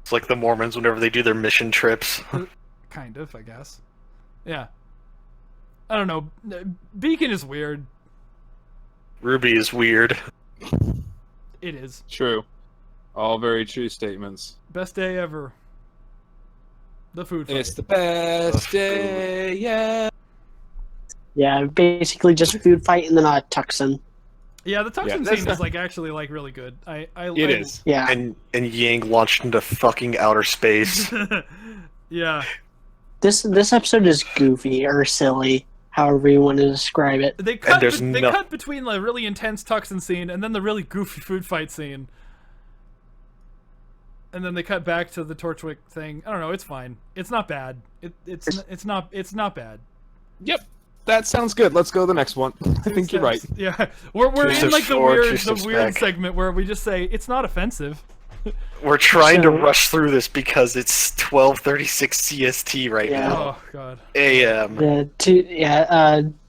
It's like the Mormons whenever they do their mission trips. Kind of, I guess. Yeah. I don't know. Beacon is weird. RWBY is weird. It is. True. All very true statements. Best day ever. The food fight. It's the best day, yeah. Yeah, basically just food fight and then a tuxin. Yeah, the Tuxin that's scene not- is like actually like really good. It is. Yeah. And Yang launched into fucking outer space. Yeah. This episode is goofy or silly, however you want to describe it. They cut there's they no- cut between the really intense Tuxin scene and then the really goofy food fight scene. And then they cut back to the Torchwick thing. I don't know, it's fine. It's not bad. It's not bad. Yep. That sounds good. Let's go to the next one. I think you're right. Yeah. We're in Two like steps forward, two the steps weird back. segment where we just say it's not offensive. We're trying to So- rush through this because it's 12:36 CST right Yeah. now. Oh god. AM.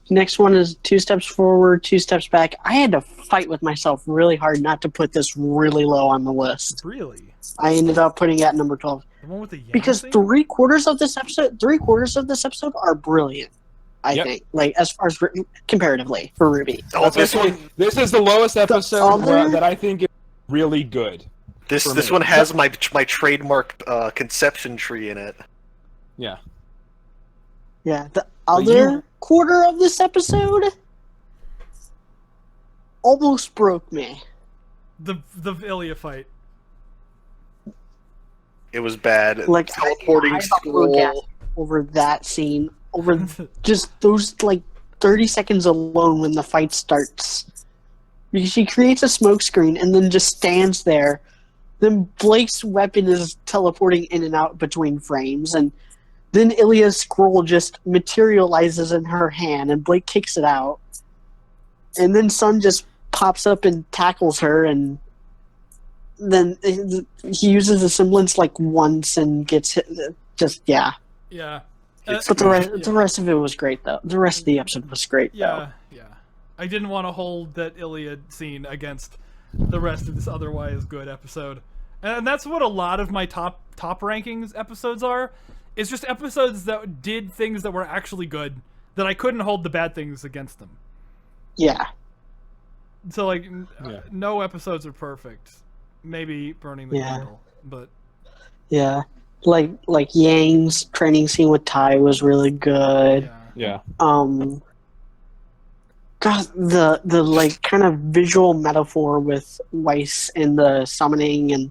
Next one is 2 steps forward, 2 steps back. I had to fight with myself really hard not to put this really low on the list. Really? I ended up putting it at number 12 The one with the Yang because scene? 3/4 of this episode are brilliant. I Yep. think, like as far as comparatively for RWBY. Oh, That's this okay. one, This is the lowest episode other- that I think is really good. this for this me. one has my trademark conception tree in it. Yeah. Yeah, the But other you- quarter of this episode almost broke me. The Ilya fight. It was bad. Like Teleporting I thought we were scroll. gassed over that scene, over just those like 30 seconds alone when the fight starts. Because she creates a smoke screen and then just stands there. Then Blake's weapon is teleporting in and out between frames, and then Ilya's scroll just materializes in her hand, and Blake kicks it out. And then Sun just pops up and tackles her, and then he uses the semblance like once and gets hit. Just yeah. Yeah. It's- But Yeah. the rest of it was great though. The rest of the episode was great though. Yeah, yeah. I didn't want to hold that Iliad scene against the rest of this otherwise good episode. And that's what a lot of my top rankings episodes are. It's just episodes that did things that were actually good that I couldn't hold the bad things against them. Yeah. So like Yeah. no episodes are perfect. Maybe Burning the Yeah. Candle, but Yeah. Like Yang's training scene with Tai was really good. yeah. Yeah. God, the like kind of visual metaphor with Weiss and the summoning and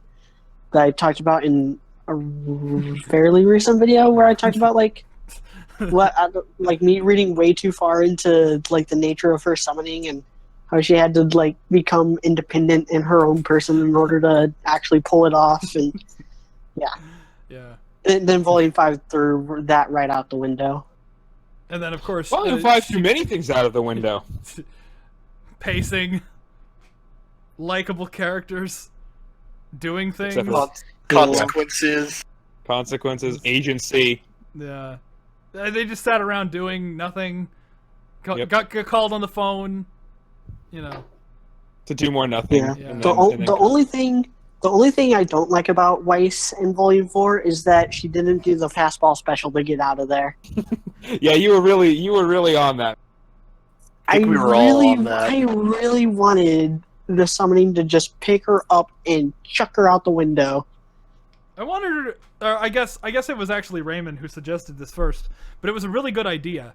that I talked about in a fairly recent video where I talked about like like me reading way too far into like the nature of her summoning and how she had to like become independent in her own person in order to actually pull it off, and Yeah. then Volume 5 threw that right out the window. And then of course Volume 5 threw many things out of the window. pacing, likable characters, doing things. Except for- Consequences. Consequences, agency. Yeah. They just sat around doing nothing. Yep. Got called on the phone. You know. To do more nothing. Yeah. Yeah. and The, then- o- and then- the only thing I don't like about Weiss in Volume 4 is that she didn't do the fastball special to get out of there. Yeah, you were really on that. I think we were all on that. I really wanted the summoning to just pick her up and chuck her out the window. I wanted her. I guess it was actually Raymond who suggested this first, but it was a really good idea,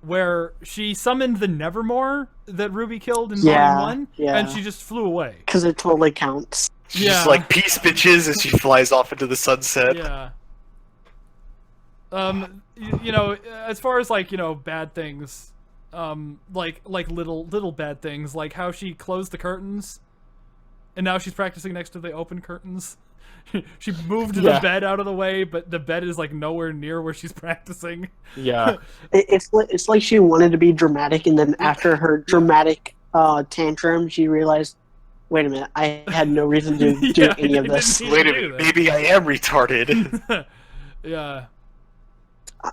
where she summoned the Nevermore that RWBY killed in Yeah, Volume 1, yeah. and she just flew away. Because it totally counts. She's Yeah. just like, peace, bitches, as she flies off into the sunset. Yeah. You know, as far as like, you know, bad things, like little bad things, like how she closed the curtains, and now she's practicing next to the open curtains. She moved the Yeah. bed out of the way, but the bed is like nowhere near where she's practicing. Yeah. It's like she wanted to be dramatic, and then after her dramatic tantrum, she realized, wait a minute, I had no reason to do Yeah, any of I this. didn't Wait a do minute, that. maybe I am retarded. Yeah.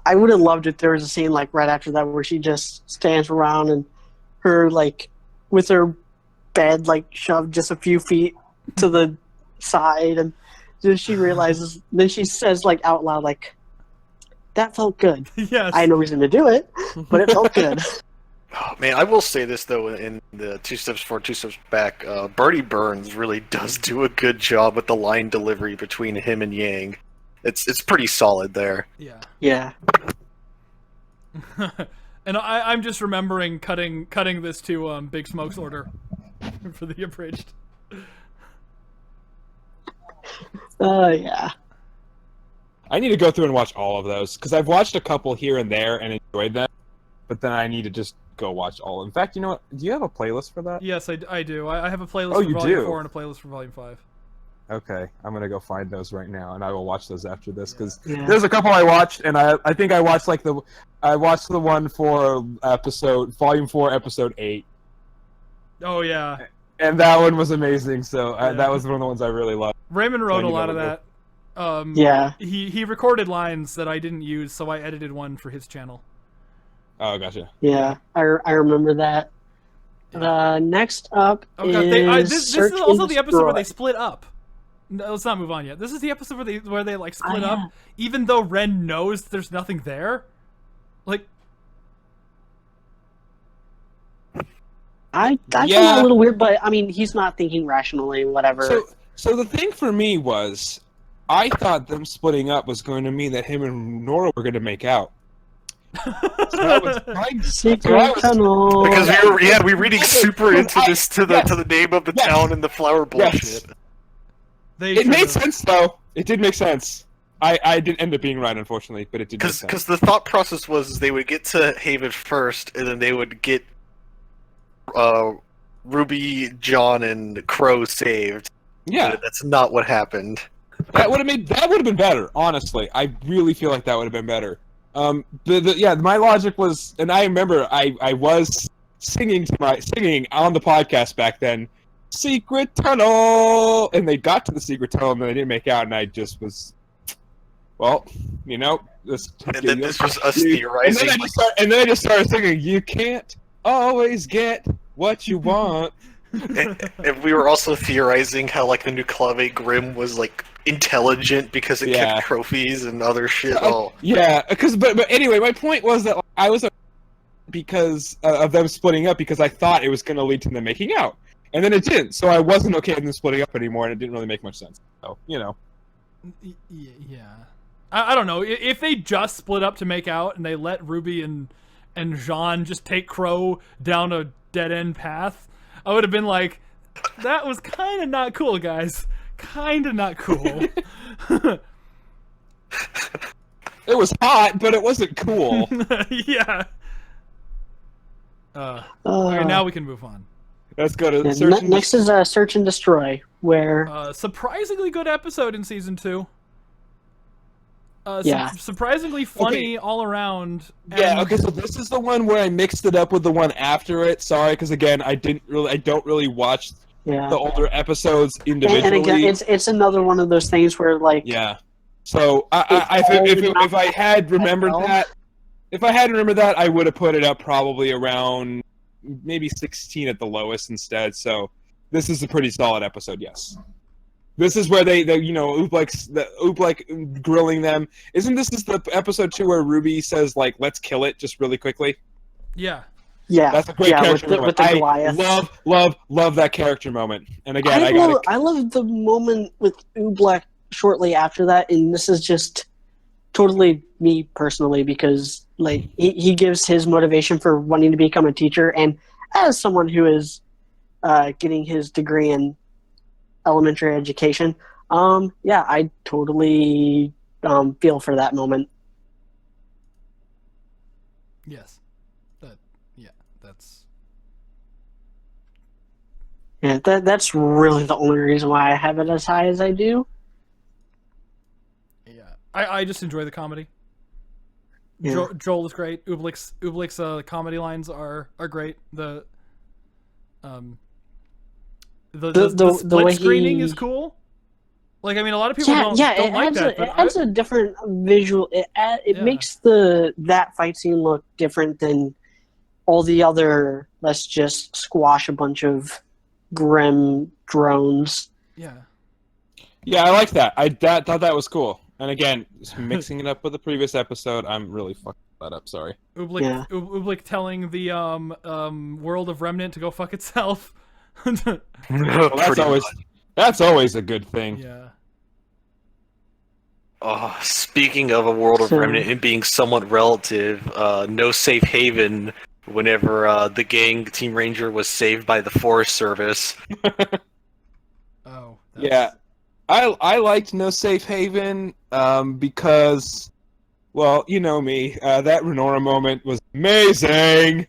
I would have loved if there was a scene like right after that where she just stands around and her like with her bed like shoved just a few feet to the side, and then she realizes, then she says like out loud like, that felt good. Yes. I had no reason to do it, but it felt good. Oh, man, I will say this though, in the 2 steps forward, 2 steps back, Bertie Burns really does do a good job with the line delivery between him and Yang. It's pretty solid there. Yeah. Yeah. And I'm just remembering cutting this to Big Smoke's order for the abridged. Yeah. I need to go through and watch all of those because I've watched a couple here and there and enjoyed them, but then I need to just go watch all. In fact, you know what? Do you have a playlist for that? Yes, I do. I have a playlist Oh, for you Volume do? 4 and a playlist for Volume 5. Okay, I'm gonna go find those right now, and I will watch those after this because Yeah. there's a couple I watched, and I think I watched I watched the one for Volume 4, Episode 8, Oh yeah. and that one was amazing. So Yeah. that was one of the ones I really loved. Raymond wrote a Tiny lot of Bubble. that. Yeah. He recorded lines that I didn't use, so I edited one for his channel. Oh, gotcha. Yeah, I remember that. Next up Oh god, is this Search is also and the episode where they Destroy. split up. No, let's not move on yet. This is the episode where they like split yeah. up, even though Ren knows there's nothing there. Like, I found Yeah. that a little weird, but I mean, he's not thinking rationally, whatever. So the thing for me was, I thought them splitting up was going to mean that him and Nora were going to make out. So I was trying Secret tunnel. Because we were reading super into this to the name of the Yes. town and the flower bullshit. Yes. they It made should've- sense though. It did make sense. I didn't end up being right, unfortunately, but it did make sense. Because the thought process was they would get to Haven first, and then they would get Ruby, John, and Crow saved. Yeah, But that's not what happened. that would have been better. Honestly, I really feel like that would have been better. My logic was, and I remember I was singing on the podcast back then, secret tunnel, and they got to the secret tunnel and they didn't make out, and I just was, well, this. And then this was us And theorizing. then I just started singing, "You can't always get what you want." And we were also theorizing how like the new Clave Grim was like intelligent because it Yeah. kept trophies and other shit. Oh, Yeah, but anyway, my point was that I was because of them splitting up because I thought it was going to lead to them making out, and then it didn't. So I wasn't okay with them splitting up anymore, and it didn't really make much sense. So Yeah. I don't know. If they just split up to make out and they let Ruby and Jean just take Crow down a dead end path, I would have been like, that was kind of not cool, guys. Kind of not cool. it was hot, but it wasn't cool. Yeah. Okay, now we can move on. Let's go to Yeah, search. and next is Search and Destroy, where Surprisingly good episode in season 2. Yeah. Surprisingly funny all around. Yeah. and- Okay. So this is the one where I mixed it up with the one after it. Sorry, because again, I don't really watch yeah. the older episodes individually. And again, it's another one of those things where like Yeah. So if I had remembered that, I would have put it up probably around maybe 16 at the lowest instead. So this is a pretty solid episode. Yes. This is where they Oobleck grilling them. Isn't this the episode 2 where Ruby says like, "Let's kill it," just really quickly? Yeah. yeah, That's a great yeah, character moment. with the Goliath. I love that character moment. And again, I love the moment with Oobleck shortly after that, and this is just totally me personally because like he gives his motivation for wanting to become a teacher, and as someone who is getting his degree in elementary education, I totally feel for that moment. Yes. That's. Yeah, that's really the only reason why I have it as high as I do. Yeah. I just enjoy the comedy. Yeah. Joel is great. Oobleck's comedy lines are great. The split way screening he- is cool. Like, I mean, a lot of people Yeah, don't it like adds that. it but adds a different visual. It Yeah. makes that fight scene look different than all the other. Let's just squash a bunch of grim drones. Yeah. Yeah, I like that. I thought that was cool. And again, just mixing it up with the previous episode, I'm really fucking that up. Sorry. Oobleck, Yeah. Oobleck telling the world of Remnant to go fuck itself. Well, Pretty that's always a good thing. Yeah. Oh, speaking of a world of So- remnant and being somewhat relative, no safe haven whenever the gang Team Ranger was saved by the Forest Service. Oh. Yeah, I liked No Safe Haven because, well, you know me, that Renora moment was amazing.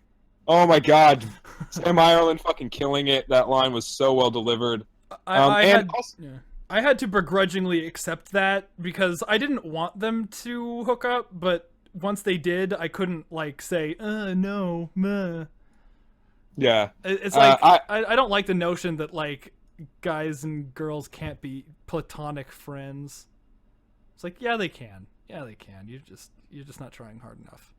Oh my god, Sam Ireland fucking killing it. That line was so well delivered. I and had also- yeah. I had to begrudgingly accept that because I didn't want them to hook up, but once they did, I couldn't like say, no, meh. yeah, It's Uh, like I don't like the notion that like guys and girls can't be platonic friends. It's like, yeah, they can. Yeah, they can. You're just not trying hard enough.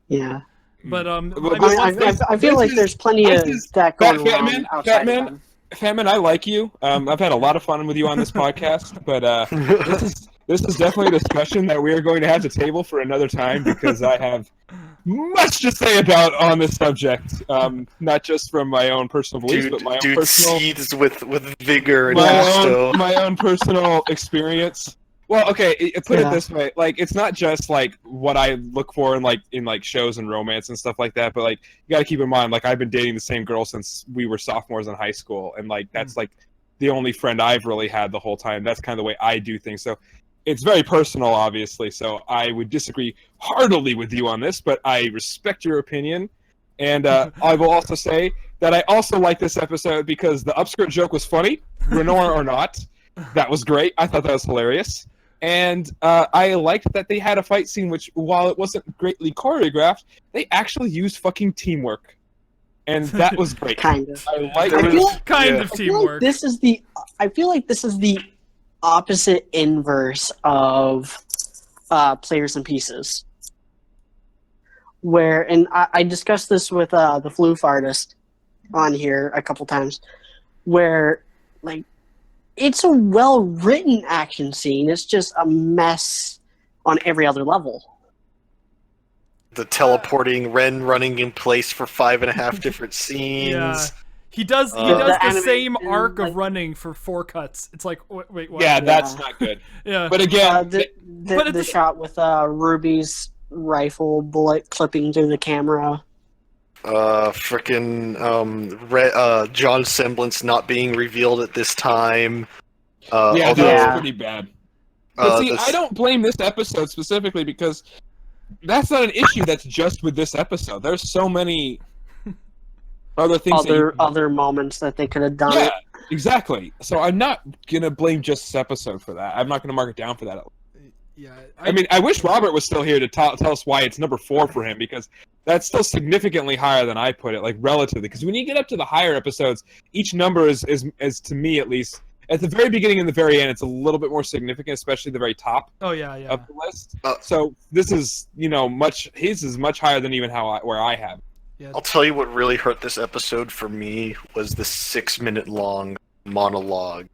Yeah. But I feel like there's plenty of that going on outside of them. Fatman, I like you. I've had a lot of fun with you on this podcast, but this is definitely a discussion that we are going to have to table for another time because I have much to say about on this subject. Not just from my own personal beliefs, but my own personal seethes with vigor and gusto. my own personal experience. Well, okay, put it this way: like, it's not just like what I look for in shows and romance and stuff like that, but like you got to keep in mind, like I've been dating the same girl since we were sophomores in high school, and like that's like the only friend I've really had the whole time. That's kind of the way I do things. So it's very personal, obviously. So I would disagree heartily with you on this, but I respect your opinion, and I will also say that I also like this episode because the upskirt joke was funny, Renora or not. That was great. I thought that was hilarious. And I liked that they had a fight scene which, while it wasn't greatly choreographed, they actually used fucking teamwork. And that was great. Kind of. I like kind of teamwork. I feel like this is the opposite inverse of Players and Pieces. Where, and I discussed this with the Floof artist on here a couple times, where, like, it's a well-written action scene. It's just a mess on every other level. The teleporting Ren running in place for 5.5 different scenes. Yeah. He does the same arc of running for 4 cuts. It's like, wait, what? Yeah, that's not good. Yeah. But again, the shot with Ruby's rifle bullet clipping through the camera. John's semblance not being revealed at this time. That's pretty bad. But see, I don't blame this episode specifically because that's not an issue that's just with this episode. There's so many other things. Other moments that they could have done. Yeah, exactly. So I'm not gonna blame just this episode for that. I'm not gonna mark it down for that. Yeah, I mean, I wish Robert was still here to tell us why it's number 4 for him, because that's still significantly higher than I put it, like relatively. Because when you get up to the higher episodes, each number is to me at least, at the very beginning and the very end, it's a little bit more significant, especially the very top of the list. So this is, his is much higher than even where I have. Yeah. I'll tell you what really hurt this episode for me was the 6-minute long monologue.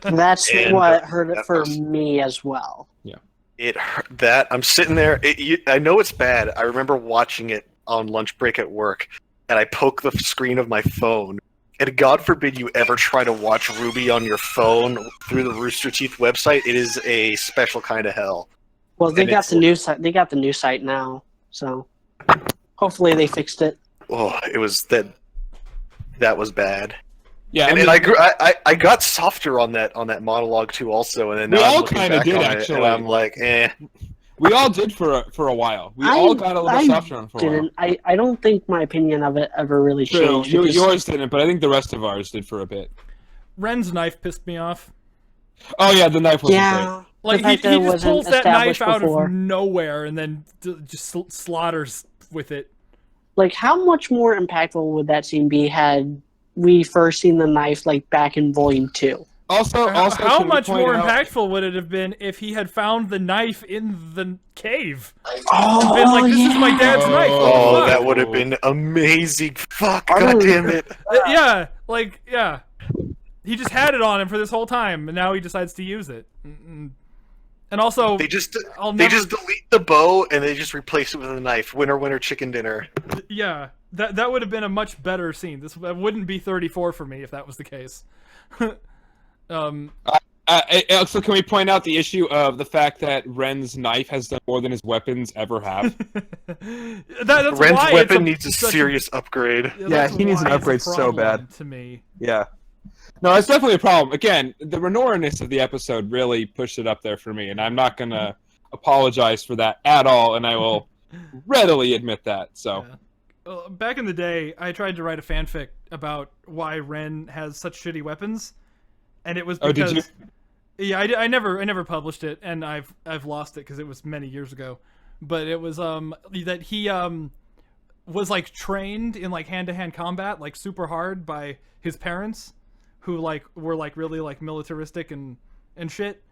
That's what hurt it for me as well. Yeah. It hurt that I'm sitting there. I know it's bad. I remember watching it on lunch break at work, and I poke the screen of my phone. And God forbid you ever try to watch RWBY on your phone through the Rooster Teeth website. It is a special kind of hell. Well, they got the new site. They got the new site now, so hopefully they fixed it. Oh, it was that. That was bad. Yeah, and I got softer on that monologue too, also, and then we now all kind of did actually. And I'm like, eh. We all did for a while. We all got a little softer on it for a while. I don't think my opinion of it ever really changed. Yours didn't, but I think the rest of ours did for a bit. Ren's knife pissed me off. Oh yeah, the knife wasn't great. Like he just pulls that knife out of nowhere and then just slaughters with it. Like, how much more impactful would that scene be had we first seen the knife like back in Volume 2? Also, how much more impactful would it have been if he had found the knife in the cave? Oh, been like, this is my dad's knife. Oh, that would have been amazing. Fuck, God damn it. Yeah. He just had it on him for this whole time, and now he decides to use it. And also, they just delete the bow and they just replace it with a knife. Winner, winner, chicken dinner. Yeah, that would have been a much better scene. This wouldn't be 34 for me if that was the case. So can we point out the issue of the fact that Ren's knife has done more than his weapons ever have? That's Ren's why weapon needs a serious upgrade. Yeah, he needs an upgrade so bad. To me. Yeah. No, it's definitely a problem. Again, the Renora-ness of the episode really pushed it up there for me, and I'm not going to apologize for that at all, and I will readily admit that. So, Well, back in the day, I tried to write a fanfic about why Ren has such shitty weapons, and it was because... Oh, did you? Yeah, I never published it, and I've lost it because it was many years ago. But it was that he was like trained in like hand-to-hand combat like super hard by his parents who like were like really like militaristic and shit,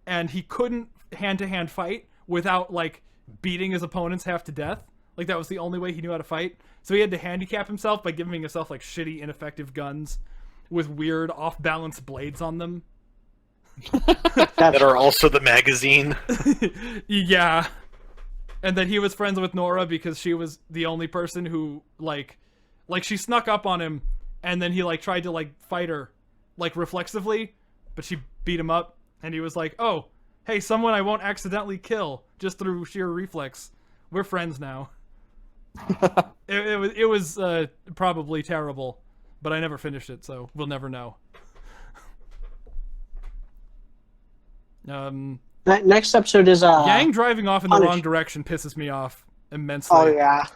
and he couldn't hand-to-hand fight without like beating his opponents half to death. Like that was the only way he knew how to fight. So he had to handicap himself by giving himself like shitty, ineffective guns with weird off-balance blades on them. That are also the magazine. Yeah. And then he was friends with Nora because she was the only person who like she snuck up on him, and then he like tried to like fight her like reflexively, but she beat him up, and he was like, "Oh, hey, someone I won't accidentally kill just through sheer reflex. We're friends now." It was probably terrible, but I never finished it, so we'll never know. Next episode is Yang driving off in the Punish. wrong direction pisses me off immensely. Oh yeah.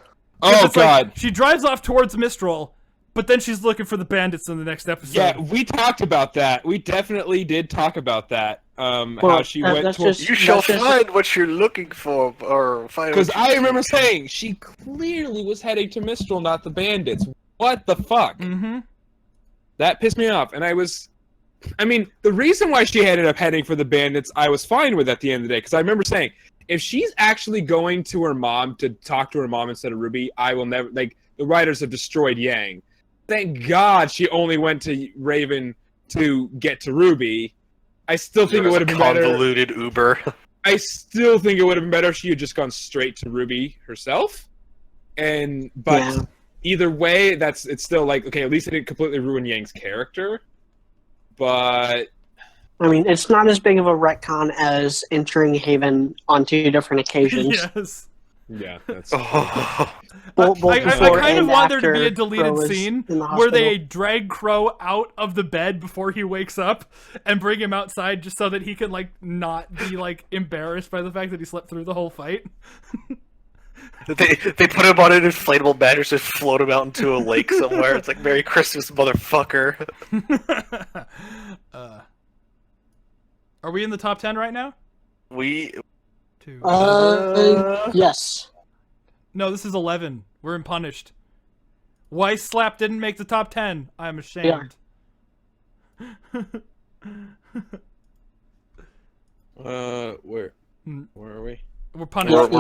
Oh It's like, god. she drives off towards Mistral, but then she's looking for the bandits in the next episode. Yeah, we talked about that. We definitely did talk about that. How Well, she that- went that's towards. just- You shall That's just- find what you're looking for, or find. Because what you I remember seek. saying she clearly was heading to Mistral, not the bandits. What the fuck? Mm-hmm. That pissed me off, and I mean, the reason why she ended up heading for the bandits, I was fine with at the end of the day, because I remember saying, if she's actually going to her mom to talk to her mom instead of Ruby, I will never, like, the writers have destroyed Yang. Thank God she only went to Raven to get to Ruby. I still think it would have been better. Convoluted Uber. I still think it would have been better if she had just gone straight to Ruby herself. But Yeah. either way, it's still like, okay, at least it didn't completely ruin Yang's character. But I mean, it's not as big of a retcon as entering Haven on 2 different occasions. Yes. yeah, that's Oh. Both I before kind of and want there to be after a deleted Crow was scene in the where they hospital. drag Crow out of the bed before he wakes up and bring him outside just so that he can like not be like embarrassed by the fact that he slept through the whole fight. They put him on an inflatable mattress and float him out into a lake somewhere. It's like Merry Christmas, motherfucker. Are we in the top 10 right now? We 2. Yes. No, this is 11. We're in Punished. Weiss Slap didn't make the top 10. I'm ashamed. where Hmm. are we? We're Punished.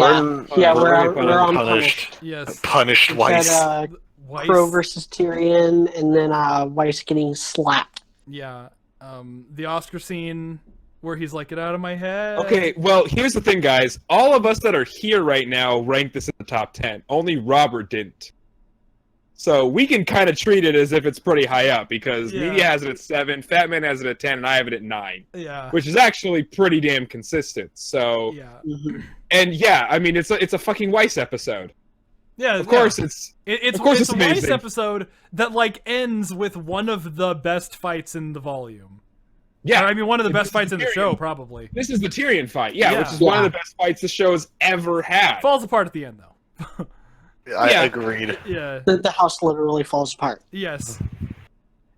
Yeah, we're on punished. Yes. Punished We've Weiss. got, Weiss. Crow versus Tyrion, and then Weiss getting slapped. Yeah. The Oscar scene where he's like, "Get out of my head." Okay, well, here's the thing, guys. All of us that are here right now rank this in the top 10. Only Robert didn't. So we can kind of treat it as if it's pretty high up, because Yeah. Media has it at 7, Fatman has it at 10, and I have it at 9. Yeah. Which is actually pretty damn consistent. So, Yeah. Mhm. and yeah, I mean, it's a fucking Weiss episode. Yeah. Of course, it's It's of course it's it's a Weiss amazing. episode that like ends with one of the best fights in the volume. yeah. Or, I mean, one of the This best is fights in the Tyrion. show, probably. This is the Tyrion fight, yeah, Yeah. which is one of Yeah. the best fights the show's ever had. Falls apart at the end, though. I Yeah. agreed. Yeah. The house literally falls apart. Yes.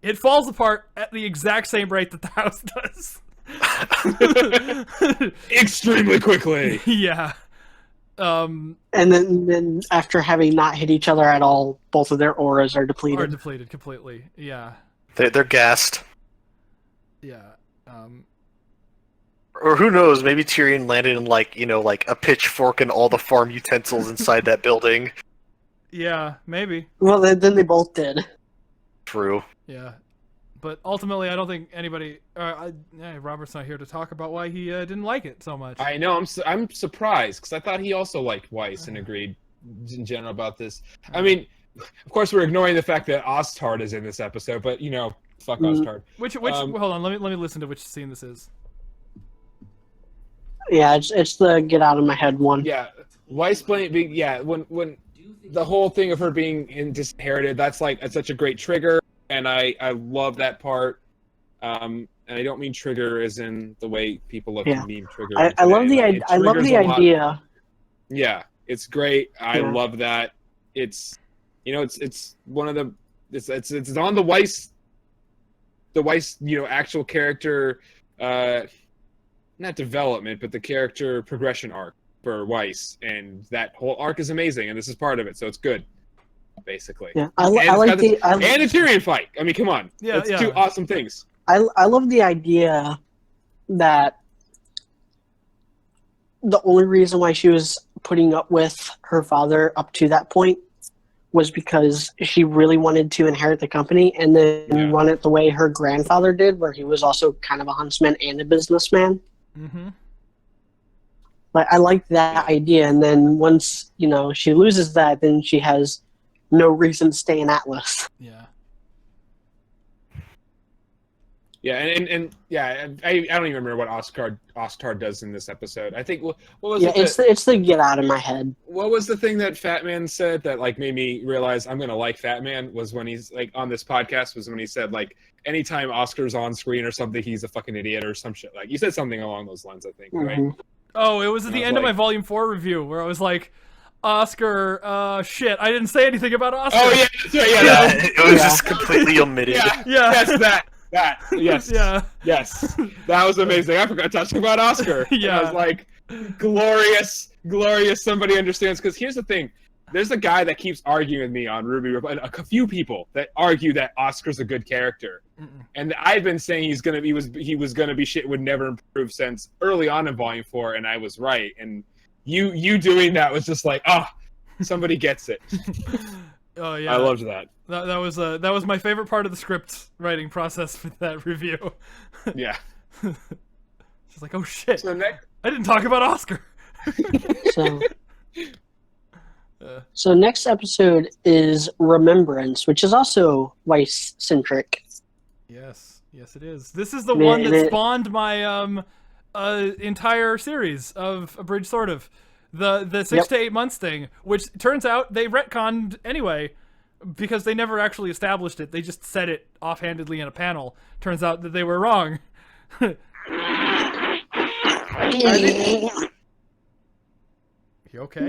It falls apart at the exact same rate that the house does. Extremely quickly. Yeah. And then after having not hit each other at all, both of their auras are depleted. Are depleted completely. Yeah. They're gassed. Yeah. Or who knows, maybe Tyrion landed in like a pitchfork and all the farm utensils inside that building. Yeah, maybe. Well, then they both did. True. Yeah. But ultimately, I don't think anybody... Robert's not here to talk about why he didn't like it so much. I know, I'm surprised, because I thought he also liked Weiss and agreed in general about this. I mean, of course we're ignoring the fact that Ostard is in this episode, but, fuck Ostard. Which Um, hold on, let me listen to which scene this is. Yeah, it's the get out of my head one. Yeah, Weiss being, when the whole thing of her being disinherited, that's such a great trigger, and I love that part. And I don't mean trigger as in the way people look at meme trigger. I love the It I love triggers the a lot. idea. Yeah, it's great. I Yeah. love that. It's it's one of the it's on the Weiss actual character not development, but the character progression arc for Weiss, and that whole arc is amazing, and this is part of it, so it's good. basically. Yeah, And I like the and the Tyrion fight. I mean, come on. Yeah, That's yeah. two awesome things. I love the idea that the only reason why she was putting up with her father up to that point was because she really wanted to inherit the company and then Yeah. run it the way her grandfather did, where he was also kind of a huntsman and a businessman. Mm-hmm. Like, I like that idea, and then once she loses that, then she has no reason to stay in Atlas. Yeah. Yeah, and yeah, I don't even remember what Oscar does in this episode. I think what was Yeah, it? it's the get out of my head. What was the thing that Fat Man said that like made me realize I'm gonna like Fat Man was when he's like on this podcast was when he said like anytime Oscar's on screen or something he's a fucking idiot or some shit. Like you said something along those lines, I think, right? Mhm. Oh, it was at And the I was end of my like- Volume 4 review where I was like, Oscar, shit, I didn't say anything about Oscar. Oh yeah, that's right, yeah, Yeah, that it was Yeah. just completely omitted. yeah, Yeah. yes, that, yes, Yeah. yes, that was amazing. I forgot to talk about Oscar. And Yeah. I was like, glorious. Somebody understands because here's the thing. There's a guy that keeps arguing with me on RWBY, and a few people that argue that Oscar's a good character, and I've been saying he was gonna be shit, would never improve since early on in Volume 4, and I was right. And you doing that was just like, somebody gets it. Oh yeah. I loved that. That was my favorite part of the script writing process for that review. Yeah. She's like, oh shit, So next, I didn't talk about Oscar. So, so next episode is Remembrance, which is also Weiss centric. Yes, it is. This is the Man, one that it- spawned my entire series of Abridged Sort of the 6 Yep. to 8 months thing, which turns out they retconned anyway because they never actually established it. They just said it offhandedly in a panel. Turns out that they were wrong. You okay?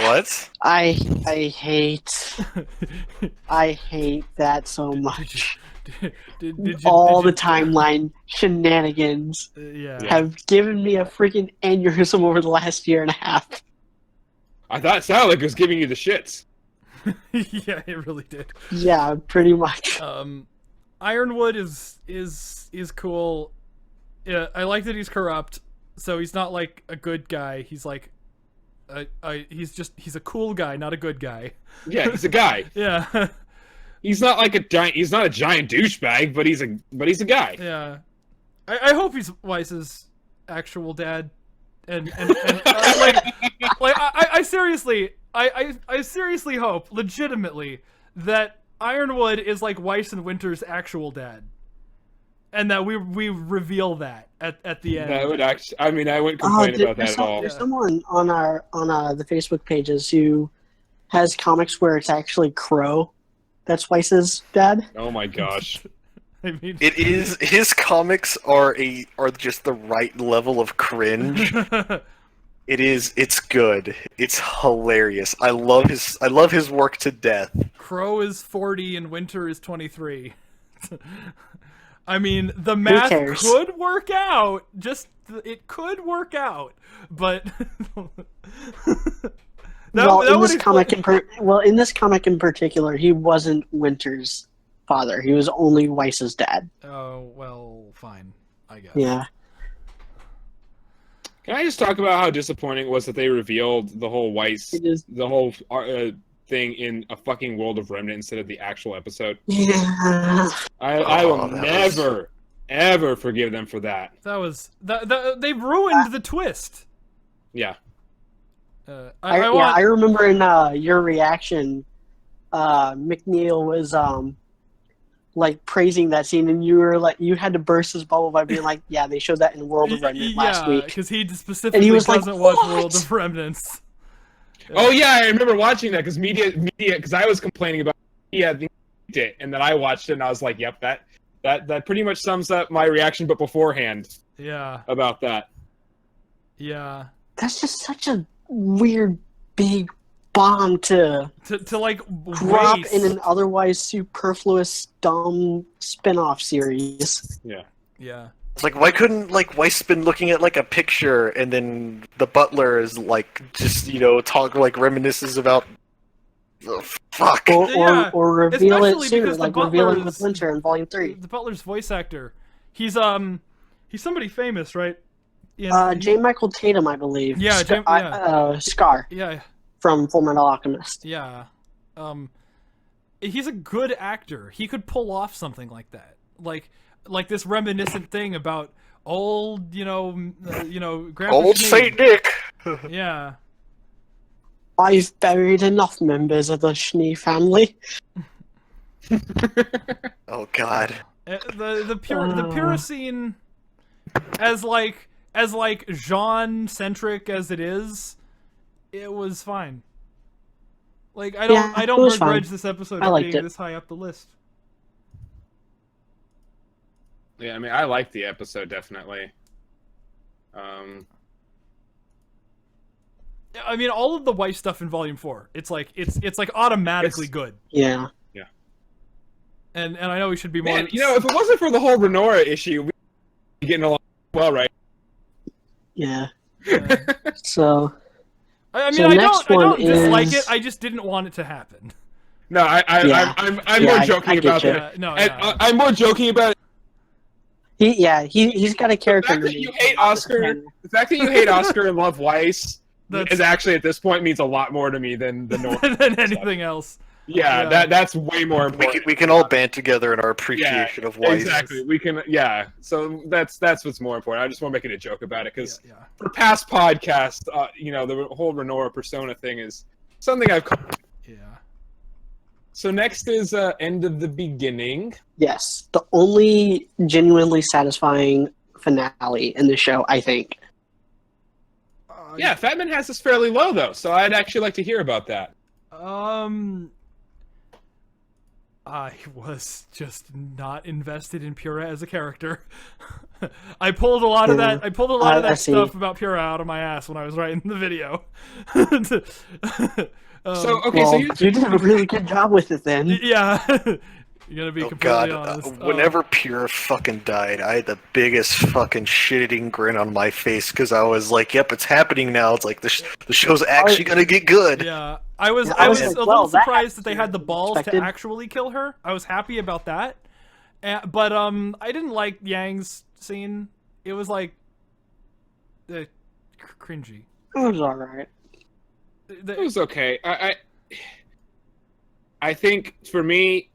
What? I hate that so much. All the timeline shenanigans Yeah. have given me a freaking aneurysm over the last year and a half. I thought it sounded like it was giving you the shits. Yeah, it really did. Yeah, pretty much. Ironwood is cool. Yeah, I like that he's corrupt. So he's not like a good guy. He's like, he's a cool guy, not a good guy. Yeah, he's a guy. Yeah, He's not like a giant. He's not a giant douchebag, but he's a guy. yeah. I hope he's Weiss's actual dad, and like I seriously I seriously hope legitimately that Ironwood is like Weiss and Winter's actual dad. And that we reveal that at the end. That would actually. I mean, I wouldn't complain about that at all. There's someone on the Facebook pages who has comics where it's actually Crow. That's Weiss's dad. Oh my gosh. I mean, It is. His comics are just the right level of cringe. It's good. It's hilarious. I love his work to death. Crow is 40 and Winter is 23. I mean, the math cares? could work out. It could work out, but In this comic in particular, he wasn't Winter's father. He was only Weiss's dad. Oh well, fine, I guess. Yeah. Can I just talk about how disappointing it was that they revealed the whole Weiss, It is. the whole thing in a fucking World of Remnant instead of the actual episode? Yeah. I will Oh, that never, ever forgive them for that. That was they ruined the twist. Yeah. I remember in your reaction, McNeil was like praising that scene, and you were like, you had to burst his bubble by being like, "Yeah, they showed that in World of Remnant last week." because he specifically was like, doesn't watch "What?" World of Remnants. Oh yeah, I remember watching that because media, because I was complaining about it, and then I watched it and I was like, "Yep, that pretty much sums up my reaction." But beforehand, Yeah, about that. yeah. That's just such a weird big bomb to To like drop waste. in an otherwise superfluous dumb spin-off series. Yeah. Yeah. It's like, why couldn't Weiss been looking at like a picture and then the butler is like just talk like reminisces about Fuck. Yeah, Or reveal it especially sooner, because the like reveal it with butler's- Winter in Volume 3. The butler's voice actor, he's somebody famous, right? J. Michael Tatum, I believe. Yeah, Scar yeah, from Full Metal Alchemist. yeah. He's a good actor. He could pull off something like that, like this reminiscent thing about old, Grandpa Old Schneed. Saint Nick. Yeah. I've buried enough members of the Schnee family. Oh God. The pure scene, as Jean centric as it is, it was fine. Like I Yeah, don't it was begrudge fine. this episode I for liked being it. this high up the list. Yeah, I mean, I liked the episode definitely. I mean, all of the wife stuff in Volume 4, it's like automatically good. Yeah. And I know we should be more. Man, if it wasn't for the whole Renora issue, we'd be getting along well, right? Yeah. Yeah. So, I mean, So I next don't one dislike is- it. I just didn't want it to happen. No, I'm Yeah, more I joking get about you. that. No, And, yeah. I'm more joking about he's got a the character. fact that you hate Oscar. The fact that you hate Oscar and love Weiss That's- is actually at this point means a lot more to me than the Nora. than anything else. Yeah, Yeah. that's way more important. We can all band together in our appreciation of Weiss. Exactly. We can. Yeah. So that's what's more important. I just want to make it a joke about it because Yeah. for past podcasts, the whole Renora persona thing is something I've. Yeah. So next is End of the Beginning. Yes, the only genuinely satisfying finale in the show, I think. Yeah, Fatman has this fairly low though, so I'd actually like to hear about that. I was just not invested in Pura as a character. I pulled a lot of that. I pulled a lot of I that see. stuff about Pura out of my ass when I was writing the video. So okay, Well, so you did a really good job with it then. yeah, you're gonna be Oh completely God! honest. Whenever Pure fucking died, I had the biggest fucking shit-eating grin on my face because I was like, "Yep, it's happening now." It's like the show's actually gonna get good. Yeah, I was Yeah, I I was was a like, little well, that surprised that they had the balls expected. to actually kill her. I was happy about that, but I didn't like Yang's scene. It was like cringy. It was alright. it was okay. I think for me,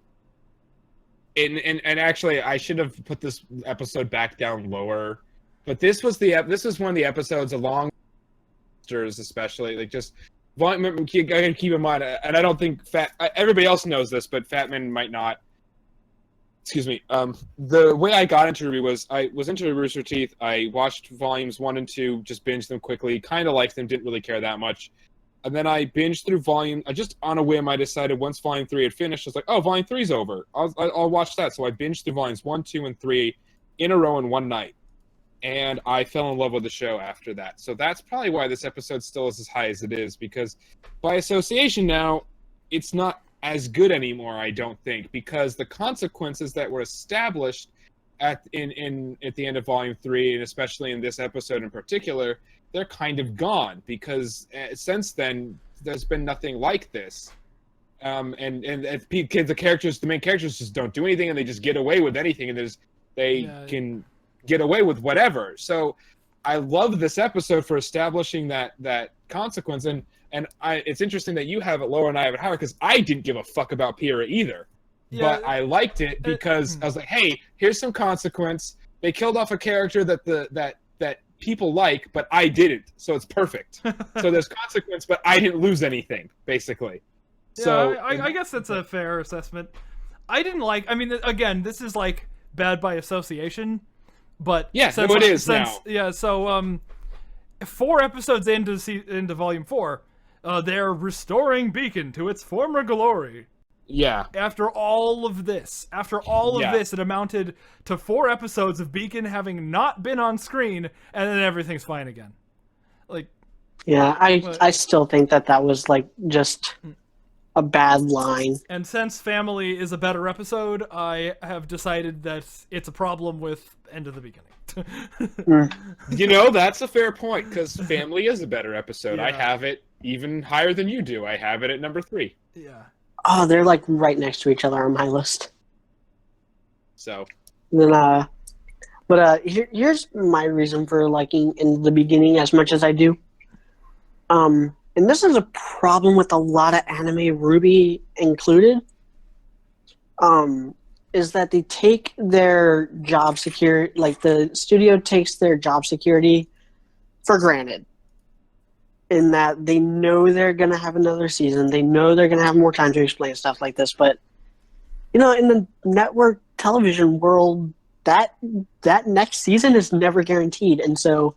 and actually, I should have put this episode back down lower. But this was one of the episodes along, especially like just. I gotta keep in mind, and I don't think everybody else knows this, but Fatman might not. Excuse me. The way I got into RWBY was I was into Rooster Teeth. I watched volumes 1 and 2, just binged them quickly. Kind of liked them, didn't really care that much. And then I binged through I just on a whim, I decided once volume 3 had finished, I was like, oh, volume 3's over. I'll watch that. So I binged through volumes 1, 2, and 3 in a row in one night. And I fell in love with the show after that. So that's probably why this episode still is as high as it is, because by association now, it's not as good anymore, I don't think, because the consequences that were established at the end of volume 3, and especially in this episode in particular, they're kind of gone, because since then there's been nothing like this. And the main characters just don't do anything, and they just get away with anything, and they can get away with whatever. So I love this episode for establishing that consequence, and it's interesting that you have it lower and I have it higher, because I didn't give a fuck about Pyrrha either. Yeah, But I liked it because I was like, hey, here's some consequence. They killed off a character that people like, but I didn't, so it's perfect. So there's consequence, but I didn't lose anything, basically. Yeah, So I guess that's a fair assessment. I didn't like. I mean, again, this is like bad by association, but Yeah, no, it is now. Yeah, so 4 episodes into volume 4, they're restoring Beacon to its former glory. yeah, After all of this, it amounted to 4 episodes of Beacon having not been on screen, and then everything's fine again. Like, Yeah, I still think that was like just a bad line. and since Family is a better episode, I have decided that it's a problem with End of the Beginning. that's a fair point, because Family is a better episode. I Yeah. have it even higher than you do. I have it at number 3. Yeah. Oh, they're like right next to each other on my list. So, And then, here's my reason for liking in the beginning as much as I do. And this is a problem with a lot of anime, RWBY included. Is that they take their job security, like the studio takes their job security for granted. In that they know they're gonna have another season, they know they're gonna have more time to explain stuff like this, but in the network television world, that next season is never guaranteed. And so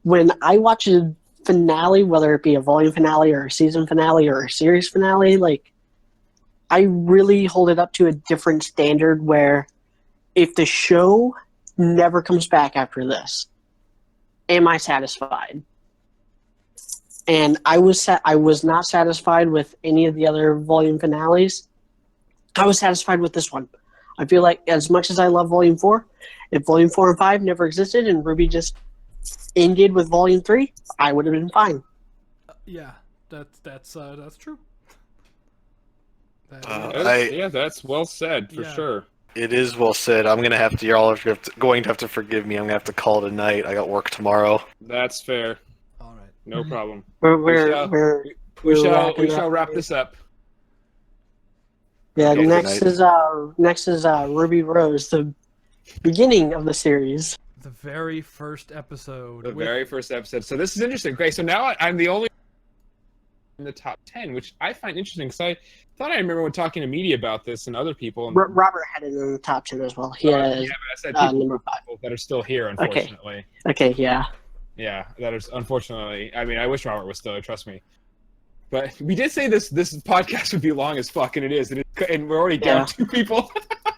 when I watch a finale, whether it be a volume finale or a season finale or a series finale, like I really hold it up to a different standard where if the show never comes back after this, am I satisfied? And I was not satisfied with any of the other volume finales. I was satisfied with this one. I feel like as much as I love Volume 4, if Volume 4 and 5 never existed and RWBY just ended with Volume 3, I would have been fine. Yeah, that's true. That's well said for sure. It is well said. I'm gonna have to. You're all going to have to forgive me. I'm gonna have to call it a night. I got work tomorrow. That's fair. All right. No problem. We shall wrap this up. Yeah, Okay, next is Ruby Rose, the beginning of the series. The very first episode. The very first episode. So this is interesting. Okay, so now I'm the only in the top 10, which I find interesting because I thought I remember when talking to media about this and other people. And, Robert had it in the top 10 as well. He has but I said people number 5. that are still here, unfortunately. Okay, yeah. Yeah, that is unfortunately. I mean, I wish Robert was still there. Trust me. But we did say this podcast would be long as fuck, and it is, and we're already down 2 people.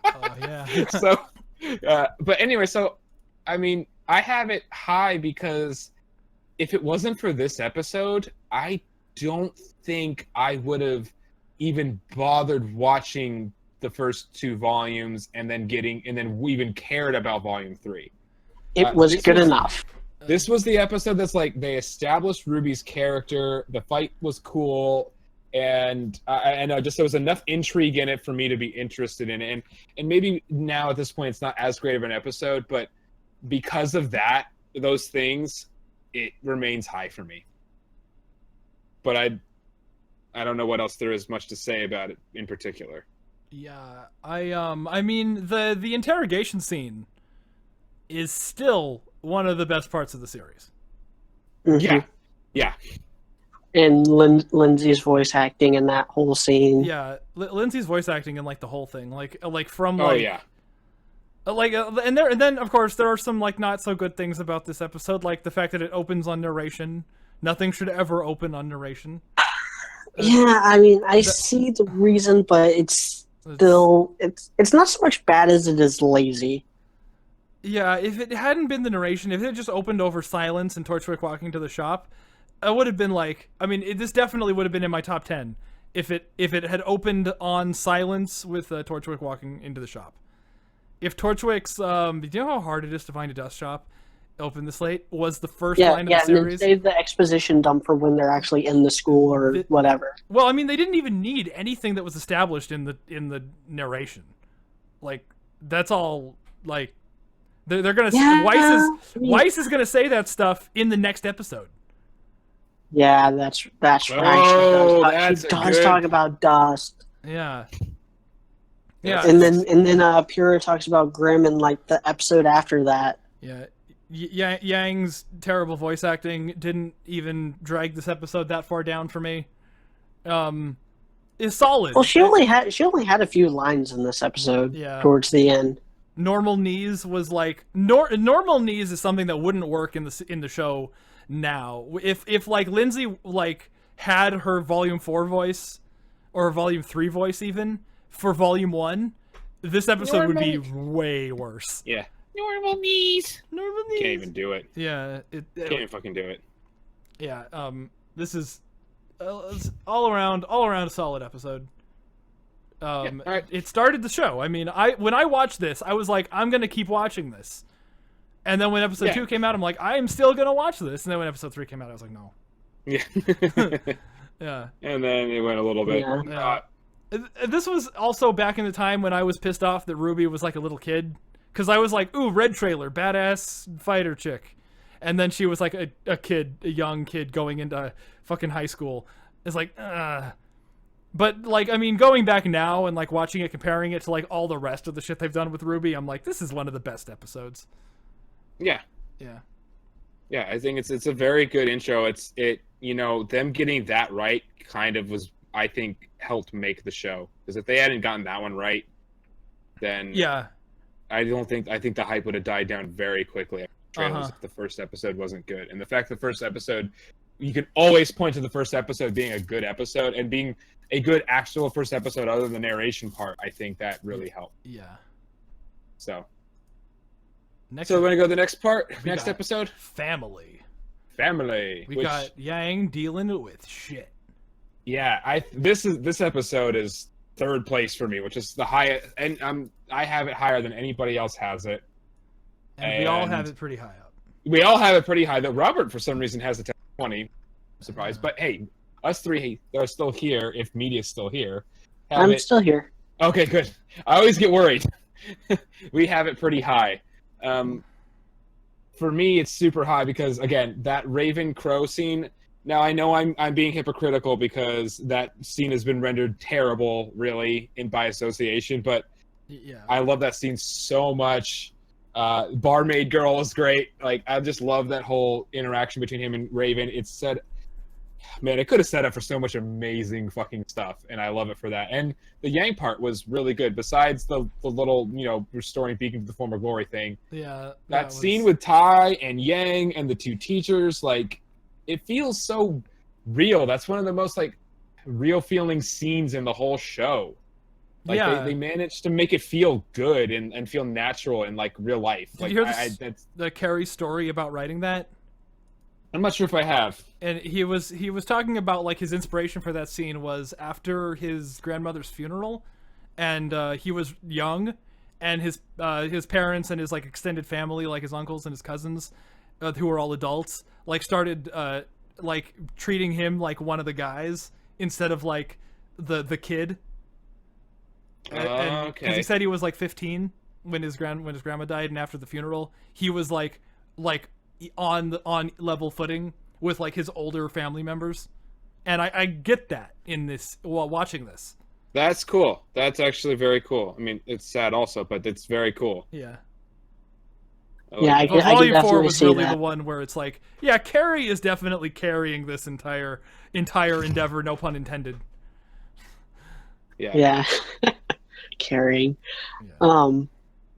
Oh yeah. So, but anyway, so I mean, I have it high because if it wasn't for this episode, I don't think I would have even bothered watching the first 2 volumes and then even cared about Volume 3. It was good enough. This was the episode that's like they established RWBY's character. The fight was cool, and just there was enough intrigue in it for me to be interested in it. And maybe now at this point it's not as great of an episode, but because of those things, it remains high for me. But I don't know what else there is much to say about it in particular. Yeah, I mean the interrogation scene is still one of the best parts of the series. Mm-hmm. Yeah. And Lindsay's voice acting in that whole scene. Yeah, Lindsay's voice acting in like the whole thing, like from Oh yeah. And then of course there are some like not so good things about this episode, like the fact that it opens on narration. Nothing should ever open on narration. Yeah, I mean, I see the reason, but it's still it's not so much bad as it is lazy. Yeah, if it hadn't been the narration, if it had just opened over silence and Torchwick walking to the shop, I would have been like, I mean, this definitely would have been in my top 10 if it had opened on silence with Torchwick walking into the shop. If Torchwick's, do you know how hard it is to find a dust shop open this late? Was the first line of the series. And then save the exposition dump for when they're actually in the school or whatever. Well, I mean, they didn't even need anything that was established in the narration. Like, that's all, like, they're gonna Weiss is gonna say that stuff in the next episode. Yeah, that's right. She does talk about dust. Yeah. Yeah. And then Pura talks about Grimm in like the episode after that. Yeah. Yang's terrible voice acting didn't even drag this episode that far down for me. Is solid. Well, she only had a few lines in this episode. Yeah. Towards the end. Normal Knees was like Normal Knees is something that wouldn't work in the show now. If like Lindsay like had her Volume 4 voice or Volume 3 voice even for Volume 1, this episode would be way worse. Yeah. Normal Knees. Can't even do it. Yeah. Can't even fucking do it. Yeah. This is all around a solid episode. Right. It started the show. I mean, when I watched this, I was like, I'm gonna keep watching this. And then when episode 2 came out, I'm like, I am still gonna watch this. And then when episode 3 came out, I was like, no. Yeah. Yeah. And then it went a little bit. Yeah. Yeah. This was also back in the time when I was pissed off that Ruby was like a little kid. Because I was like, ooh, red trailer, badass fighter chick. And then she was like a kid, a young kid going into fucking high school. It's like, But, like, I mean, going back now and, like, watching it, comparing it to, like, all the rest of the shit they've done with RWBY, I'm like, this is one of the best episodes. Yeah. Yeah. Yeah, I think it's a very good intro. Them getting that right kind of was, I think, helped make the show. Because if they hadn't gotten that one right, then Yeah. I think the hype would have died down very quickly after trailers if the first episode wasn't good. And the fact the first episode, you can always point to the first episode being a good episode and being a good actual first episode other than the narration part. I think that really helped. Yeah. So Next we're gonna go to the next part, we next got episode. Family. We Got Yang dealing with shit. Yeah, this episode is third place for me, which is the highest, and I have it higher than anybody else has it. And we all have it pretty high up. We all have it pretty high. Though Robert, for some reason, has it 20. I'm surprised, but hey, us three are still here. If media's still here, I'm still here. Okay, good. I always get worried. We have it pretty high. For me, it's super high because, again, that Raven Crow scene. Now, I know I'm being hypocritical because that scene has been rendered terrible, really, by association. But yeah, I love that scene so much. Barmaid Girl is great. Like, I just love that whole interaction between him and Raven. It could have set up for so much amazing fucking stuff, and I love it for that. And the Yang part was really good. Besides the little, restoring Beacon to the former glory thing. Yeah, that scene with Tai and Yang and the two teachers, like, it feels so real. That's one of the most, like, real feeling scenes in the whole show. Like, they managed to make it feel good and feel natural in, like, real life. Did you hear the Carrie story about writing that? I'm not sure if I have. And he was talking about, like, his inspiration for that scene was after his grandmother's funeral, and he was young, and his parents and his, like, extended family, like his uncles and his cousins, who were all adults, like, started like treating him like one of the guys instead of like the kid. And because he said he was like 15 when his grandma died, and after the funeral, he was like on level footing with like his older family members, and I get that in this while watching this. That's cool. That's actually very cool. I mean, it's sad also, but it's very cool. Yeah. I can Volume 4 definitely was see really that. the one where it's like, yeah, Carrie is definitely carrying this entire endeavor, no pun intended. Yeah. Carrying. Yeah.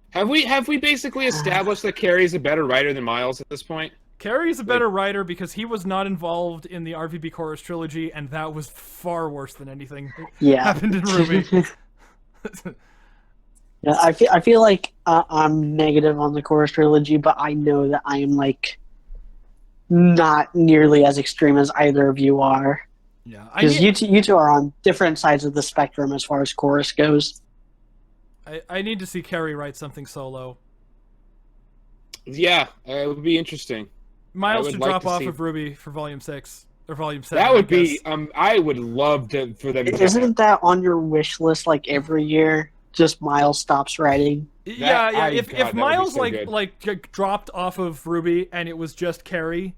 Have we basically established that Carrie's a better writer than Miles at this point? Carrie's a better writer because he was not involved in the RVB Chorus trilogy, and that was far worse than anything happened in RWBY. Yeah, I feel like I'm negative on the Chorus trilogy, but I know that I am like not nearly as extreme as either of you are. Yeah, because you two are on different sides of the spectrum as far as Chorus goes. I need to see Carrie write something solo. Yeah, it would be interesting. Miles should drop off of RWBY for Volume 6 or Volume 7. That would be. I would love for them. Isn't that on your wish list like every year? Just Miles stops writing. Yeah. If Miles like dropped off of RWBY and it was just Carrie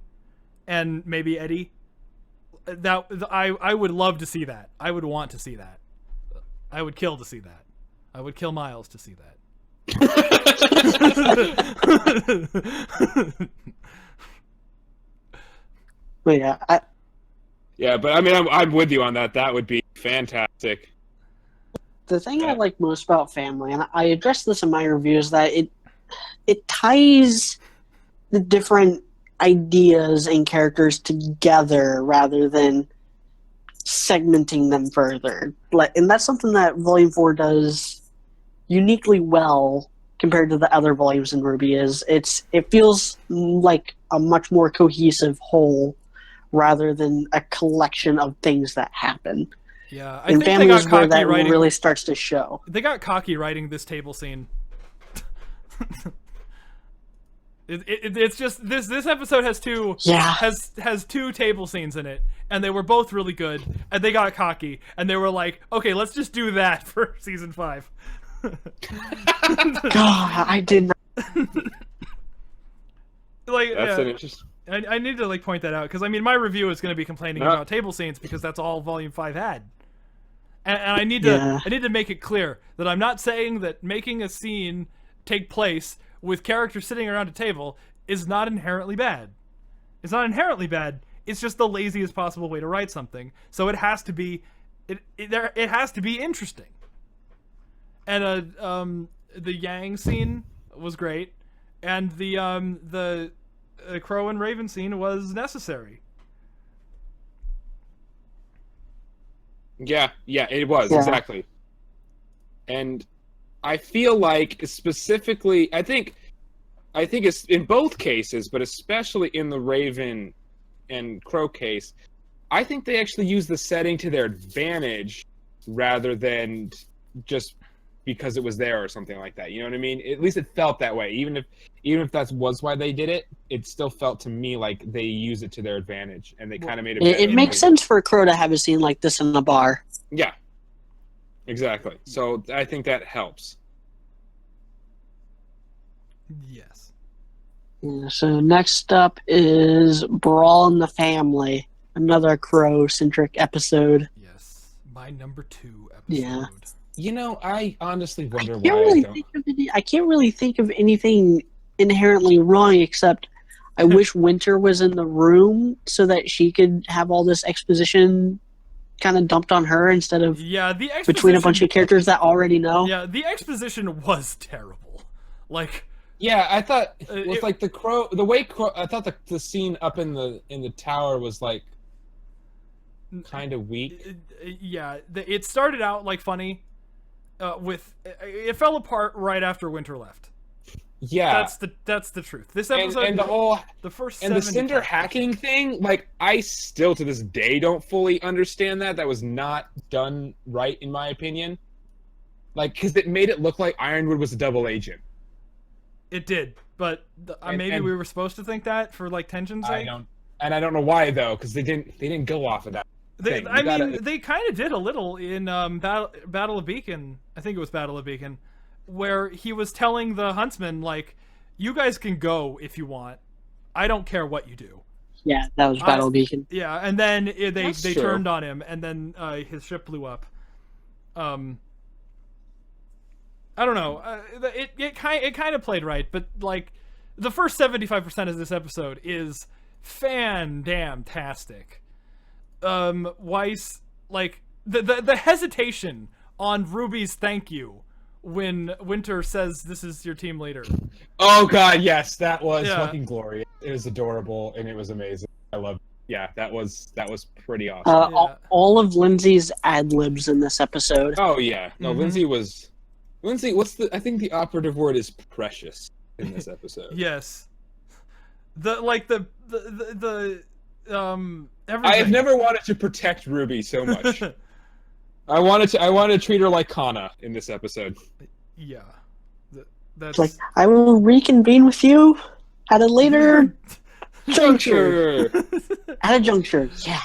and maybe Eddie, that I would love to see that. I would want to see that. I would kill to see that. I would kill Miles to see that. But yeah, but I mean, I'm with you on that. That would be fantastic. The thing I like most about Family, and I addressed this in my review, is that it ties the different ideas and characters together rather than segmenting them further. And that's something that Volume 4 does uniquely well compared to the other volumes in RWBY. It feels like a much more cohesive whole rather than a collection of things that happen. Yeah, I think Family is where that really starts to show. They got cocky writing this table scene. It's just this episode has two has two table scenes in it, and they were both really good, and they got cocky, and they were like, okay, let's just do that for season 5. God, I did not. Like, That's an interesting. I need to like point that out because I mean my review is going to be complaining about table scenes because that's all Volume 5 had, and I need to make it clear that I'm not saying that making a scene take place with characters sitting around a table is not inherently bad. It's not inherently bad. It's just the laziest possible way to write something. So it has to be it has to be interesting. And the Yang scene was great, and the Crow and Raven scene was necessary. Yeah, it was exactly. And I feel like specifically, I think it's in both cases, but especially in the Raven and Crow case, I think they actually use the setting to their advantage rather than just because it was there or something like that. You know what I mean? At least it felt that way. Even if that was why they did it, it still felt to me like they use it to their advantage, and they kind of made it. It makes sense for a Crow to have a scene like this in a bar. Yeah, exactly. So I think that helps. Yes. Yeah, so next up is Brawl in the Family, another Crow-centric episode. Yes, my number 2 episode. Yeah. You know, I honestly wonder I why can't really think of anything inherently wrong except I wish Winter was in the room so that she could have all this exposition kind of dumped on her instead of the exposition, between a bunch of characters that already know. Yeah, the exposition was terrible. Like, yeah, I thought with like the Crow, the way Crow, I thought the scene up in the tower was like kind of weak. It started out like funny. It fell apart right after Winter left. Yeah, that's the truth. This episode and the first and the Cinder hacking thing, like I still to this day don't fully understand that. That was not done right in my opinion. Like, because it made it look like Ironwood was a double agent. It did, but maybe we were supposed to think that for like tension's sake. I don't know why though, because they didn't go off of that. They kind of did a little in Battle of Beacon. I think it was Battle of Beacon, where he was telling the huntsman, like, you guys can go if you want. I don't care what you do. Yeah, that was Battle of Beacon. Yeah, and then they True. turned on him, and then his ship blew up. I don't know. It kind of played right, but like the first 75% of this episode is fan-damn-tastic. Weiss, like the hesitation on Ruby's thank you when Winter says this is your team leader. Oh god, yes, that was fucking glorious. It was adorable and it was amazing. I loved it. Yeah, that was pretty awesome. All of Lindsay's ad libs in this episode. Oh yeah, no, Lindsay. I think the operative word is precious in this episode. Yes, everything. I have never wanted to protect Ruby so much. I wanted to treat her like Kana in this episode. Yeah, that's like I will reconvene with you at a later juncture. At a juncture, yeah.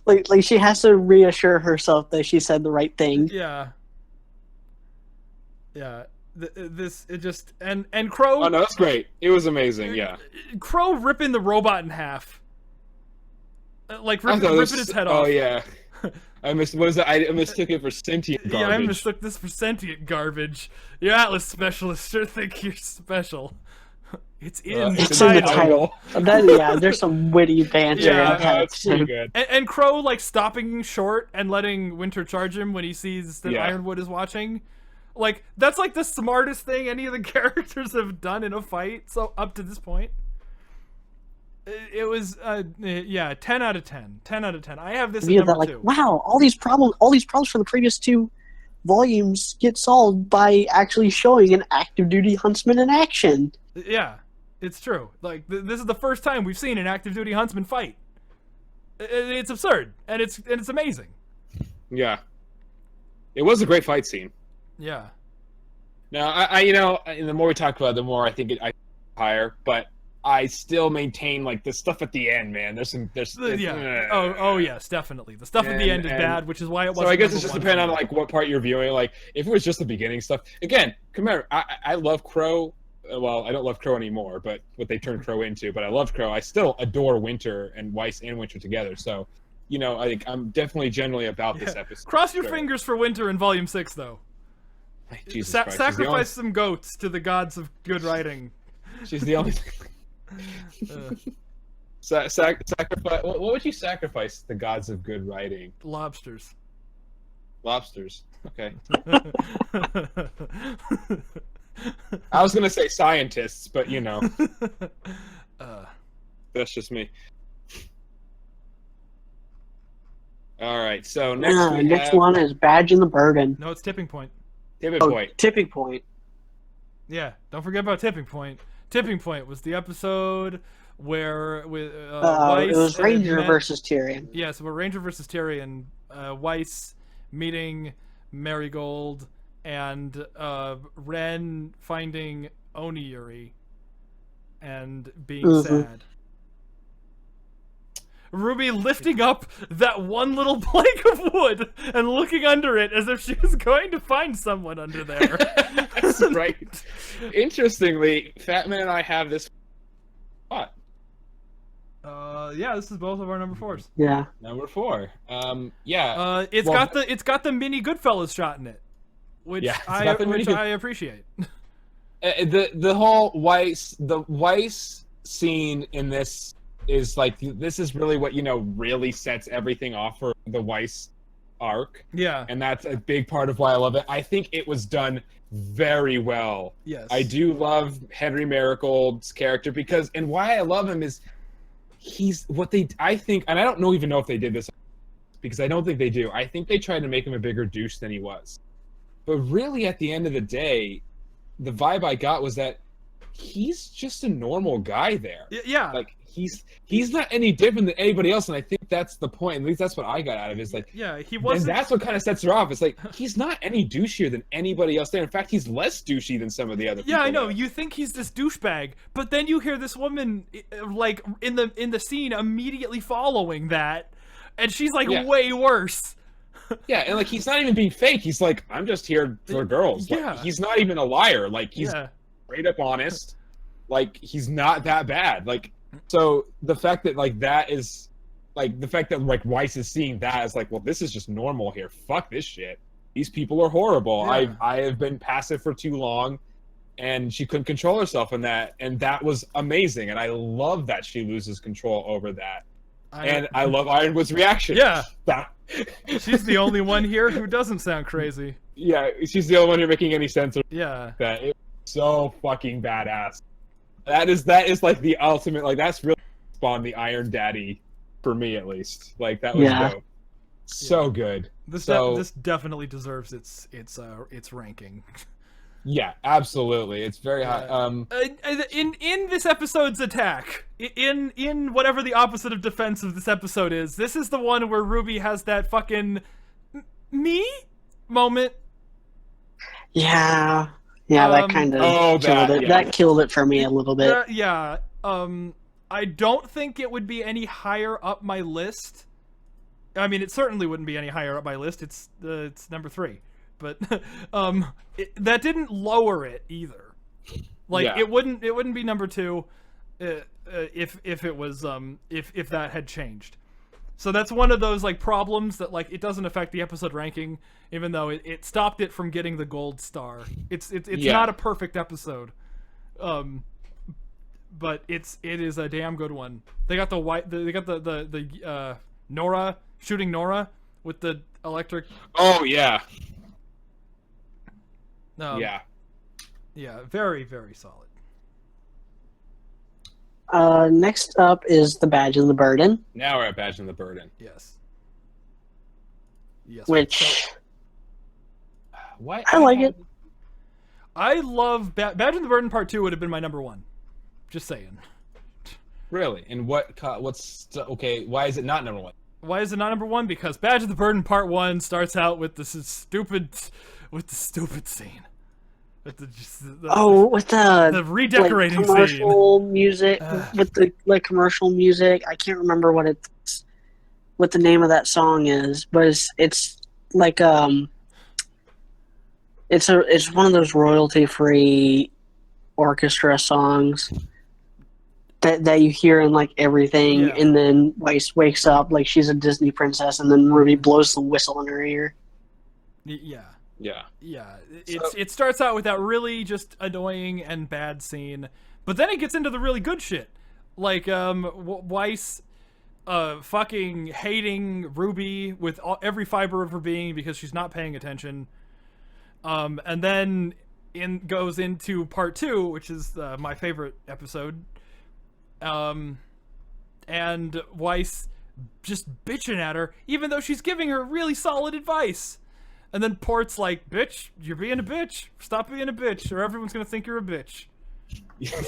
Like she has to reassure herself that she said the right thing. Yeah. And Crow. Oh no, that's great. It was amazing. Yeah. Crow ripping the robot in half. Like ripping his head off. Oh yeah. I mistook it for sentient garbage. Yeah, I mistook this for sentient garbage. Your Atlas specialist sure think you're special. It's in the title. There's some witty banter. Yeah, that's pretty good. And Crow like stopping short and letting Winter charge him when he sees that Ironwood is watching. Like that's like the smartest thing any of the characters have done in a fight. So up to this point. It was 10 out of 10. 10 out of 10. I have this at number 2. Wow, all these problems from the previous 2 volumes get solved by actually showing an active duty huntsman in action. Yeah, it's true. Like this is the first time we've seen an active duty huntsman fight. It's absurd and it's amazing. Yeah. It was a great fight scene. Yeah. Now, I the more we talk about it, the more I think I higher, but I still maintain like the stuff at the end, man. There's Yeah. Oh yes, definitely. The stuff at the end is bad, which is why it wasn't. So I guess number it's just one depending for on me. like what part you're viewing. Like if it was just the beginning stuff. Again, come here. I love Crow. Well, I don't love Crow anymore, but what they turned Crow into. But I love Crow. I still adore Winter and Weiss and Winter together. So, I think I'm definitely generally about this episode. Cross your fingers for Winter in Volume 6, though. Jesus Christ, Sacrifice some goats to the gods of good writing. She's the only. Sacrifice. What would you sacrifice to the gods of good writing? Lobsters. Lobsters. Okay. I was gonna say scientists, but that's just me. All right. So next one is Badge and the Burden. No, it's Tipping Point. Tipping Point. Tipping Point. Yeah, don't forget about Tipping Point. Tipping Point was the episode where it Weiss was Ranger met, versus Tyrion. Yeah, so we're Ranger versus Tyrion. Weiss meeting Marigold and Ren finding Oniyuri and being sad. Ruby lifting up that one little plank of wood and looking under it as if she was going to find someone under there. That's right. Interestingly, Fatman and I have this spot. Yeah, this is both of our number 4s. Yeah. Number 4. Yeah. It's got the mini Goodfellas shot in it, which I appreciate. The whole Weiss scene in this is like, this is really what really sets everything off for the Weiss arc. Yeah. And that's a big part of why I love it. I think it was done very well. Yes. I do love Henry Marigold's character and why I love him is I think, and I don't even know if they did this because I don't think they do. I think they tried to make him a bigger douche than he was. But really at the end of the day, the vibe I got was that he's just a normal guy there. Yeah. Like he's not any different than anybody else, and I think that's the point. At least that's what I got out of it. Is like, yeah, he wasn't. And that's what kind of sets her off. It's like he's not any douchier than anybody else there. In fact, he's less douchey than some of the other people. Yeah, I know. There. You think he's this douchebag, but then you hear this woman like in the scene immediately following that, and she's like way worse. Yeah, and like he's not even being fake. He's like, I'm just here for girls. Like, yeah. He's not even a liar. Like he's straight up honest. Like he's not that bad. Like so the fact that like that is like the fact that like Weiss is seeing that is like, well, this is just normal here. Fuck this shit. These people are horrible. Yeah. I have been passive for too long, and she couldn't control herself in that, and that was amazing. And I love that she loses control over that. And I love Ironwood's reaction. Yeah. That. She's the only one here who doesn't sound crazy. Yeah, she's the only one who's making any sense of Yeah. that. It was so fucking badass. That is like the ultimate, like that's really spawned the Iron Daddy for me at least. Like that was dope. So good. This definitely deserves its ranking. Yeah, absolutely. It's very high. In this episode's attack, in whatever the opposite of defense of this episode is, this is the one where Ruby has that fucking me moment. Yeah, that kind of killed it. Yeah. That killed it for me a little bit. I don't think it would be any higher up my list. I mean, it certainly wouldn't be any higher up my list. It's number 3. But that didn't lower it either. Like it wouldn't be number 2 if it was if that had changed. So that's one of those like problems that like it doesn't affect the episode ranking, even though it stopped it from getting the gold star. It's not a perfect episode, but it is a damn good one. They got the Nora shooting Nora with the electric. Oh yeah. Yeah, very, very solid. Next up is the Badge and the Burden. Now we're at Badge and the Burden. Yes. Which what? I like it. I love Badge and the Burden Part 2 would have been my number 1. Just saying. Really? And what's okay? Why is it not number 1? Why is it not number 1? Because Badge of the Burden Part 1 starts out with the stupid scene. With the, with the redecorating like, commercial music, Ugh. with the like commercial music. I can't remember what the name of that song is, but it's like it's one of those royalty free orchestra songs that you hear in like everything, Yeah. and then Weiss wakes up like she's a Disney princess, and then Ruby blows the whistle in her ear. Yeah. Yeah. Yeah, it starts out with that really just annoying and bad scene, but then it gets into the really good shit, like Weiss, fucking hating Ruby with every fiber of her being because she's not paying attention, and then goes into part 2, which is my favorite episode, and Weiss just bitching at her, even though she's giving her really solid advice. And then Port's like, bitch, you're being a bitch. Stop being a bitch, or everyone's gonna think you're a bitch.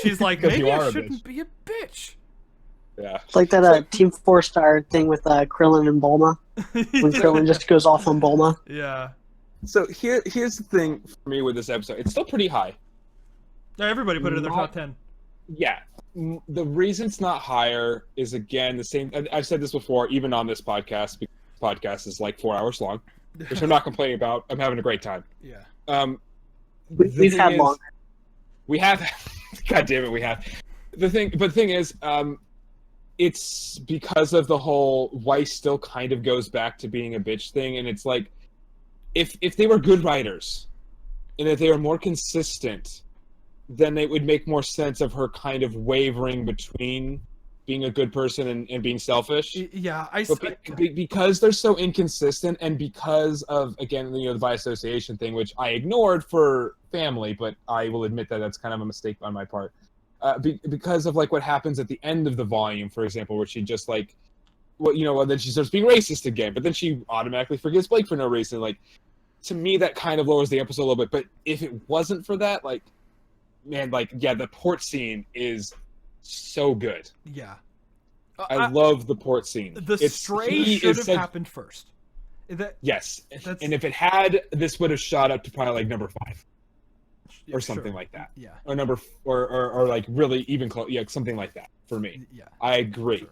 She's like, maybe I shouldn't be a bitch. Yeah. It's like that Team 4-Star thing with Krillin and Bulma. When Krillin just goes off on Bulma. Yeah. So here's the thing for me with this episode. It's still pretty high. Everybody put it in their top 10. Yeah. The reason it's not higher is, again, the same. I've said this before, even on this podcast, because this podcast is like 4 hours long, which I'm not complaining about. I'm having a great time. Yeah. We've had longer. We have. God damn it, we have. The thing is, it's because of the whole Weiss still kind of goes back to being a bitch thing, and it's like, if they were good writers, and if they were more consistent, then it would make more sense of her kind of wavering between being a good person and being selfish. Yeah, because they're so inconsistent, and because of, again, the by association thing, which I ignored for family, but I will admit that that's kind of a mistake on my part. Because of like what happens at the end of the volume, for example, where she just like, then she starts being racist again, but then she automatically forgives Blake for no reason. Like, to me, that kind of lowers the episode a little bit. But if it wasn't for that, like, man, like, yeah, the port scene is so good. Yeah. I love the port scene. The stray should have happened first. Yes. And if it had, this would have shot up to probably like number 5. Or something like that. Yeah. Or or like really even close. Yeah, something like that for me. Yeah. I agree. Sure.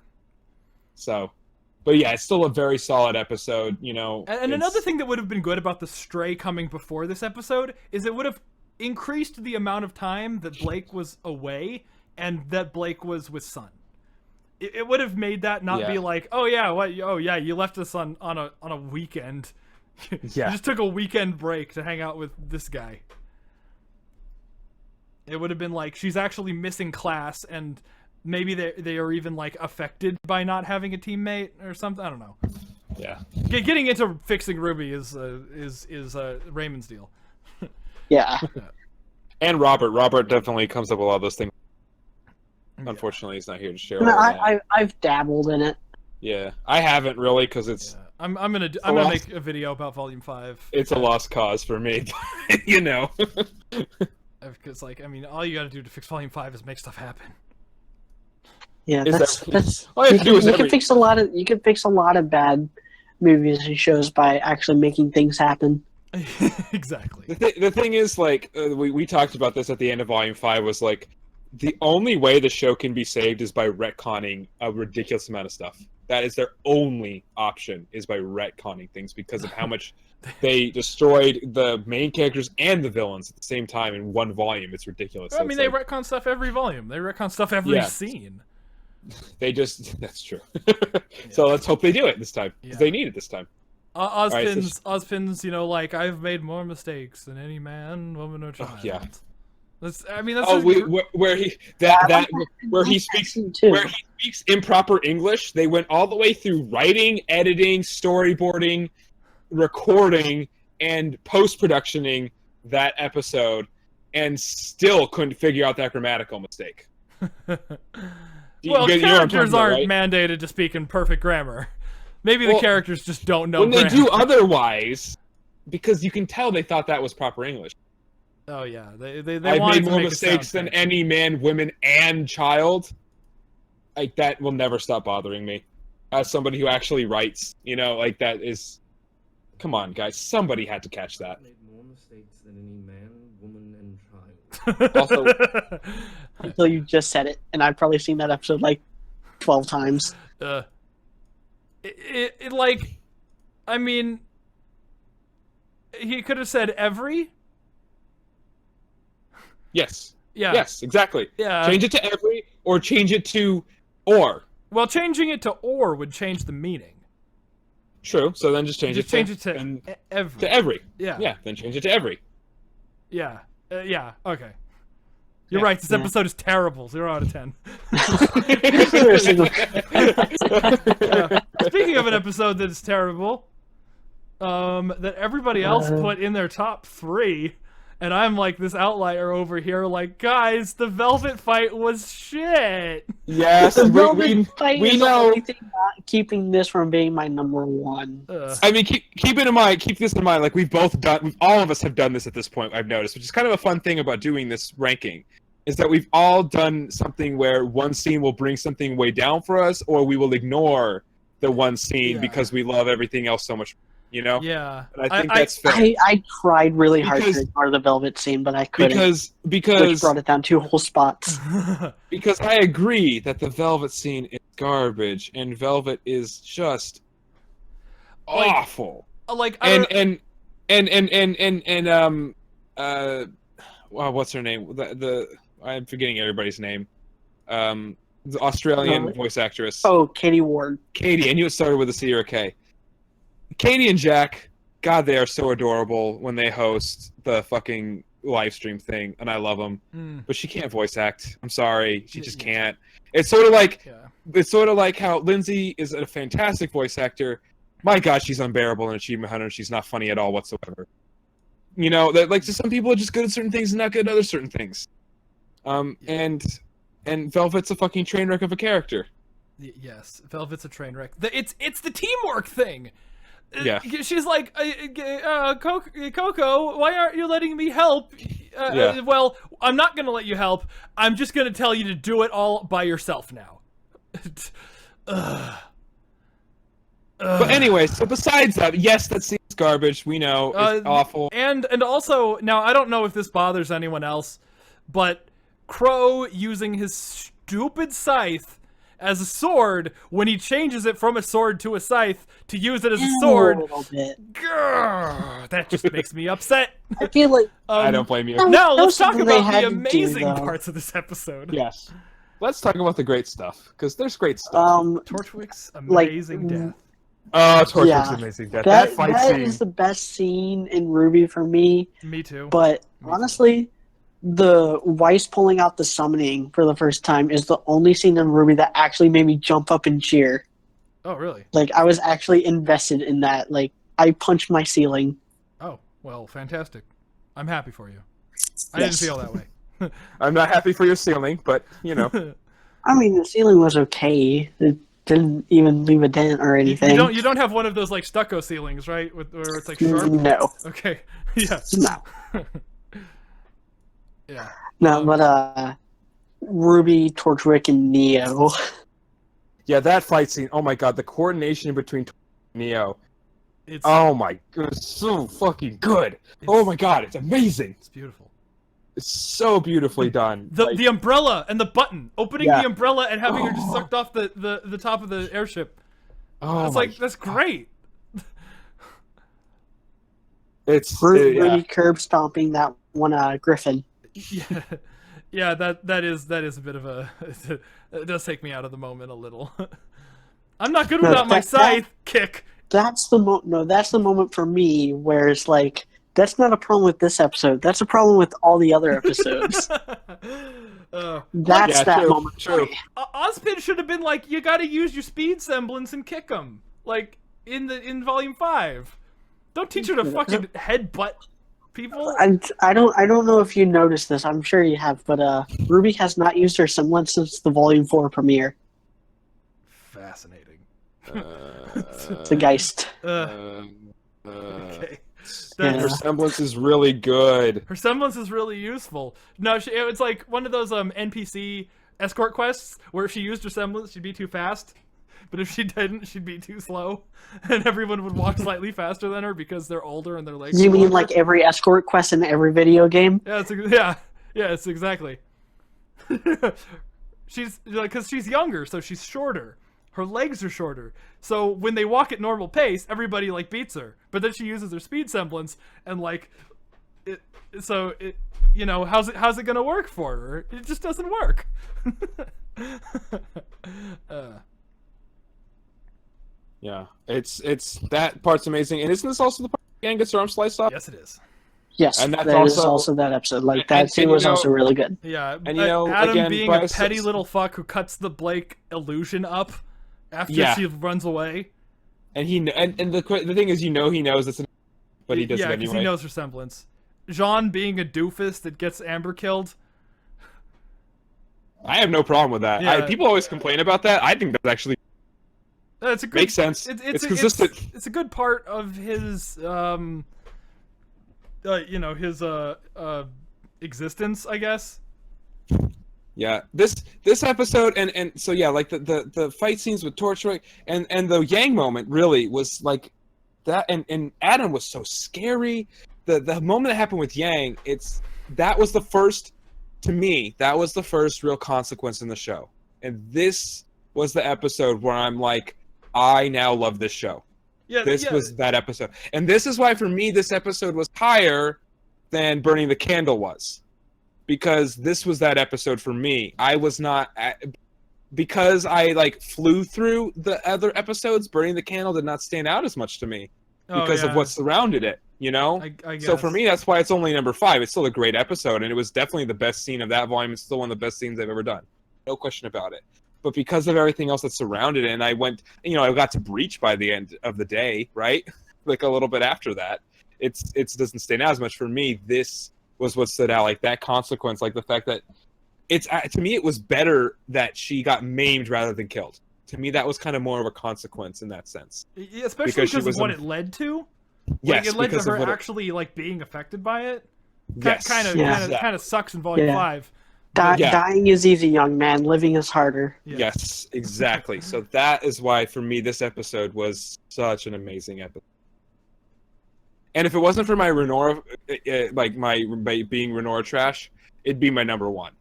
So, but yeah, it's still a very solid episode, And another thing that would have been good about the stray coming before this episode is it would have increased the amount of time that Blake was away and that Blake was with Sun. It would have made that not be like, oh yeah, you left us on a weekend. You just took a weekend break to hang out with this guy. It would have been like, she's actually missing class, and maybe they are even like affected by not having a teammate or something. I don't know. Yeah. Getting into fixing RWBY is Raymond's deal. Yeah. And Robert definitely comes up with a lot of those things. Unfortunately, he's not here to share. I've dabbled in it. Yeah, I haven't really, because it's. Yeah. I'm gonna make a video about Volume 5. It's a lost cause for me, Because all you gotta do to fix Volume 5 is make stuff happen. Yeah, that's all you have to do is you can fix a lot of bad movies and shows by actually making things happen. Exactly. The thing is, like, we talked about this at the end of Volume 5, was like, the only way the show can be saved is by retconning a ridiculous amount of stuff. That is their only option, is by retconning things, because of how much they destroyed the main characters and the villains at the same time in one volume. It's ridiculous. I mean, they retcon stuff every volume. They retcon stuff every scene. That's true. So let's hope they do it this time, because they need it this time. Ozpin's, like, I've made more mistakes than any man, woman, or child. Yeah. Where he speaks improper English. They went all the way through writing, editing, storyboarding, recording, and post-productioning that episode, and still couldn't figure out that grammatical mistake. Characters aren't mandated to speak in perfect grammar. Maybe the characters just don't know. When they do otherwise, because you can tell they thought that was proper English. Oh yeah, they I've wanted made to more make mistakes than any man, woman, and child. Like, that will never stop bothering me. As somebody who actually writes, like, that is. Come on, guys, somebody had to catch that. Made more mistakes than any man, woman, and Also, until you just said it, and I've probably seen that episode like 12 times. Like, I mean, he could have said every. yes. Yeah. Yes, exactly. Yeah. Change it to every, or change it to or. Well, changing it to or would change the meaning. True. So then just change it to and, every. to every. Yeah. Yeah. Then change it to every. Yeah. Yeah. Okay. You're Yeah. right. This episode is terrible. 0 out of 10. Seriously. Speaking of an episode that is terrible, that everybody else put in their top 3, and I'm like this outlier over here. Like, guys, the Velvet fight was shit. Yes, The we Velvet fight is the know. only thing not keeping this from being my number 1. I mean, keep it in mind. Keep this in mind. Like all of us have done this at this point. I've noticed, which is kind of a fun thing about doing this ranking, is that we've all done something where one scene will bring something way down for us, or we will ignore the one scene because we love everything else so much. You know? Yeah. And I think that's fair. I tried really hard Because- to ignore the Velvet scene, but I couldn't. Because which brought it down 2 whole spots. because I agree that the Velvet scene is garbage, and Velvet is just Like- awful. Like, well, what's her name? The I'm forgetting everybody's name. The Australian voice actress. Oh, Katie Ward. Katie. I knew it started with a C or a K. Katie and Jack, God, they are so adorable when they host the fucking live stream thing, and I love them. But she can't voice act. I'm sorry, she just can't. It's sort of like how Lindsay is a fantastic voice actor. My God, she's unbearable in Achievement Hunter. She's not funny at all whatsoever. You know, that like just some people are just good at certain things and not good at other certain things. And Velvet's a fucking train wreck of a character. Yes, Velvet's a train wreck. It's the teamwork thing. Yeah. She's like, Coco, why aren't you letting me help? Well, I'm not going to let you help. I'm just going to tell you to do it all by yourself now. But anyway, so besides that, yes, that seems garbage. We know it's awful. And also, now I don't know if this bothers anyone else, but Crow using his stupid scythe as a sword when he changes it from a sword to a scythe to use it as a sword. A little bit. Grr, that just makes me upset. I feel like I don't blame you. Now let's talk something they about had the to do, amazing though. parts of this episode. Yes. Let's talk about the great stuff, because there's great stuff. Torchwick's amazing death. Oh, Torchwick's yeah. amazing death. that fight scene. is the best scene in RWBY for me. Me too. But Me too. honestly, the Weiss pulling out the summoning for the first time is the only scene in RWBY that actually made me jump up and cheer. Oh, really? Like, I was actually invested in that. Like, I punched my ceiling. Oh, well, fantastic. I'm happy for you. I Yes. didn't feel that way. I'm not happy for your ceiling, but, you know. I mean, the ceiling was okay. It didn't even leave a dent or anything. You don't have one of those like stucco ceilings, right? Where it's like sharp. No. Okay. Yeah. No. Yeah. No, but, Ruby, Torchwick, and Neo. Yeah, that fight scene, oh my God, the coordination between Neo. It's Oh my God, it's so fucking good. Oh my God, it's amazing. it's beautiful. It's so beautifully done. The umbrella and the button, opening Yeah. the umbrella and having her just sucked off the top of the airship. oh It's my like that's great. It's Ruby curb stomping that one, Griffin. Yeah. Yeah, that is a bit of a it does take me out of the moment a little. I'm not good No, without my that- scythe kick. That's the that's the moment for me where it's like, that's not a problem with this episode. That's a problem with all the other episodes. That's Yeah, that true, moment. true. For me. Ozpin should have been like, you got to use your speed semblance and kick him, like in Volume 5. Don't teach her to fucking headbutt people. I don't know if you noticed this. I'm sure you have, but Ruby has not used her semblance since the Volume 4 premiere. Fascinating. It's a Geist. Okay. Yeah. Her semblance is really good. Her semblance is really useful. No, it's like one of those NPC escort quests where if she used her semblance, she'd be too fast. But if she didn't, she'd be too slow. And everyone would walk slightly faster than her because they're older and their legs You are mean longer. like every escort quest in every video game? Yeah, Yes, exactly. She's because she's younger, so she's shorter. Her legs are shorter, so when they walk at normal pace, everybody like beats her. But then she uses her speed semblance, and like, it. So it, how's it gonna work for her? It just doesn't work. Yeah, it's that part's amazing, and isn't this also the part where Gang gets her arm sliced off? Yes, it is. Yes, And that's that is also- also that episode. Like that and scene was also really good. Yeah, And, Adam again, being Bryce a petty says- little fuck who cuts the Blake illusion up after Yeah. she runs away. And the thing is, he knows it's, but he does yeah, it because anyway. he knows her semblance. Jean being a doofus that gets Amber killed. I have no problem with that. Yeah. People always complain about that. I think that actually It's a good, makes sense. It's consistent. It's a good part of his, his existence, I guess. Yeah, this episode and so yeah, like the fight scenes with Torchwick and the Yang moment really was like that, and Adam was so scary. The moment that happened with Yang, that was the first real consequence in the show, and this was the episode where I'm like, I now love this show. Yeah, This was that episode, and this is why for me this episode was higher than Burning the Candle was. Because this was that episode for me. I was not because I like flew through the other episodes. Burning the Candle did not stand out as much to me because of what surrounded it. I guess. So for me, that's why it's only number 5. It's still a great episode, and it was definitely the best scene of that volume. It's still one of the best scenes I've ever done, no question about it. But because of everything else that surrounded it, and I went, I got to Breach by the end of the day, right? Like a little bit after that, it doesn't stand out as much for me. This was what stood out, like that consequence, like the fact that to me it was better that she got maimed rather than killed. To me, that was kind of more of a consequence in that sense. Yeah, especially because of what it led to. Yes, it led to because of her what actually like being affected by it. Yes, Kind of sucks in volume 5. Dying is easy, young man. Living is harder. Yeah. Yes, exactly. So that is why for me this episode was such an amazing episode. And if it wasn't for my Renora, like my being Renora trash, it'd be my number 1.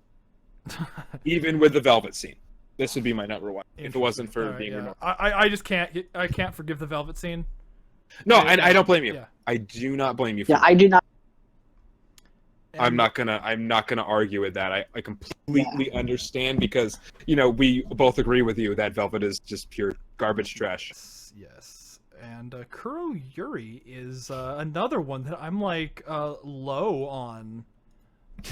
Even with the Velvet scene, this would be my number 1 if it wasn't for being Renora. I just can't forgive the Velvet scene. No, and I don't blame you. Yeah. I do not blame you. For Yeah, I do not. I'm not gonna argue with that. I completely understand because we both agree with you that Velvet is just pure garbage trash. Yes. And Kuro Yuri is another one that I'm like low on.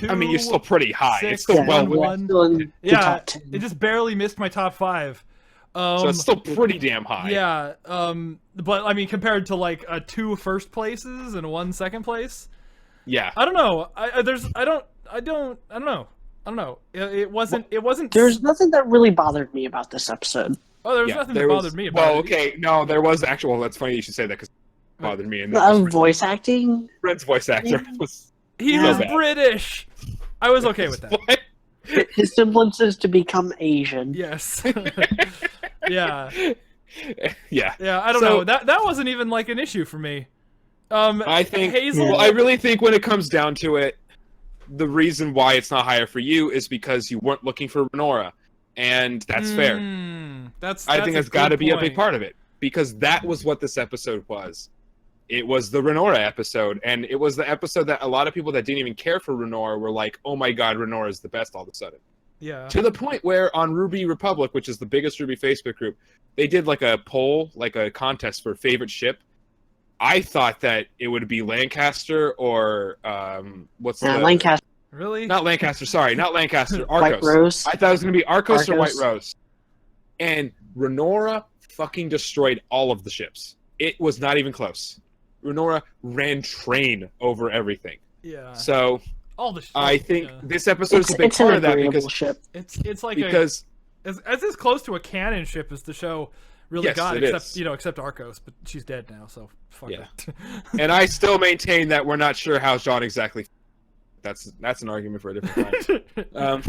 I mean, you're still pretty high. 6, It's still Yeah, well we're within, still in the Yeah, top 10. it just barely missed my top 5. so it's still pretty damn high. Yeah, but I mean, compared to like 2 first places and 1 second place, Yeah. I don't know. I don't know. It wasn't. There's nothing that really bothered me about this episode. Oh, there was Yeah, nothing there that was- bothered me about Well, it. okay, no, there was actual. Well, that's funny you should say that because it bothered me. And that was Voice acting. Fred's voice actor was He so was bad. British. I was okay with that. What? His semblances to become Asian. Yes. Yeah. Yeah. Yeah. I don't So- know. That wasn't even like an issue for me. I think. Hazel. Well, I really think when it comes down to it, the reason why it's not higher for you is because you weren't looking for Renora, and that's fair. I think that's got to be a big part of it because that was what this episode was. It was the Renora episode, and it was the episode that a lot of people that didn't even care for Renora were like, "Oh my God, Renora is the best!" All of a sudden, Yeah. to the point where on RWBY Republic, which is the biggest RWBY Facebook group, they did like a poll, like a contest for favorite ship. I thought that it would be Lancaster or Lancaster. Really? Not Lancaster, sorry, not Lancaster, White Arcos. Rose. I thought it was going to be Arcos or White Arcos. Rose. And Renora fucking destroyed all of the ships. It was not even close. Renora ran train over everything. Yeah. So All the. I think yeah. this episode is a big It's an part of that agreeable because ship. It's like because as close to a canon ship as the show really Yes, got, it except is. Except Arcos, but she's dead now, so fuck Yeah. it. and I still maintain that we're not sure how John exactly. That's an argument for a different time.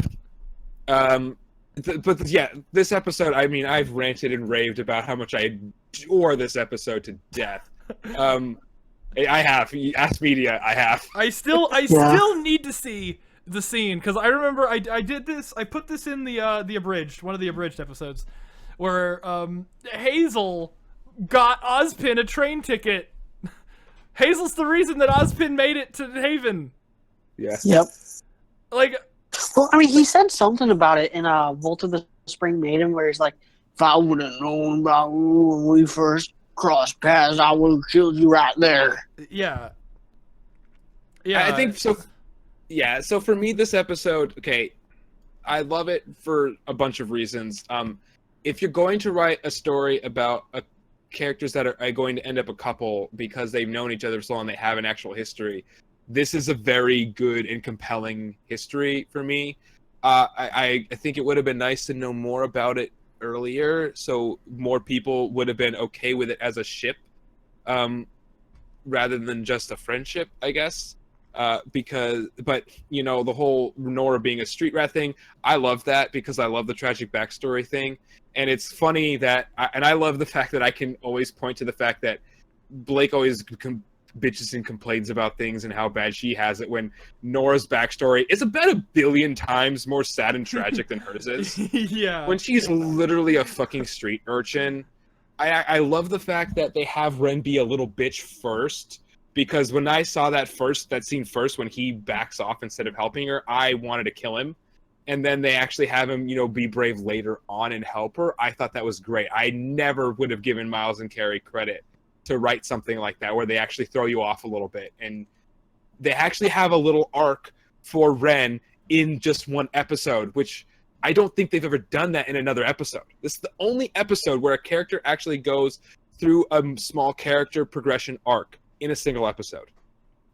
But yeah, this episode. I mean, I've ranted and raved about how much I adore this episode to death. I have. Ask media. I have. I still need to see the scene, because I remember I did this. I put this in the abridged, one of the abridged episodes, where Hazel got Ozpin a train ticket. Hazel's the reason that Ozpin made it to Haven. Yeah. Yep. Like, Well, I mean, he said something about it in Volt of the Spring Maiden, where he's like, "If I would have known about you when we first crossed paths, I would have killed you right there." yeah. Yeah. I think so. Yeah, so for me, this episode, okay, I love it for a bunch of reasons. If you're going to write a story about characters that are going to end up a couple because they've known each other so long, they have an actual history, this is a very good and compelling history for me. I think it would have been nice to know more about it earlier, so more people would have been okay with it as a ship, rather than just a friendship, I guess. But you know, the whole Nora being a street rat thing, I love that because I love the tragic backstory thing, and it's funny that, I love the fact that I can always point to the fact that Blake always bitches and complains about things and how bad she has it, when Nora's backstory is about 1 billion times more sad and tragic than hers is. yeah. When she's literally a fucking street urchin. I love the fact that they have Ren be a little bitch first, because when I saw that scene first, when he backs off instead of helping her, I wanted to kill him. And then they actually have him, you know, be brave later on and help her. I thought that was great. I never would have given Miles and Carrie credit to write something like that, where they actually throw you off a little bit. And they actually have a little arc for Ren in just one episode, which I don't think they've ever done that in another episode. This is the only episode where a character actually goes through a small character progression arc in a single episode.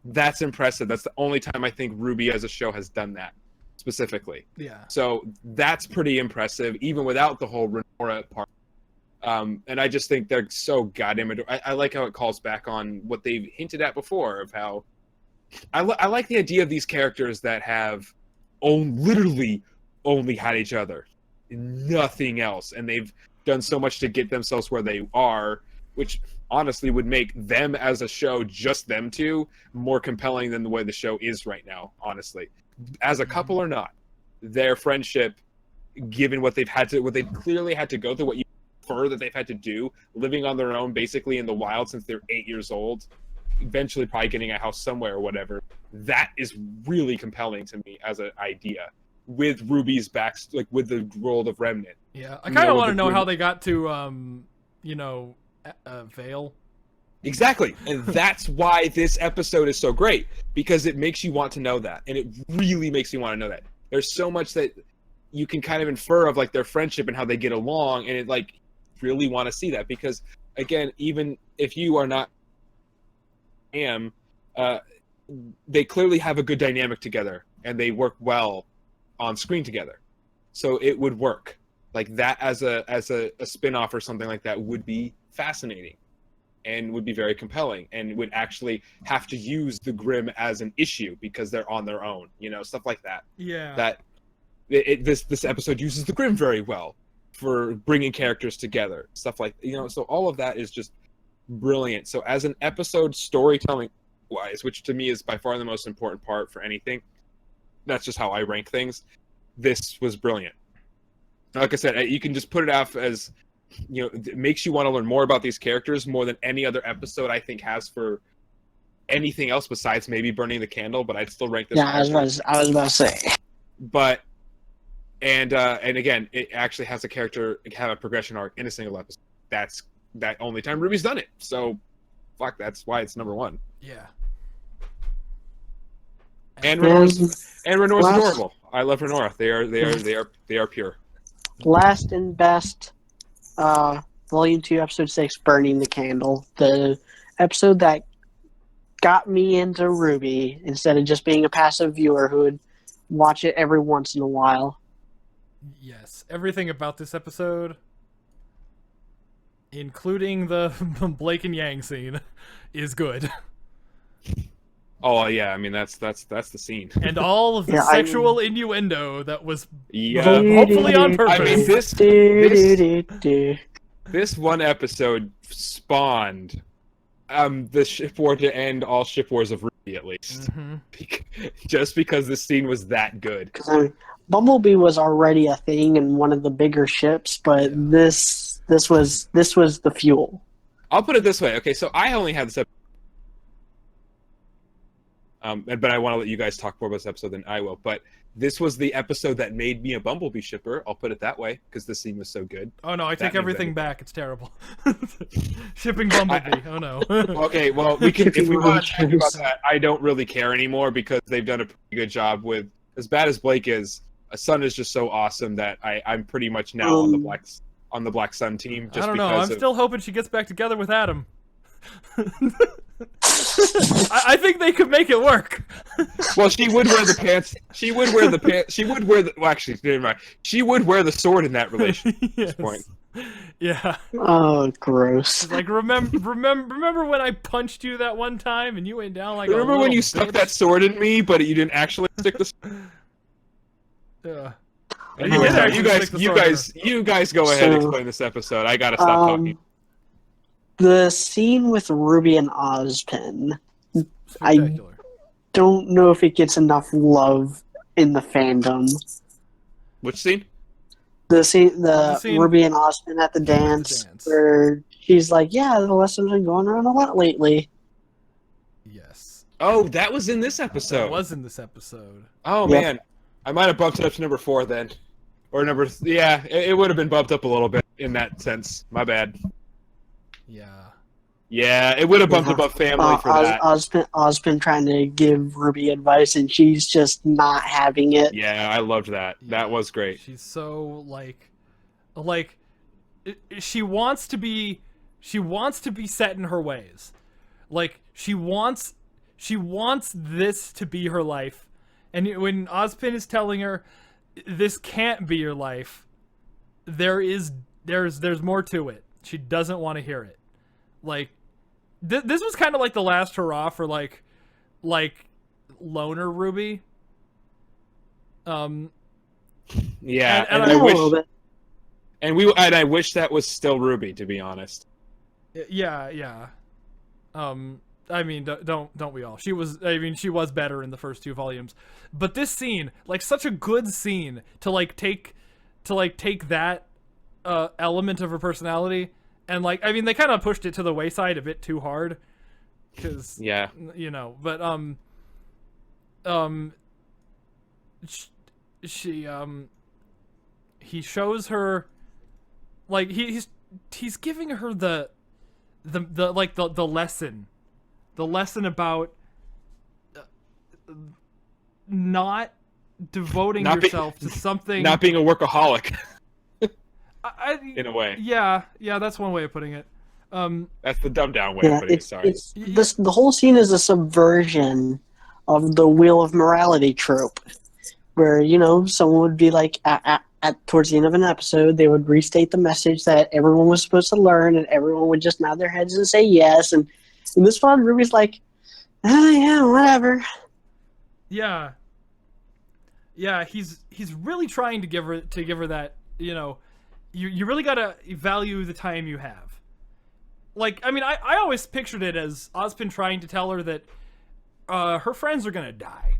That's impressive. That's the only time I think RWBY as a show has done that specifically. Yeah. So that's pretty impressive, even without the whole Renora part. And I just think they're so goddamn I like how it calls back on what they've hinted at before, of how I like the idea of these characters that have literally only had each other, nothing else, and they've done so much to get themselves where they are, which honestly would make them as a show, just them two, more compelling than the way the show is right now, honestly. As a couple or not, their friendship, given what they've clearly had to go through, what you prefer that they've had to do, living on their own basically in the wild since they're 8 years old, eventually probably getting a house somewhere or whatever, that is really compelling to me as an idea, with Ruby's with the world of Remnant. Yeah, I kind of want to know how they got to, Vale. Exactly, and that's why this episode is so great, because it makes you want to know that, and it really makes you want to know that. There's so much that you can kind of infer of like their friendship and how they get along, and it like really want to see that, because again, even if you are not they clearly have a good dynamic together, and they work well on screen together, so it would work like that as a spin-off or something like that would be fascinating and would be very compelling, and would actually have to use the Grimm as an issue because they're on their own, stuff like that. Yeah. That this episode uses the Grimm very well for bringing characters together, stuff like, so all of that is just brilliant. So as an episode storytelling wise, which to me is by far the most important part for anything, that's just how I rank things, this was brilliant. Like I said, you can just put it off as, it makes you want to learn more about these characters more than any other episode I think has for anything else besides maybe Burning the Candle, but I'd still rank this. Yeah, I was about to say. But and again, it actually has a character have a progression arc in a single episode. That's that only time RWBY's done it. So fuck, that's why it's number one. Yeah. And Renora's adorable. I love Renora. They are pure. Last and best, Volume 2, Episode 6, Burning the Candle. The episode that got me into RWBY instead of just being a passive viewer who would watch it every once in a while. Yes, everything about this episode, including the Blake and Yang scene, is good. Oh yeah, I mean that's the scene. And all of the sexual innuendo that was hopefully on purpose. I mean this one episode spawned the ship war to end all ship wars of RWBY. at least. Mm-hmm. Just because this scene was that good. Because I mean, Bumblebee was already a thing in one of the bigger ships, but this was the fuel. I'll put it this way. Okay, so I only had this episode. But I want to let you guys talk more about this episode than I will. But this was the episode that made me a Bumblebee shipper. I'll put it that way because the scene was so good. Oh no, I take That means everything anything. back. It's terrible. Shipping Bumblebee. Oh no. Okay, well, we can if we want to talk Shipping about that. I don't really care anymore because they've done a pretty good job with. As bad as Blake is, Sun is just so awesome that I'm pretty much now on the Black Sun team. Just I don't know. because I'm still hoping she gets back together with Adam. I think they could make it work. Well, she would wear the pants. She would wear the pants. She would wear the. Well, actually, never mind. She would wear the sword in that relationship. At Yes. this point. Yeah. Oh, gross. It's like remember when I punched you that one time and you went down like. Remember a when little you stuck bitch? that sword in me, but you didn't actually stick the. Yeah. Anyway, did sorry, actually stick the sword in you guys go ahead and So, explain this episode. I gotta stop talking. The scene with Ruby and Ozpin, I Spectacular. don't know if it gets enough love in the fandom. Which scene? The scene Ruby and Ozpin at the dance, dance. where she's like, "Yeah, the lessons been going around a lot lately." Yes. Oh, that was in this episode. That was in this episode. Oh Yep. man, I might have bumped it up to number 4 then, or number. Yeah, it would have been bumped up a little bit in that sense. My bad. Yeah. Yeah, it would have bumped above family for that. Ozpin trying to give Ruby advice, and she's just not having it. Yeah, I loved that. That was great. She's so like she wants to be set in her ways. Like she wants this to be her life. And when Ozpin is telling her this can't be your life, there's more to it. She doesn't want to hear it. Like this was kind of like the last hurrah for like loner Ruby. Yeah, And and I I wish, A little bit. and I wish that was still Ruby, to be honest. Yeah. I mean, don't we all? She was better in the first 2 volumes, but this scene, like, such a good scene to take that element of her personality, and like, I mean, they kind of pushed it to the wayside a bit too hard, because Yeah. you know, but he shows her, like, he's giving her the lesson about not devoting yourself to something, Not being a workaholic, I, in a way. yeah, that's one way of putting it. That's the dumbed down way Yeah, of putting it. Sorry. the whole scene is a subversion of the Wheel of Morality trope, where someone would be like at towards the end of an episode, they would restate the message that everyone was supposed to learn, and everyone would just nod their heads and say yes. And in this one, Ruby's like, yeah, whatever. Yeah, he's really trying to give her that, you really gotta value the time you have. Like, I mean, I always pictured it as Ozpin trying to tell her that her friends are gonna die.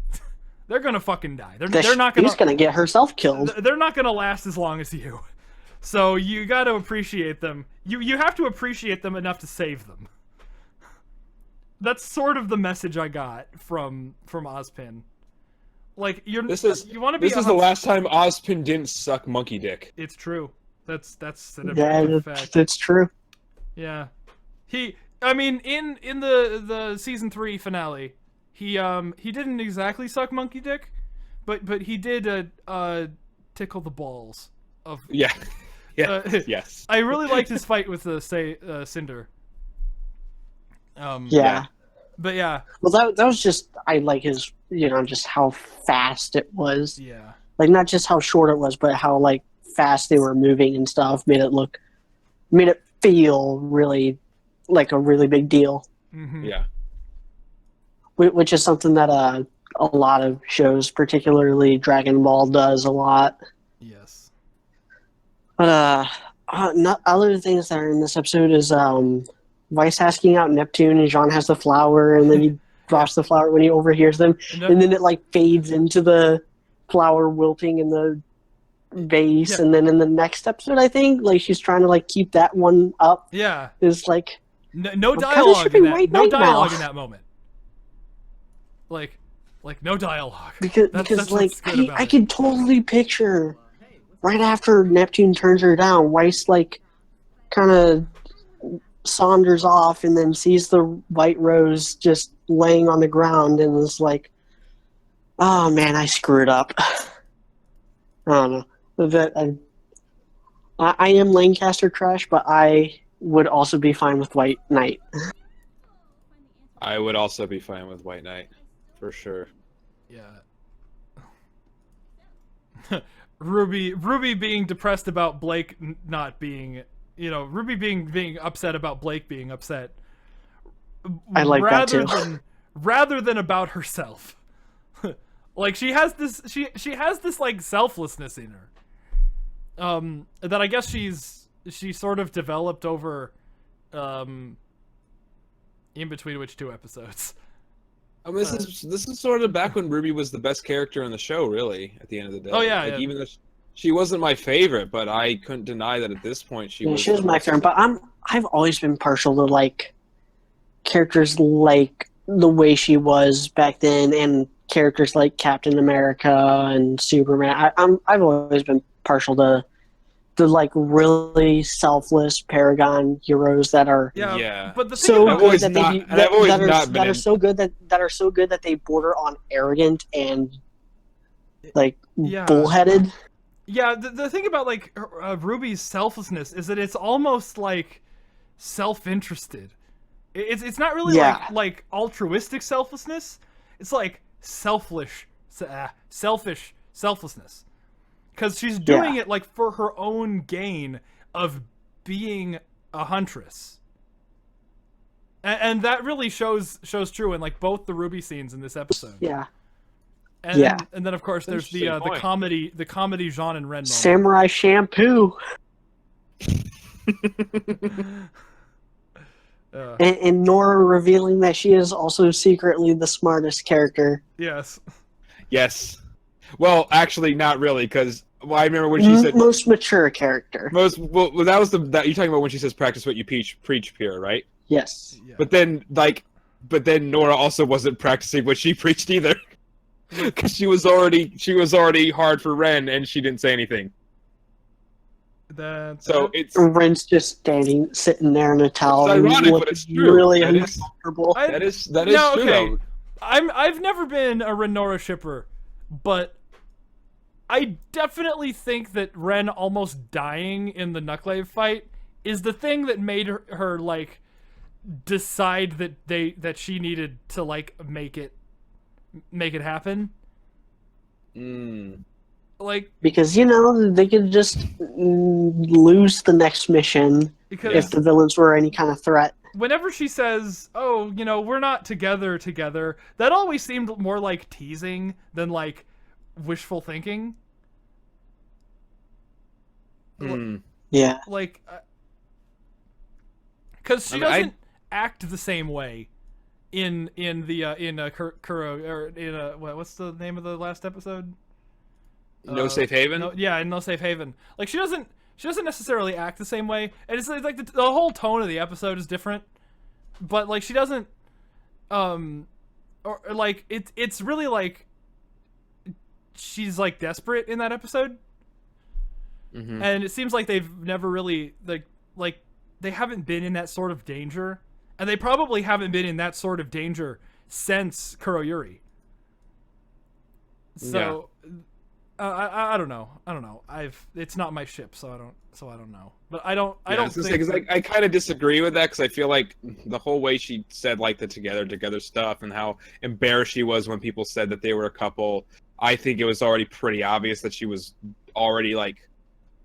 They're gonna fucking die. They're not gonna. She's gonna get herself killed. They're not gonna last as long as you. So you got to appreciate them. You have to appreciate them enough to save them. That's sort of the message I got from Ozpin. Like you want to be. This is the last time Ozpin didn't suck monkey dick. It's true. That's an Yeah, objective fact. that's true. Yeah, I mean, in the season 3 finale, he didn't exactly suck monkey dick, but he did tickle the balls of. Yeah. Yes. I really liked his fight with Cinder. Yeah. But yeah. Well, that was just I like his just how fast it was. Yeah. Like not just how short it was, but how like fast they were moving and stuff made it feel really like a really big deal. Mm-hmm. Yeah. Which is something that a lot of shows, particularly Dragon Ball, does a lot. Yes. But not other things that are in this episode is Weiss asking out Neptune, and Jean has the flower, and then he drops the flower when he overhears them, No- and then it like fades into the flower wilting in the vase, Yeah. and then in the next episode, I think like she's trying to like keep that one up. Yeah. Is like No kinda dialogue in shipping that. White No Knight now. dialogue in that moment. Like no dialogue. because That's like what's good about I it. could totally picture right after Neptune turns her down, Weiss like kind of saunders off and then sees the white rose just laying on the ground and is like, "Oh man, I screwed up." I don't know. That I am Lancaster trash, but I would also be fine with White Knight. I would also be fine with White Knight, for sure. Yeah. Ruby being depressed about Blake not being, Ruby being upset about Blake being upset. I like that too. Rather than about herself. Like she has this like selflessness in her. That I guess she sort of developed over in between which 2 episodes. I mean, this is sort of back when Ruby was the best character in the show, really. At the end of the day, Oh, yeah, like, yeah. even though she wasn't my favorite, but I couldn't deny that at this point she was. She was my favorite, but I've always been partial to like characters like the way she was back then, and characters like Captain America and Superman. I've always been partial to the like really selfless paragon heroes that are Yeah. But the thing so about I've always good that not- and I've always not been that are in- so good that are so good that they border on arrogant and like Yeah. bullheaded. Yeah, the thing about like Ruby's selflessness is that it's almost like self-interested. It's not really Yeah. like altruistic selflessness. It's like selfish selflessness. Because she's doing it like for her own gain of being a huntress. And that really shows true in like both the Ruby scenes in this episode. Yeah. And Yeah. and then of course there's the Interesting point. comedy Jean and Ren moment. Samurai shampoo. And Nora revealing that she is also secretly the smartest character. Yes. Yes. Well, actually, not really, because I remember when she said Most mature character. most. Well, that was that you're talking about when she says "practice what you preach, Pierre," right? Yes. Yeah. But then Nora also wasn't practicing what she preached either, because she was already hard for Ren, and she didn't say anything. So it's Ren's just sitting there in a towel. It's ironic, and but it's true. Really That is- uncomfortable. that is true. okay. Though. I've never been a Ren Nora shipper, but I definitely think that Ren almost dying in the Knucklave fight is the thing that made her like decide that she needed to like make it happen. Like, because they could just lose the next mission because if the villains were any kind of threat. whenever she says, "Oh, we're not together," that always seemed more like teasing than like wishful thinking. Yeah. Like, because she doesn't act the same way in Kuro or in what's the name of the last episode? No Safe Haven. In No Safe Haven. Like she doesn't necessarily act the same way, and it's like the whole tone of the episode is different. But like she doesn't, or like it's really like she's like desperate in that episode. Mm-hmm. And it seems like they've never really like they haven't been in that sort of danger, and they probably haven't been in that sort of danger since Kuroyuri. So, I don't know. It's not my ship, so I don't know. But I don't think because I kind of disagree with that, because I feel like the whole way she said like the together stuff and how embarrassed she was when people said that they were a couple. I think it was already pretty obvious that she was already like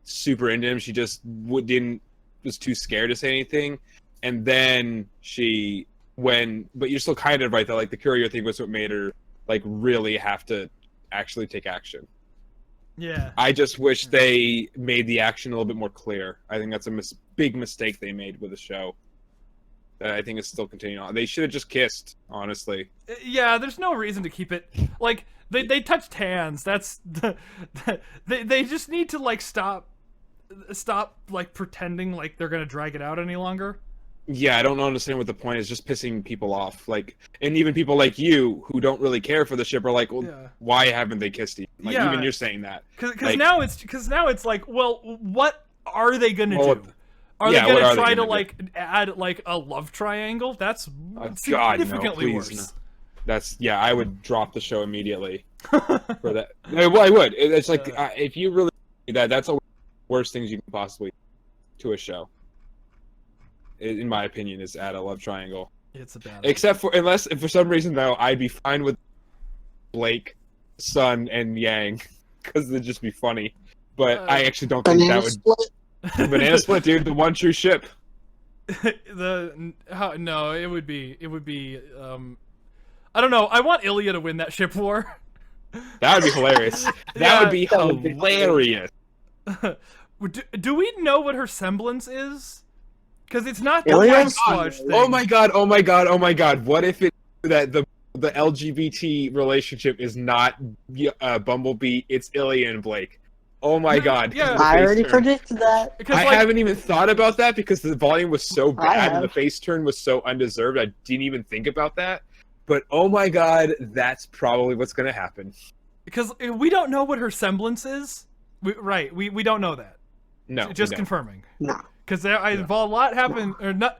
super into him. She just was too scared to say anything, and then but you're still kind of right that like the courier thing was what made her like really have to actually take action. Yeah. I just wish they made the action a little bit more clear. I think that's a big mistake they made with the show. I think it's still continuing on. They should have just kissed, honestly. Yeah, there's no reason to keep it like they touched hands. That's they just need to like stop like pretending like they're gonna drag it out any longer. Yeah, I don't understand what the point is. Just pissing people off, like, and even people like you who don't really care for the ship are like, well, Yeah. why haven't they kissed you? Like, Yeah. even you're saying that. Because Like- now it's like, well, what are they gonna Well, do? Are yeah, they what gonna are they try to gonna do? like add like a love triangle? That's God, no, significantly please, worse. That's I would drop the show immediately for that. Well, I would. It's like if you really that's the worst things you can possibly to a show. In my opinion, is add a love triangle. It's a bad. Except for unless if for some reason though, I'd be fine with Blake, Sun, and Yang because it'd just be funny. But I actually don't think Banana that would split. Banana Split, dude, the one true ship. No, it would be I don't know. I want Ilya to win that ship war. That would be hilarious. That would be that would be hilarious. Do we know what her semblance is? Because it's not the Ilya's? flush thing. Oh my god! Oh my god! Oh my god! What if it that the LGBT relationship is not Bumblebee? It's Ilya and Blake. Oh my god! 'cause Yeah. of the I face already turn. predicted that. Because I like, haven't even thought about that because the volume was so bad and the have. face turn was so undeserved. I didn't even think about that. But oh my god, that's probably what's gonna happen. because we don't know what her semblance is. We don't know that. No, Just no. confirming. No. Because a lot happened, or not.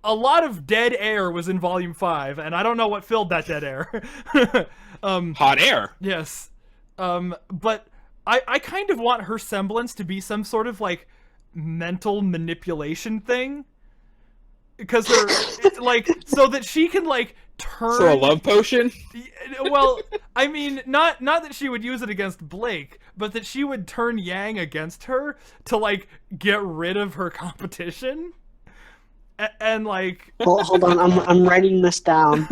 A lot of dead air was in Volume 5, and I don't know what filled that dead air. Hot air. Yes. But I kind of want her semblance to be some sort of like mental manipulation thing. Because like so that she can like turn. So a love potion. Well, I mean, not that she would use it against Blake, but that she would turn Yang against her to like get rid of her competition, and like. Hold on, I'm writing this down.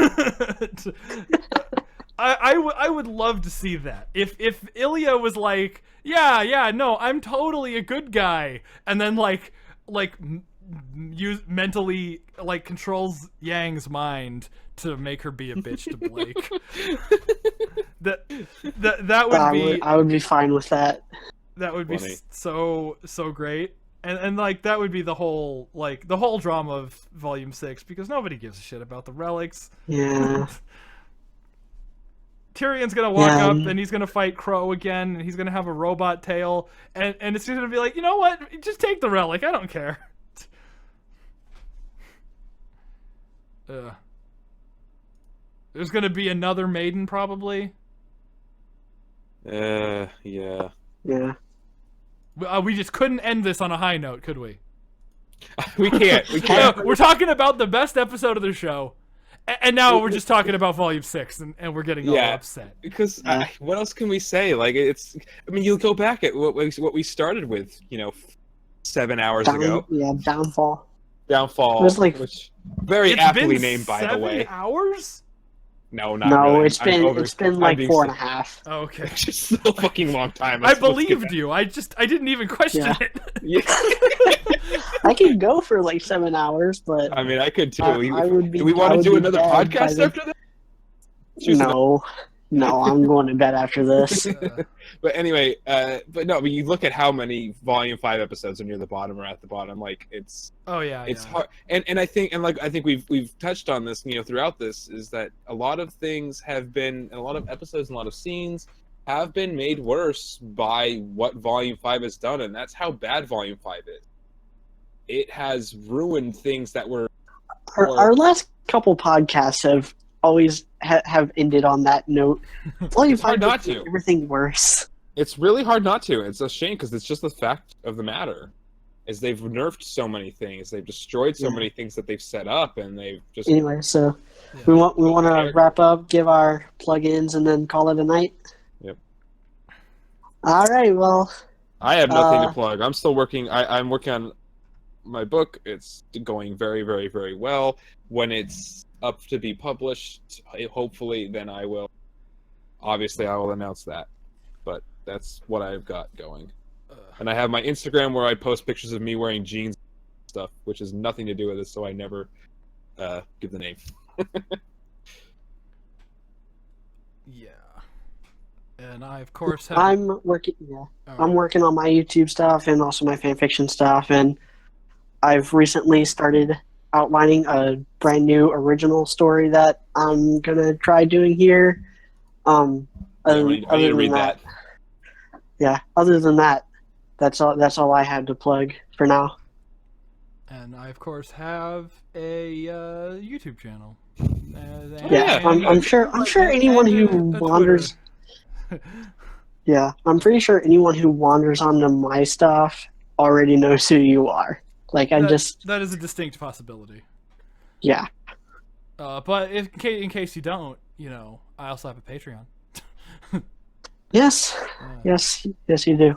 I would love to see that if Ilya was like, yeah, no, I'm totally a good guy, and then like use mentally like controls Yang's mind to make her be a bitch to Blake. that would be I would be fine with that. that would be Funny. so great. And like that would be the whole drama of Volume 6 because nobody gives a shit about the relics. Yeah. Tyrion's gonna walk Yeah. up and he's gonna fight Crow again and he's gonna have a robot tail and it's gonna be like, you know what? Just take the relic, I don't care. There's gonna be another maiden probably. Yeah. Yeah. We just couldn't end this on a high note, could we? We can't. We No, can't. we're talking about the best episode of the show, and now we're just talking about Volume 6, and we're getting all Yeah. upset. Because what else can we say? Like it's. I mean, you go back at what we started with. 7 hours ago. Downfall. Downfall. It was like- which very It's aptly been named, by the 7 way. hours? No, not No, really. it's been I'm like being 4.5. Oh, okay. It's just a fucking long time. I Let's get believed that. you. I didn't even question Yeah. it. Yeah. I could go for like 7 hours, but I mean, I could too. I would be. Do we want I to would do be another dead by podcast then. after that? Choose No, I'm going to bed after this. But anyway, but no, I mean, you look at how many Volume 5 episodes are near the bottom or at the bottom. Like it's Oh yeah. hard, and I think we've touched on this, throughout this, is that a lot of things have been, and a lot of episodes, and a lot of scenes have been made worse by what Volume 5 has done, and that's how bad Volume 5 is. It has ruined things that were. Our last couple podcasts have always have ended on that note. Volume It's hard 5 not made to. everything worse. It's really hard not to. It's a shame because it's just the fact of the matter. Is they've nerfed so many things, they've destroyed so Yeah. many things that they've set up, and they've just. Anyway, so Yeah. we want to wrap up, give our plugins, and then call it a night. Yep. All right. Well, I have nothing to Uh, plug. I'm still working. I'm working on my book. It's going very, very, very well. When it's up to be published, hopefully, then I will. Obviously, I will announce that. But that's what I've got going. And I have my Instagram where I post pictures of me wearing jeans and stuff, which has nothing to do with it, so I never give the name. Yeah. And I, of course, have. I'm working. Yeah, Oh, I'm working on my YouTube stuff and also my fanfiction stuff, and I've recently started outlining a brand new original story that I'm gonna try doing here. Yeah, I need to read that. Yeah. Other than that, that's all. That's all I had to plug for now. And I, of course, have a YouTube channel. Yeah, I'm sure. I'm sure anyone who wanders. Yeah, I'm pretty sure anyone who wanders onto my stuff already knows who you are. Like, I just. That is a distinct possibility. Yeah. But in case you don't, I also have a Patreon. Yes. Yes, you do.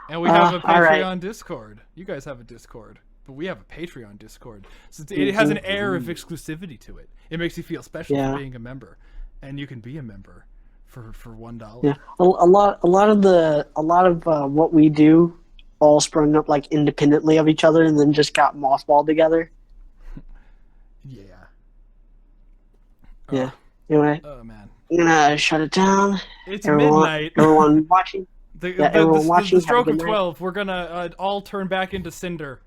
And we have a all right. Patreon Discord. You guys have a Discord, but we have a Patreon Discord. So it has an air of exclusivity to it. It makes you feel special for being a member, and you can be a member for $1. Yeah, a lot of what we do all sprung up like independently of each other, and then just got mothballed together. Yeah. Yeah. Anyway, Oh man. I'm gonna shut it down. It's midnight. Everyone watching. Everyone watching. The stroke of 12. We're gonna all turn back into cinder.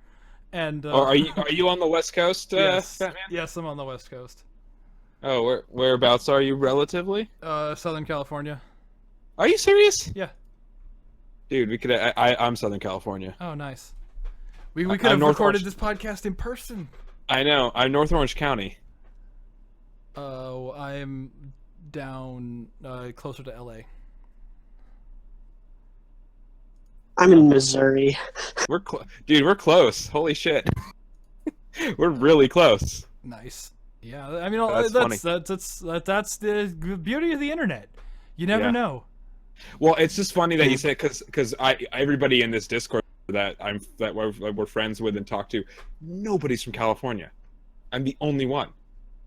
And Or are you on the West Coast, yes. Batman? Yes, I'm on the West Coast. Oh, whereabouts are you relatively? Southern California. Are you serious? Yeah. Dude, we could. I'm Southern California. Oh, nice. We could have recorded this podcast in person. I know. I'm North Orange County. Oh, I'm down closer to LA. I'm in Missouri. Dude, we're close. Holy shit. We're really close. Nice. Yeah, I mean That's that's the beauty of the internet. You never know. Well, it's just funny that you say because everybody in this Discord that we're friends with and talk to, nobody's from California. I'm the only one.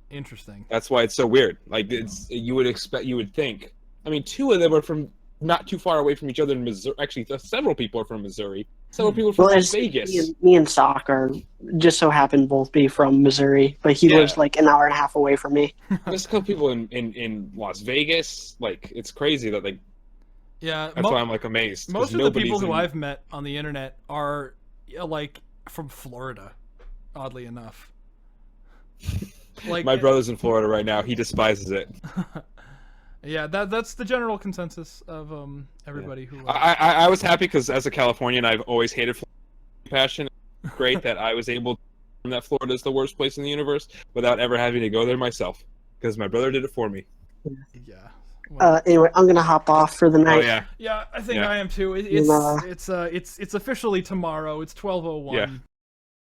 Interesting. That's why it's so weird. Like you would think. I mean, two of them are from not too far away from each other in Missouri. Actually, several people are from Missouri. Several people are from Las Vegas. Me and Sock are just so happen both be from Missouri, but he lives like an hour and a half away from me. There's a couple people in Las Vegas. Like it's crazy that like. Yeah, that's why I'm like amazed. Most of the people who I've met on the internet are like from Florida, oddly enough. Like my brother's in Florida right now. He despises it. Yeah, that's the general consensus of everybody who. I was happy because as a Californian, I've always hated Florida. Passion. Great that I was able to learn that Florida is the worst place in the universe without ever having to go there myself because my brother did it for me. Yeah. Anyway, I'm gonna hop off for the night. Oh yeah. Yeah, I think I am too. It's officially tomorrow. It's 12:01. Yeah.